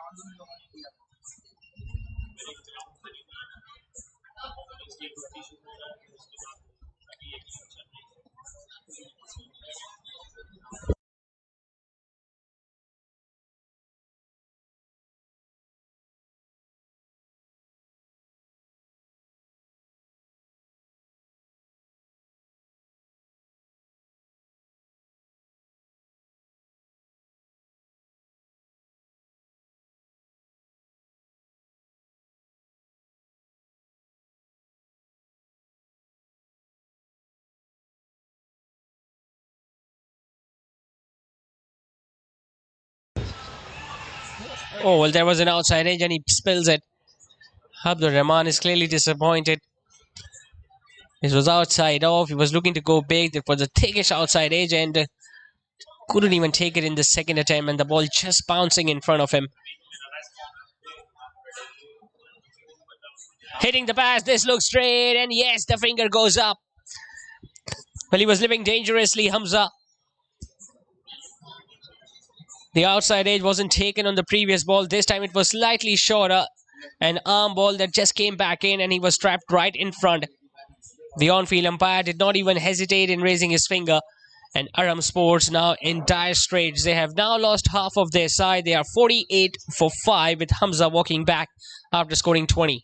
Oh, well, there was an outside edge and he spills it. Abdur Rahman is clearly disappointed. It was outside off. He was looking to go big. It was a thickish outside edge and couldn't even take it in the second attempt, and the ball just bouncing in front of him. Hitting the pass. This looks straight, and yes, the finger goes up. Well, he was living dangerously, Hamza. The outside edge wasn't taken on the previous ball. This time it was slightly shorter. An arm ball that just came back in and he was trapped right in front. The on-field umpire did not even hesitate in raising his finger. And Arham Sports now in dire straits. They have now lost half of their side. They are 48 for 5 with Hamza walking back after scoring 20.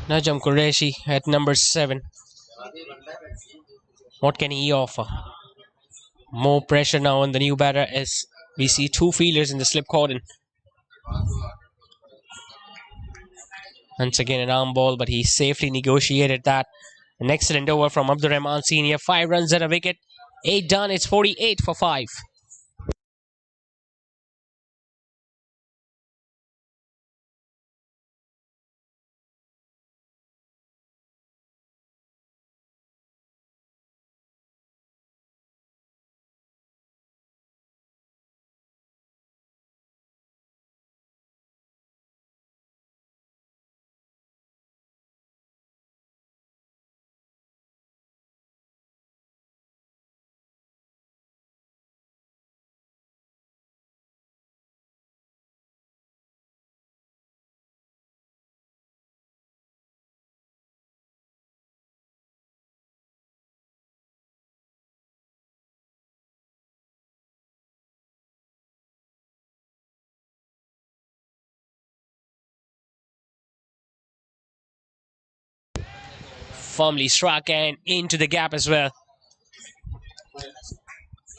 Najam Qureshi at number 7. What can he offer? More pressure now on the new batter as we see 2 fielders in the slip cordon. Once again an arm ball, but he safely negotiated that. An excellent over from Abdur Rahman Senior. 5 runs at a wicket. 8 done. It's 48 for 5. Firmly struck and into the gap as well.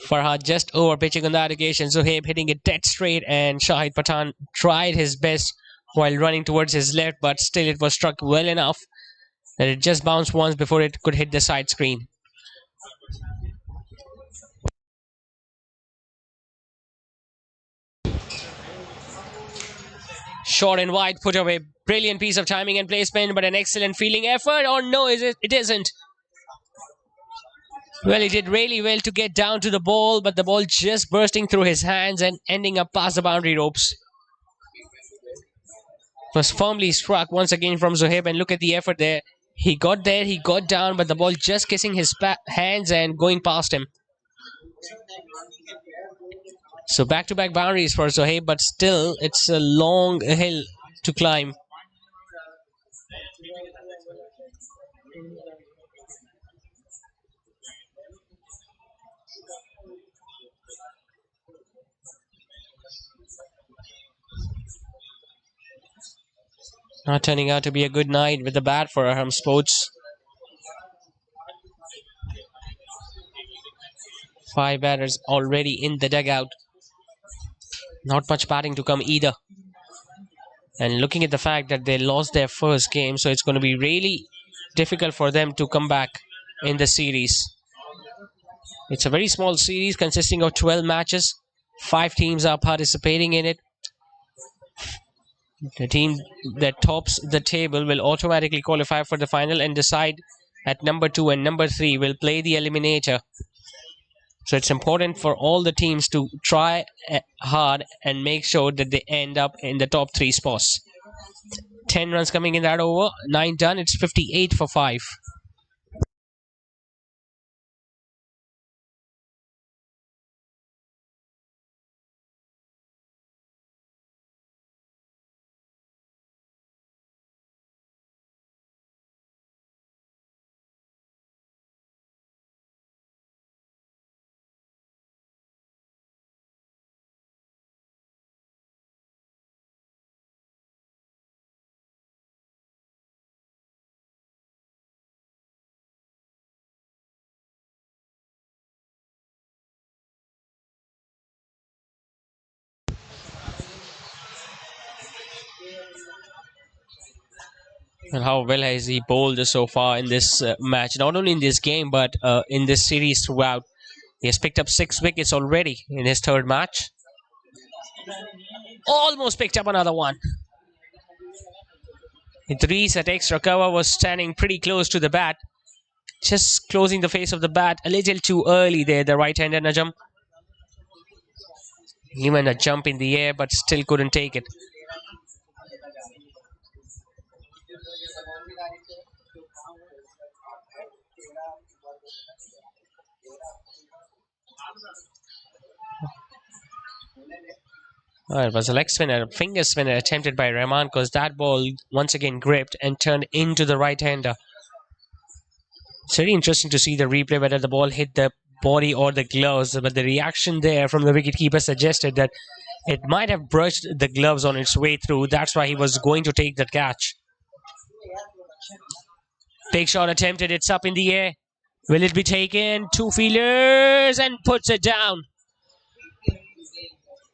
Farhad just over pitching on that occasion. Zohaib hitting it dead straight, and Shahid Pathan tried his best while running towards his left, but still it was struck well enough that it just bounced once before it could hit the side screen. Short and wide, put away. Brilliant piece of timing and placement, but an excellent fielding effort. Or no, it isn't. Well, he did really well to get down to the ball, but the ball just bursting through his hands and ending up past the boundary ropes. Was firmly struck once again from Zohaib, and look at the effort there. He got there, he got down, but the ball just kissing his hands and going past him. So back-to-back boundaries for Zohaib, but still it's a long hill to climb. Not turning out to be a good night with the bat for Arham Sports. 5 batters already in the dugout. Not much batting to come either. And looking at the fact that they lost their first game, so it's going to be really difficult for them to come back in the series. It's a very small series consisting of 12 matches. 5 teams are participating in it. The team that tops the table will automatically qualify for the final and decide at number 2 and number 3 will play the eliminator. So it's important for all the teams to try hard and make sure that they end up in the top 3 spots. 10 runs coming in that over, 9 done, it's 58 for 5. And how well has he bowled so far in this match? Not only in this game, but in this series throughout. He has picked up 6 wickets already in his third match. Almost picked up another one. Idris at extra cover was standing pretty close to the bat. Just closing the face of the bat a little too early there, the right-hander Najam. He went a jump in the air, but still couldn't take it. It was a leg spinner, a finger spinner attempted by Rahman because that ball once again gripped and turned into the right-hander. It's very interesting to see the replay whether the ball hit the body or the gloves, but the reaction there from the wicketkeeper suggested that it might have brushed the gloves on its way through. That's why he was going to take that catch. Big shot attempted, it's up in the air. Will it be taken? 2 fielders and puts it down.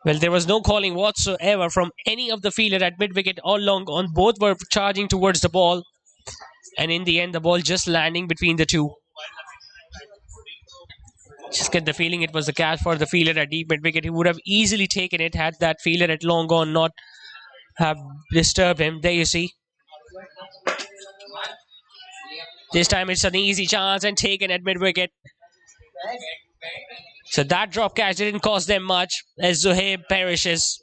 Well, there was no calling whatsoever from any of the fielder at mid-wicket all along. On both were charging towards the ball. And in the end, the ball just landing between the two. Just get the feeling it was the catch for the fielder at deep mid-wicket. He would have easily taken it had that fielder at long gone not have disturbed him. There you see. This time it's an easy chance and taken at mid-wicket. So that drop catch didn't cost them much as Zohaib perishes.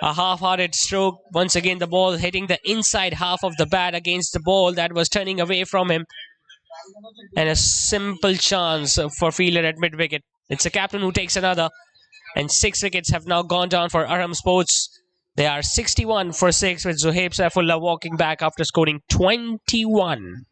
A half-hearted stroke. Once again, the ball hitting the inside half of the bat against the ball that was turning away from him. And a simple chance for fielder at mid-wicket. It's the captain who takes another. And 6 wickets have now gone down for Arham Sports. They are 61 for 6 with Zohaib Saifullah walking back after scoring 21.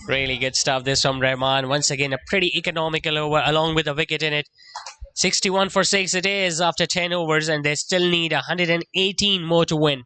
Really good stuff this from Rahman. Once again, a pretty economical over along with a wicket in it. 61 for 6 it is after 10 overs, and they still need 118 more to win.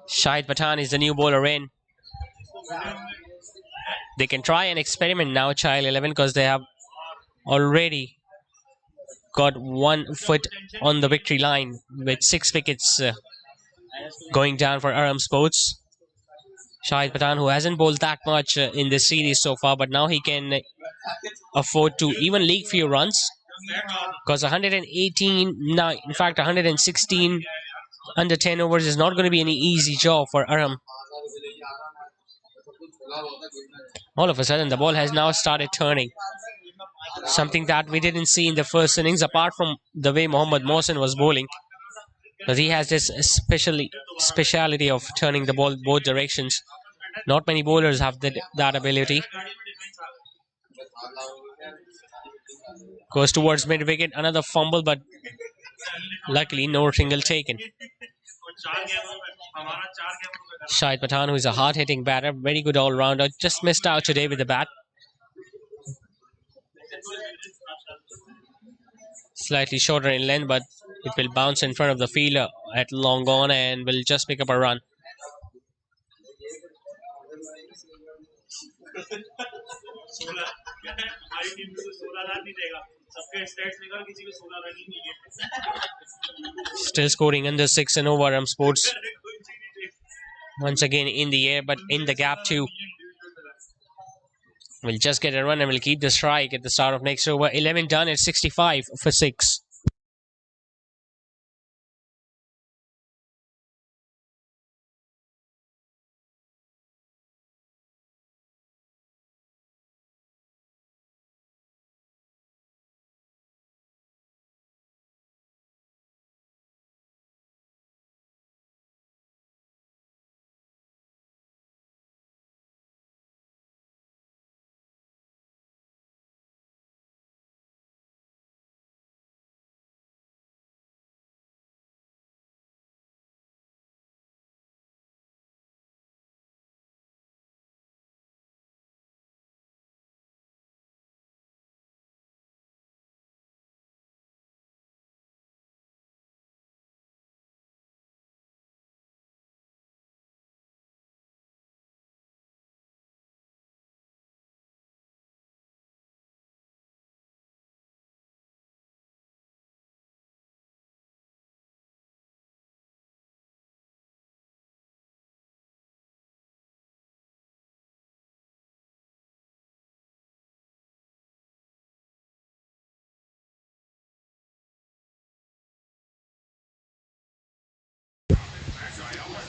Shahid Pathan is the new bowler in. They can try and experiment now, Chayell-XI, because they have already got 1 foot on the victory line with 6 wickets going down for Arham Sports. Shahid Pathan, who hasn't bowled that much in this series so far, but now he can afford to even leak few runs, because 118 now, in fact 116 under 10 overs is not going to be any easy job for Arham. All of a sudden the ball has now started turning, something that we didn't see in the first innings, apart from the way Mohammad Mohsin was bowling, because he has this speciality of turning the ball both directions. Not many bowlers have that ability. Goes towards mid wicket, another fumble, but luckily no single taken. Shahid Pathan, who is a hard-hitting batter, very good all-rounder, just missed out today with the bat. Slightly shorter in length, but it will bounce in front of the fielder at long on and will just pick up a run. Still scoring under 6 and over Arham Sports. Once again in the air, but in the gap too. We'll just get a run and we'll keep the strike at the start of next over. 11 done at 65 for 6.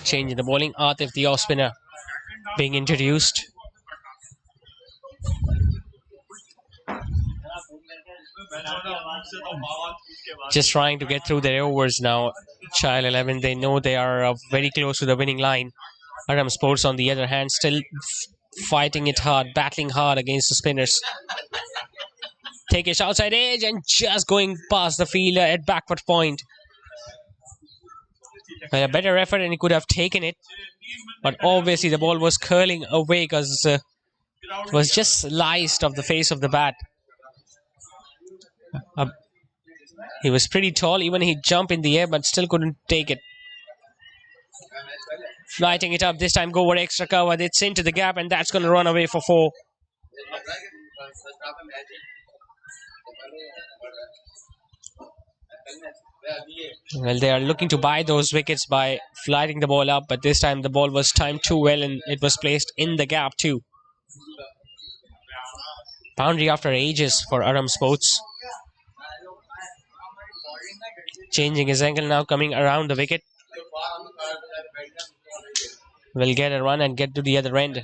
Change in the bowling. Atif, the off spinner, being introduced. Just trying to get through their overs now. Chayell-XI, they know they are very close to the winning line. Arham Sports, on the other hand, still fighting it hard, battling hard against the spinners. Take it outside edge and just going past the fielder at backward point. A better effort and he could have taken it, but obviously the ball was curling away because it was just sliced off the face of the bat. He was pretty tall, even he jumped in the air, but still couldn't take it. Lighting it up, this time go over extra cover. It's into the gap, and that's going to run away for 4. Well, they are looking to buy those wickets by flighting the ball up, but this time the ball was timed too well and it was placed in the gap too. Boundary after ages for Arham Sports. Changing his angle now, coming around the wicket. Will get a run and get to the other end.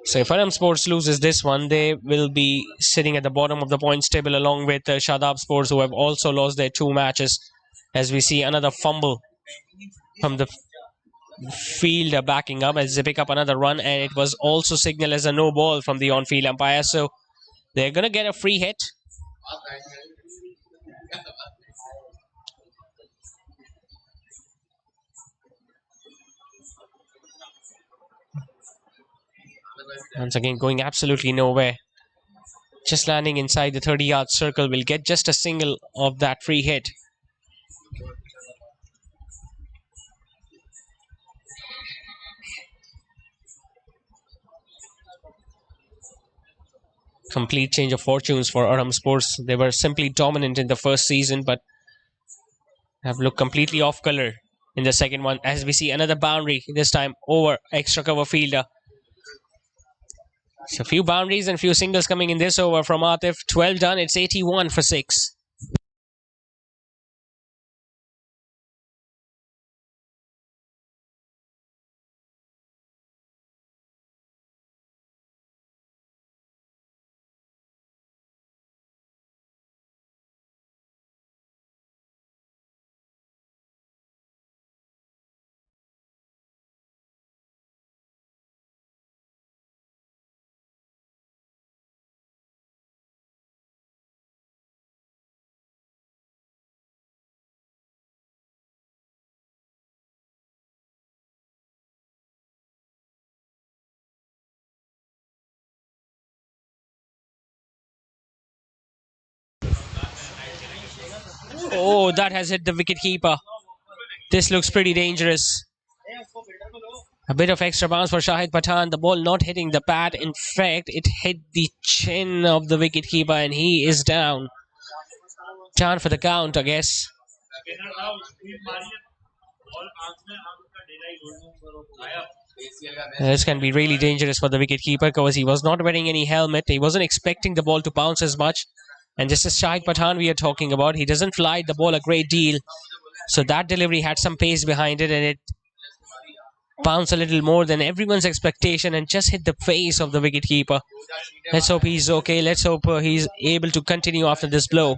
So if Arham Sports loses this one, they will be sitting at the bottom of the points table along with Shahid Sports, who have also lost their 2 matches. As we see another fumble from the fielder backing up as they pick up another run, and it was also signaled as a no ball from the on-field umpire. So they're going to get a free hit. Once again, going absolutely nowhere. Just landing inside the 30-yard circle will get just a single of that free hit. Complete change of fortunes for Arham Sports. They were simply dominant in the first season, but have looked completely off color in the second one. As we see another boundary, this time over extra cover fielder. So a few boundaries and a few singles coming in this over from Atif. 12 done. It's 81 for 6. Oh, that has hit the wicket keeper. This looks pretty dangerous. A bit of extra bounce for Shahid Pathan. The ball not hitting the pad. In fact, it hit the chin of the wicketkeeper and he is down. Down for the count, I guess. This can be really dangerous for the wicketkeeper because he was not wearing any helmet. He wasn't expecting the ball to bounce as much. And this is Shahid Pathan we are talking about. He doesn't fly the ball a great deal. So that delivery had some pace behind it and it bounced a little more than everyone's expectation and just hit the face of the wicketkeeper. Let's hope he's okay. Let's hope he's able to continue after this blow.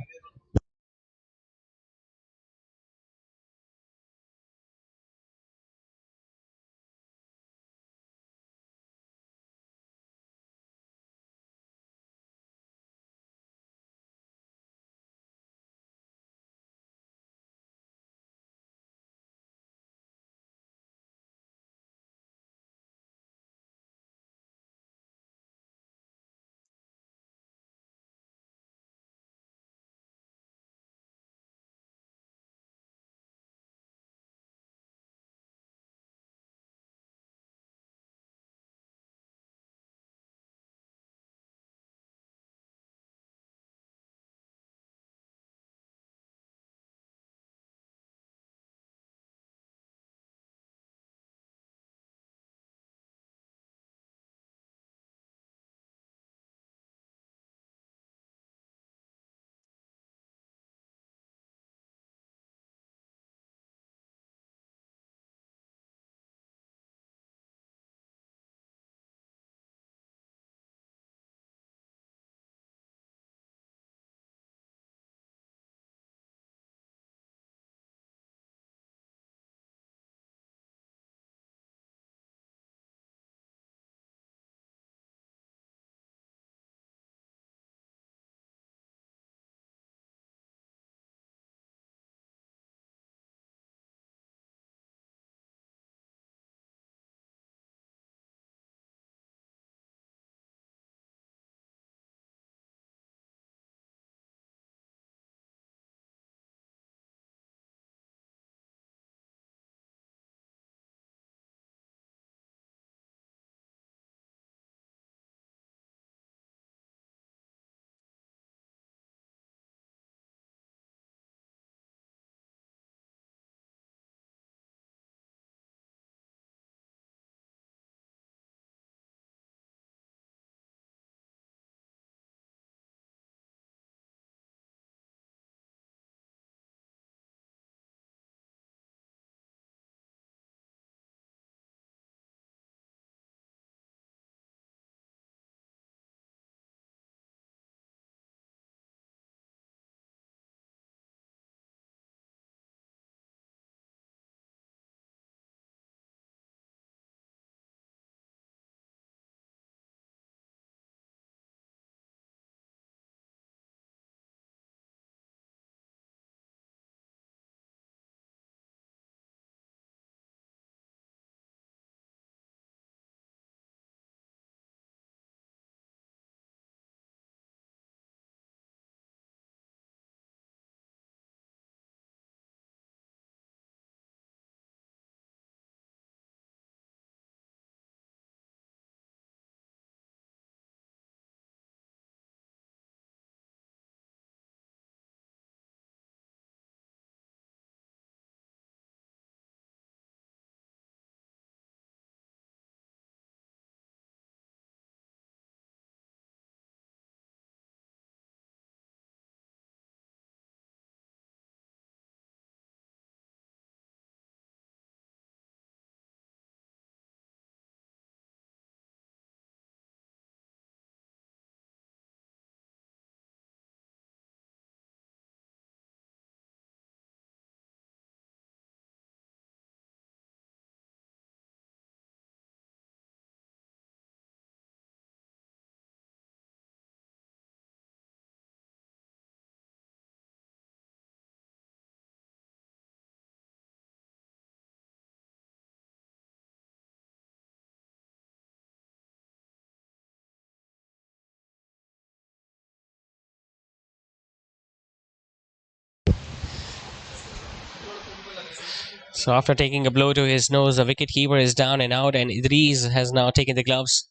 So after taking a blow to his nose, the wicketkeeper is down and out, and Idris has now taken the gloves.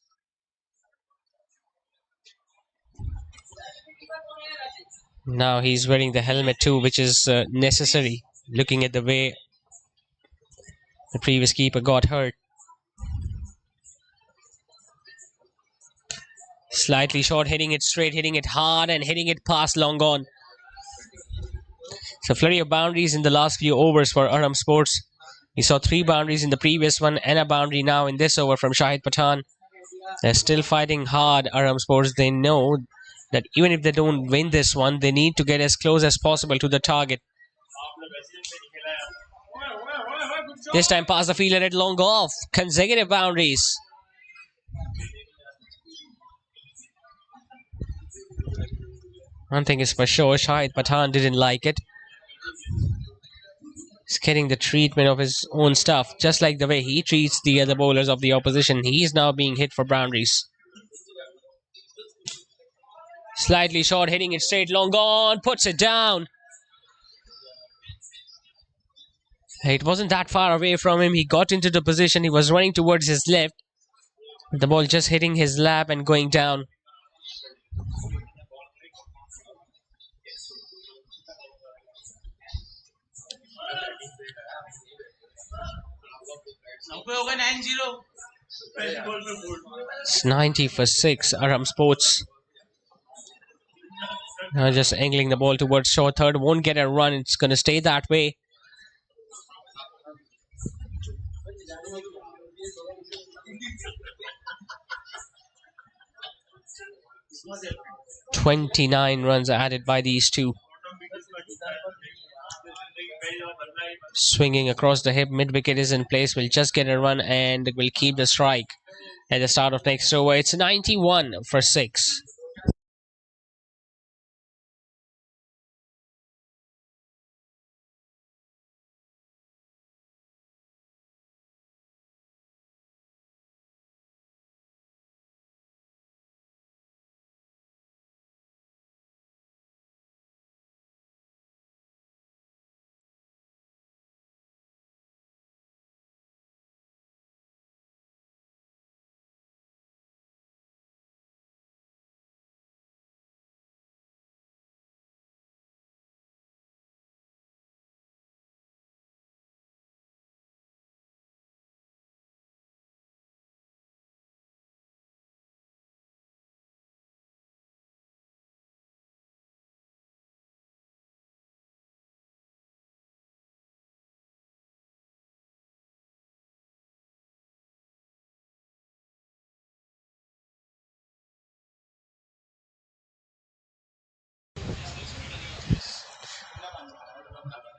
Now he's wearing the helmet too, which is necessary, looking at the way the previous keeper got hurt. Slightly short, hitting it straight, hitting it hard, and hitting it past long on. So flurry of boundaries in the last few overs for Arham Sports. We saw 3 boundaries in the previous one and a boundary now in this over from Shahid Pathan. They're still fighting hard, Arham Sports. They know that even if they don't win this one, they need to get as close as possible to the target. This time past the fielder at long off. Consecutive boundaries. One thing is for sure, Shahid Pathan didn't like it. He's getting the treatment of his own stuff, just like the way he treats the other bowlers of the opposition. He's now being hit for boundaries. Slightly short, hitting it straight, long on, puts it down. It wasn't that far away from him. He got into the position. He was running towards his left. The ball just hitting his lap and going down. It's 90 for 6, Arham Sports. Now just angling the ball towards short third. Won't get a run. It's going to stay that way. "29 runs added by these two. Swinging across the hip, mid-wicket is in place. Will just get a run and will keep the strike at the start of next over. It's 91 for 6.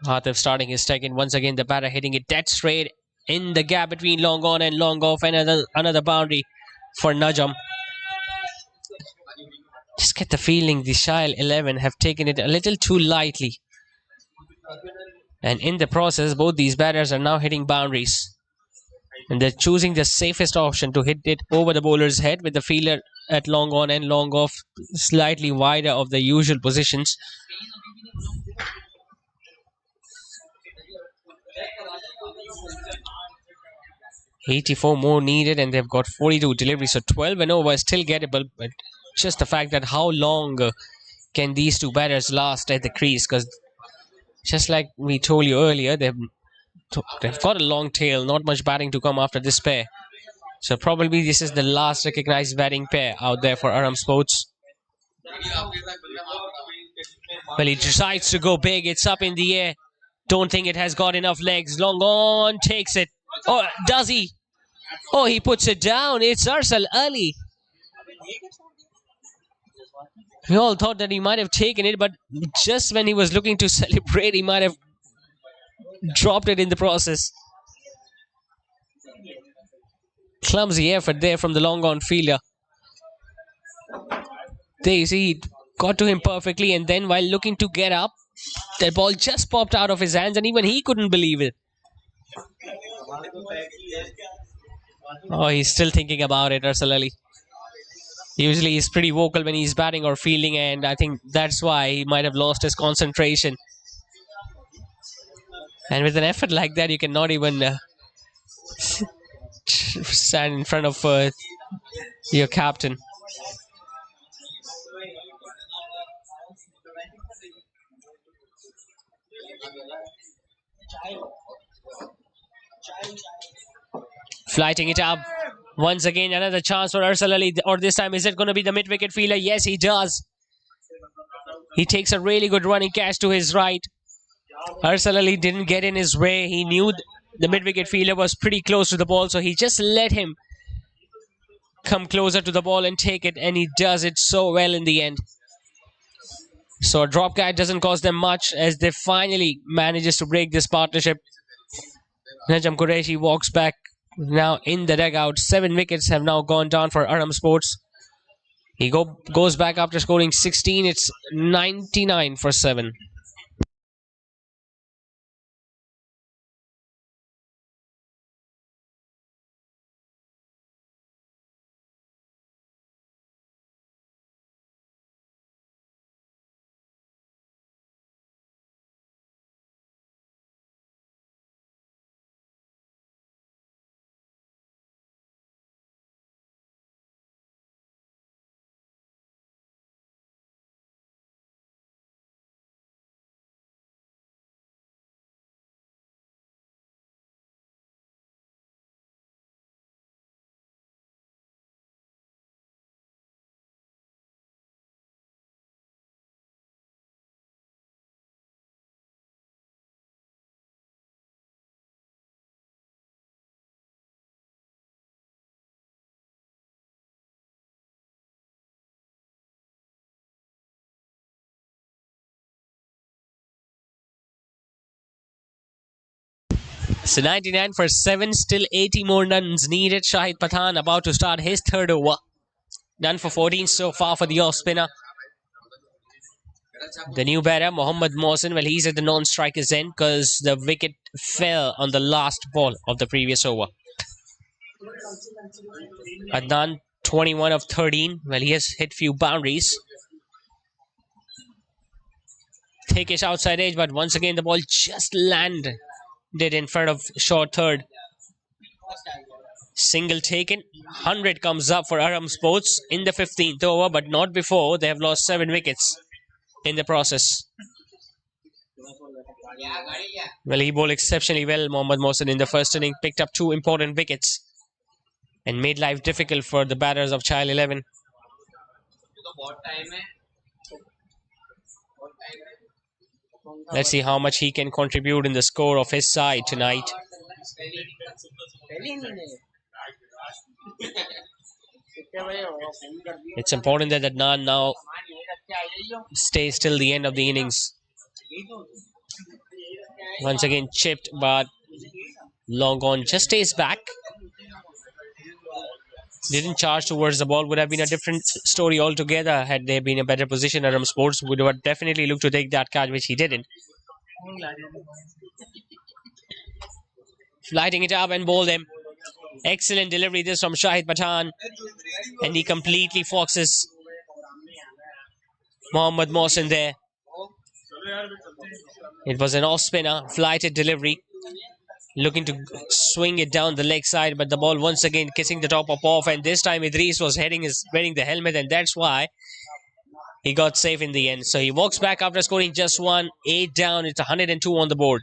Atif starting his second. Once again, the batter hitting it dead straight in the gap between long on and long off. Another boundary for Najam. Just get the feeling the Chayell-XI have taken it a little too lightly. And in the process, both these batters are now hitting boundaries. And they're choosing the safest option to hit it over the bowler's head with the fielder at long on and long off, slightly wider of the usual positions. "84 more needed, and they've got 42 deliveries, so 12 and over is still gettable. But just the fact that how long can these two batters last at the crease? Because just like we told you earlier, they've got a long tail, not much batting to come after this pair. So probably this is the last recognized batting pair out there for Arham Sports. Well, he decides to go big. It's up in the air. Don't think it has got enough legs. Long on, takes it. Oh, does he? Oh, he puts it down. It's Arsal Ali. We all thought that he might have taken it, but just when he was looking to celebrate, he might have dropped it in the process. Clumsy effort there from the long on fielder. There you see, it got to him perfectly, and then while looking to get up, the ball just popped out of his hands, and even he couldn't believe it. Oh, he's still thinking about it, Arsal Ali. Usually he's pretty vocal when he's batting or fielding, and I think that's why he might have lost his concentration. And with an effort like that, you cannot even stand in front of your captain. Flighting it up. Once again, another chance for Arsal Ali. Or this time, is it going to be the mid-wicket fielder? Yes, he does. He takes a really good running catch to his right. Arsal Ali didn't get in his way. He knew the mid-wicket fielder was pretty close to the ball, so he just let him come closer to the ball and take it, and he does it so well in the end. So a drop catch doesn't cost them much as they finally manages to break this partnership. Najam Qureshi walks back now in the dugout. 7 wickets have now gone down for Arham Sports. He goes back after scoring 16. It's 99 for 7. So 99 for 7, still 80 more runs needed. Shahid Pathan about to start his third over. Done for 14 so far for the off spinner. The new batter, Mohammad Mohsin, well, he's at the non-striker's end because the wicket fell on the last ball of the previous over. Adnan, 21 of 13. Well, he has hit few boundaries. Thickish outside edge, but once again the ball just landed in front of short third. Single taken. 100 comes up for Arham Sports in the 15th over, but not before. They have lost 7 wickets in the process. Well, he bowled exceptionally well, Mohammad Mohsin, in the first inning. Picked up 2 important wickets and made life difficult for the batters of Chayell-XI. Let's see how much he can contribute in the score of his side tonight. It's important that Adnan now stays till the end of the innings. Once again chipped, but long gone. Just stays back. Didn't charge towards the ball. Would have been a different story altogether had there been a better position. Arham Sports would have definitely looked to take that catch, which he didn't. Flighting it up and bowled him. Excellent delivery this from Shahid Pathan. And he completely foxes Mohammad Mohsin there. It was an off spinner, flighted delivery. Looking to swing it down the leg side, but the ball once again kissing the top of off, and this time Idris was wearing the helmet, and that's why he got safe in the end. So he walks back after scoring just 1, 8 down. It's 102 on the board.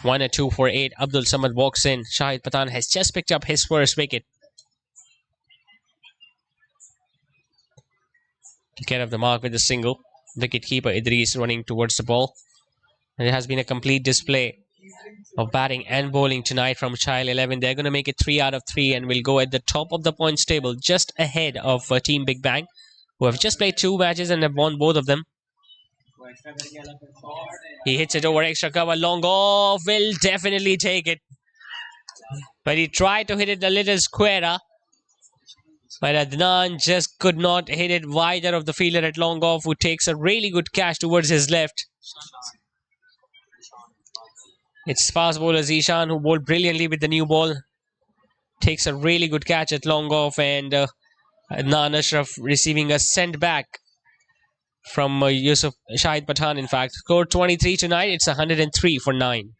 1 and 2 for 8. Abdul Samad walks in. Shahid Pathan has just picked up his first wicket. To get up the mark with a single. Wicket-keeper Idris running towards the ball. And it has been a complete display of batting and bowling tonight from Chayell-XI. They're going to make it 3 out of 3 and will go at the top of the points table, just ahead of Team Big Bang, who have just played 2 matches and have won both of them. He hits it over extra cover, long off, will definitely take it. But he tried to hit it a little squarer. But Adnan just could not hit it wider of the fielder at long off, who takes a really good catch towards his left. It's fast bowler Zishan who bowled brilliantly with the new ball. Takes a really good catch at long off, and Adnan Ashraf receiving a send back from Shahid Pathan, in fact. Scored 23 tonight. It's 103 for 9.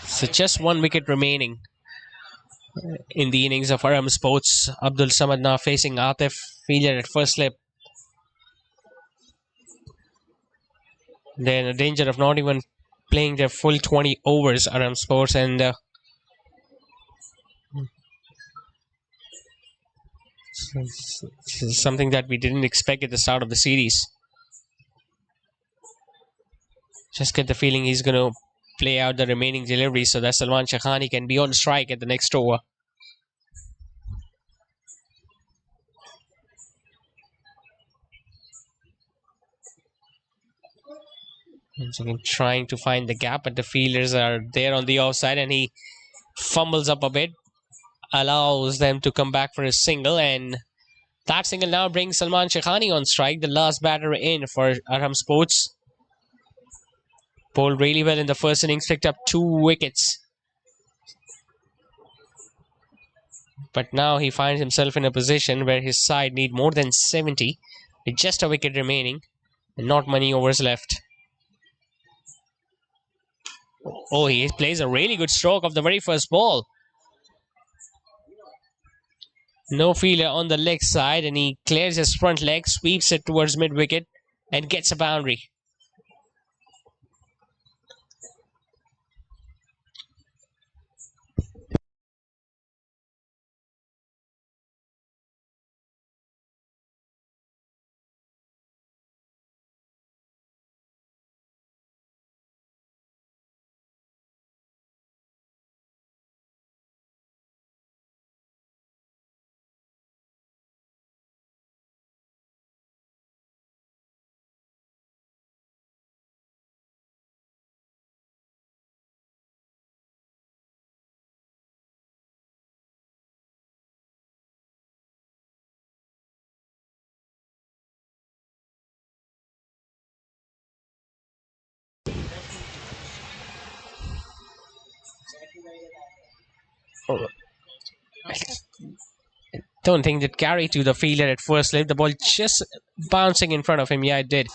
So just 1 wicket remaining in the innings of Arham Sports. Abdul Samad now facing Atif, fielder at first slip. They're in danger of not even playing their full 20 overs, Arham Sports, and this is something that we didn't expect at the start of the series. Just get the feeling he's going to play out the remaining deliveries so that Salman Shaikhani can be on strike at the next over. Once again, trying to find the gap, but the fielders are there on the offside, and he fumbles up a bit, allows them to come back for a single, and that single now brings Salman Shaikhani on strike, the last batter in for Arham Sports. Bowled really well in the first innings, picked up 2 wickets. But now he finds himself in a position where his side need more than 70, with just a wicket remaining and not many overs left. Oh, he plays a really good stroke of the very first ball. No fielder on the leg side, and he clears his front leg, sweeps it towards mid-wicket, and gets a boundary. Oh, I don't think that carry to the fielder at first slip. The ball just bouncing in front of him. Yeah, it did.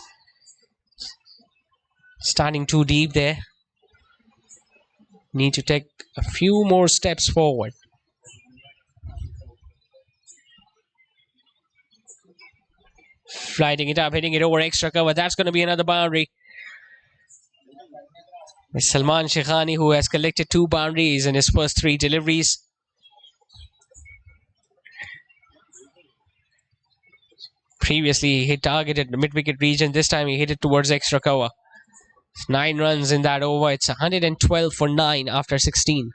Starting too deep there. Need to take a few more steps forward. Flighting it up, hitting it over extra cover. That's going to be another boundary. It's Salman Shaikhani, who has collected 2 boundaries in his first 3 deliveries. Previously, he targeted the mid-wicket region. This time, he hit it towards extra cover. 9 runs in that over. It's 112 for 9 after 16.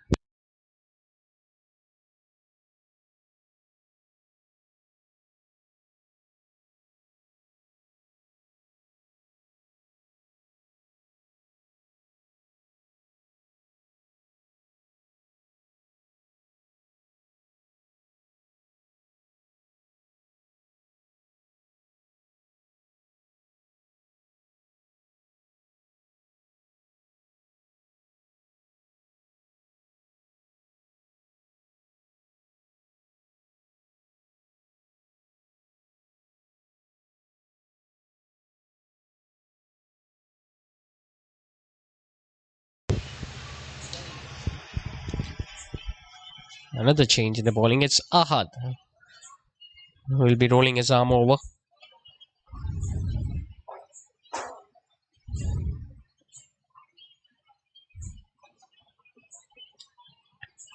Another change in the bowling. It's Ahad who will be rolling his arm over.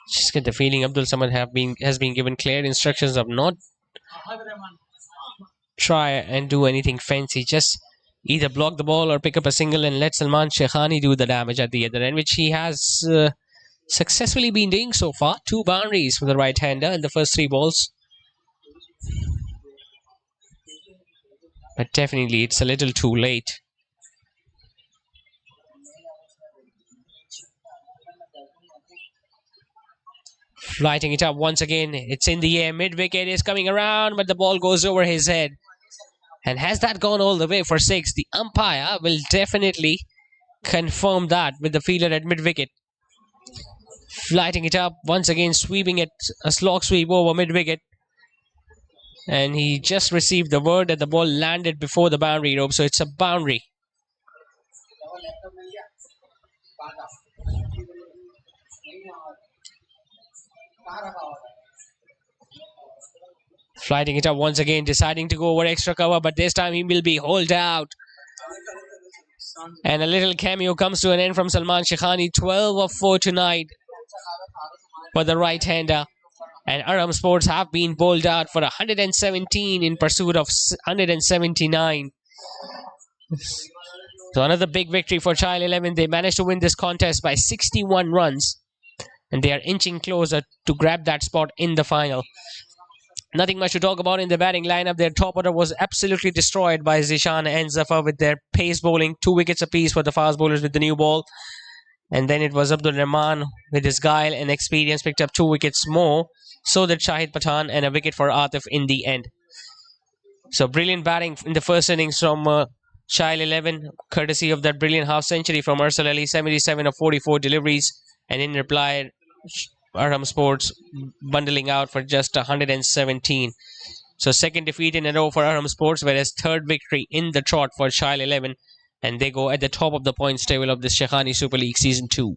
Just get the feeling Abdul Samad has been given clear instructions of not try and do anything fancy. Just either block the ball or pick up a single and let Salman Shaikhani do the damage at the other end, which he has successfully been doing so far. 2 boundaries for the right-hander in the first 3 balls. But definitely it's a little too late. Lighting it up once again. It's in the air. Mid-wicket is coming around, but the ball goes over his head. And has that gone all the way for 6? The umpire will definitely confirm that with the fielder at mid-wicket. Lighting it up once again, sweeping it, a slog sweep over mid-wicket. And he just received the word that the ball landed before the boundary rope, so it's a boundary. Flighting it up once again, deciding to go over extra cover, but this time he will be hauled out. And a little cameo comes to an end from Salman Shaikhani. 12 of 4 tonight for the right-hander. And Arham Sports have been bowled out for 117 in pursuit of 179. So another big victory for Chayell-XI. They managed to win this contest by 61 runs. And they are inching closer to grab that spot in the final. Nothing much to talk about in the batting lineup. Their top order was absolutely destroyed by Zishan and Zafar with their pace bowling. 2 wickets apiece for the fast bowlers with the new ball. And then it was Abdul Rahman with his guile and experience picked up 2 wickets more. So did Shahid Pathan and a wicket for Atif in the end. So brilliant batting in the first innings from Chayell-XI, courtesy of that brilliant half century from Arsal Ali, 77 of 44 deliveries. And in reply, Arham Sports bundling out for just 117. So second defeat in a row for Arham Sports, whereas third victory in the trot for Chayell-XI. And they go at the top of the points table of the Shaikhani Super League Season 2.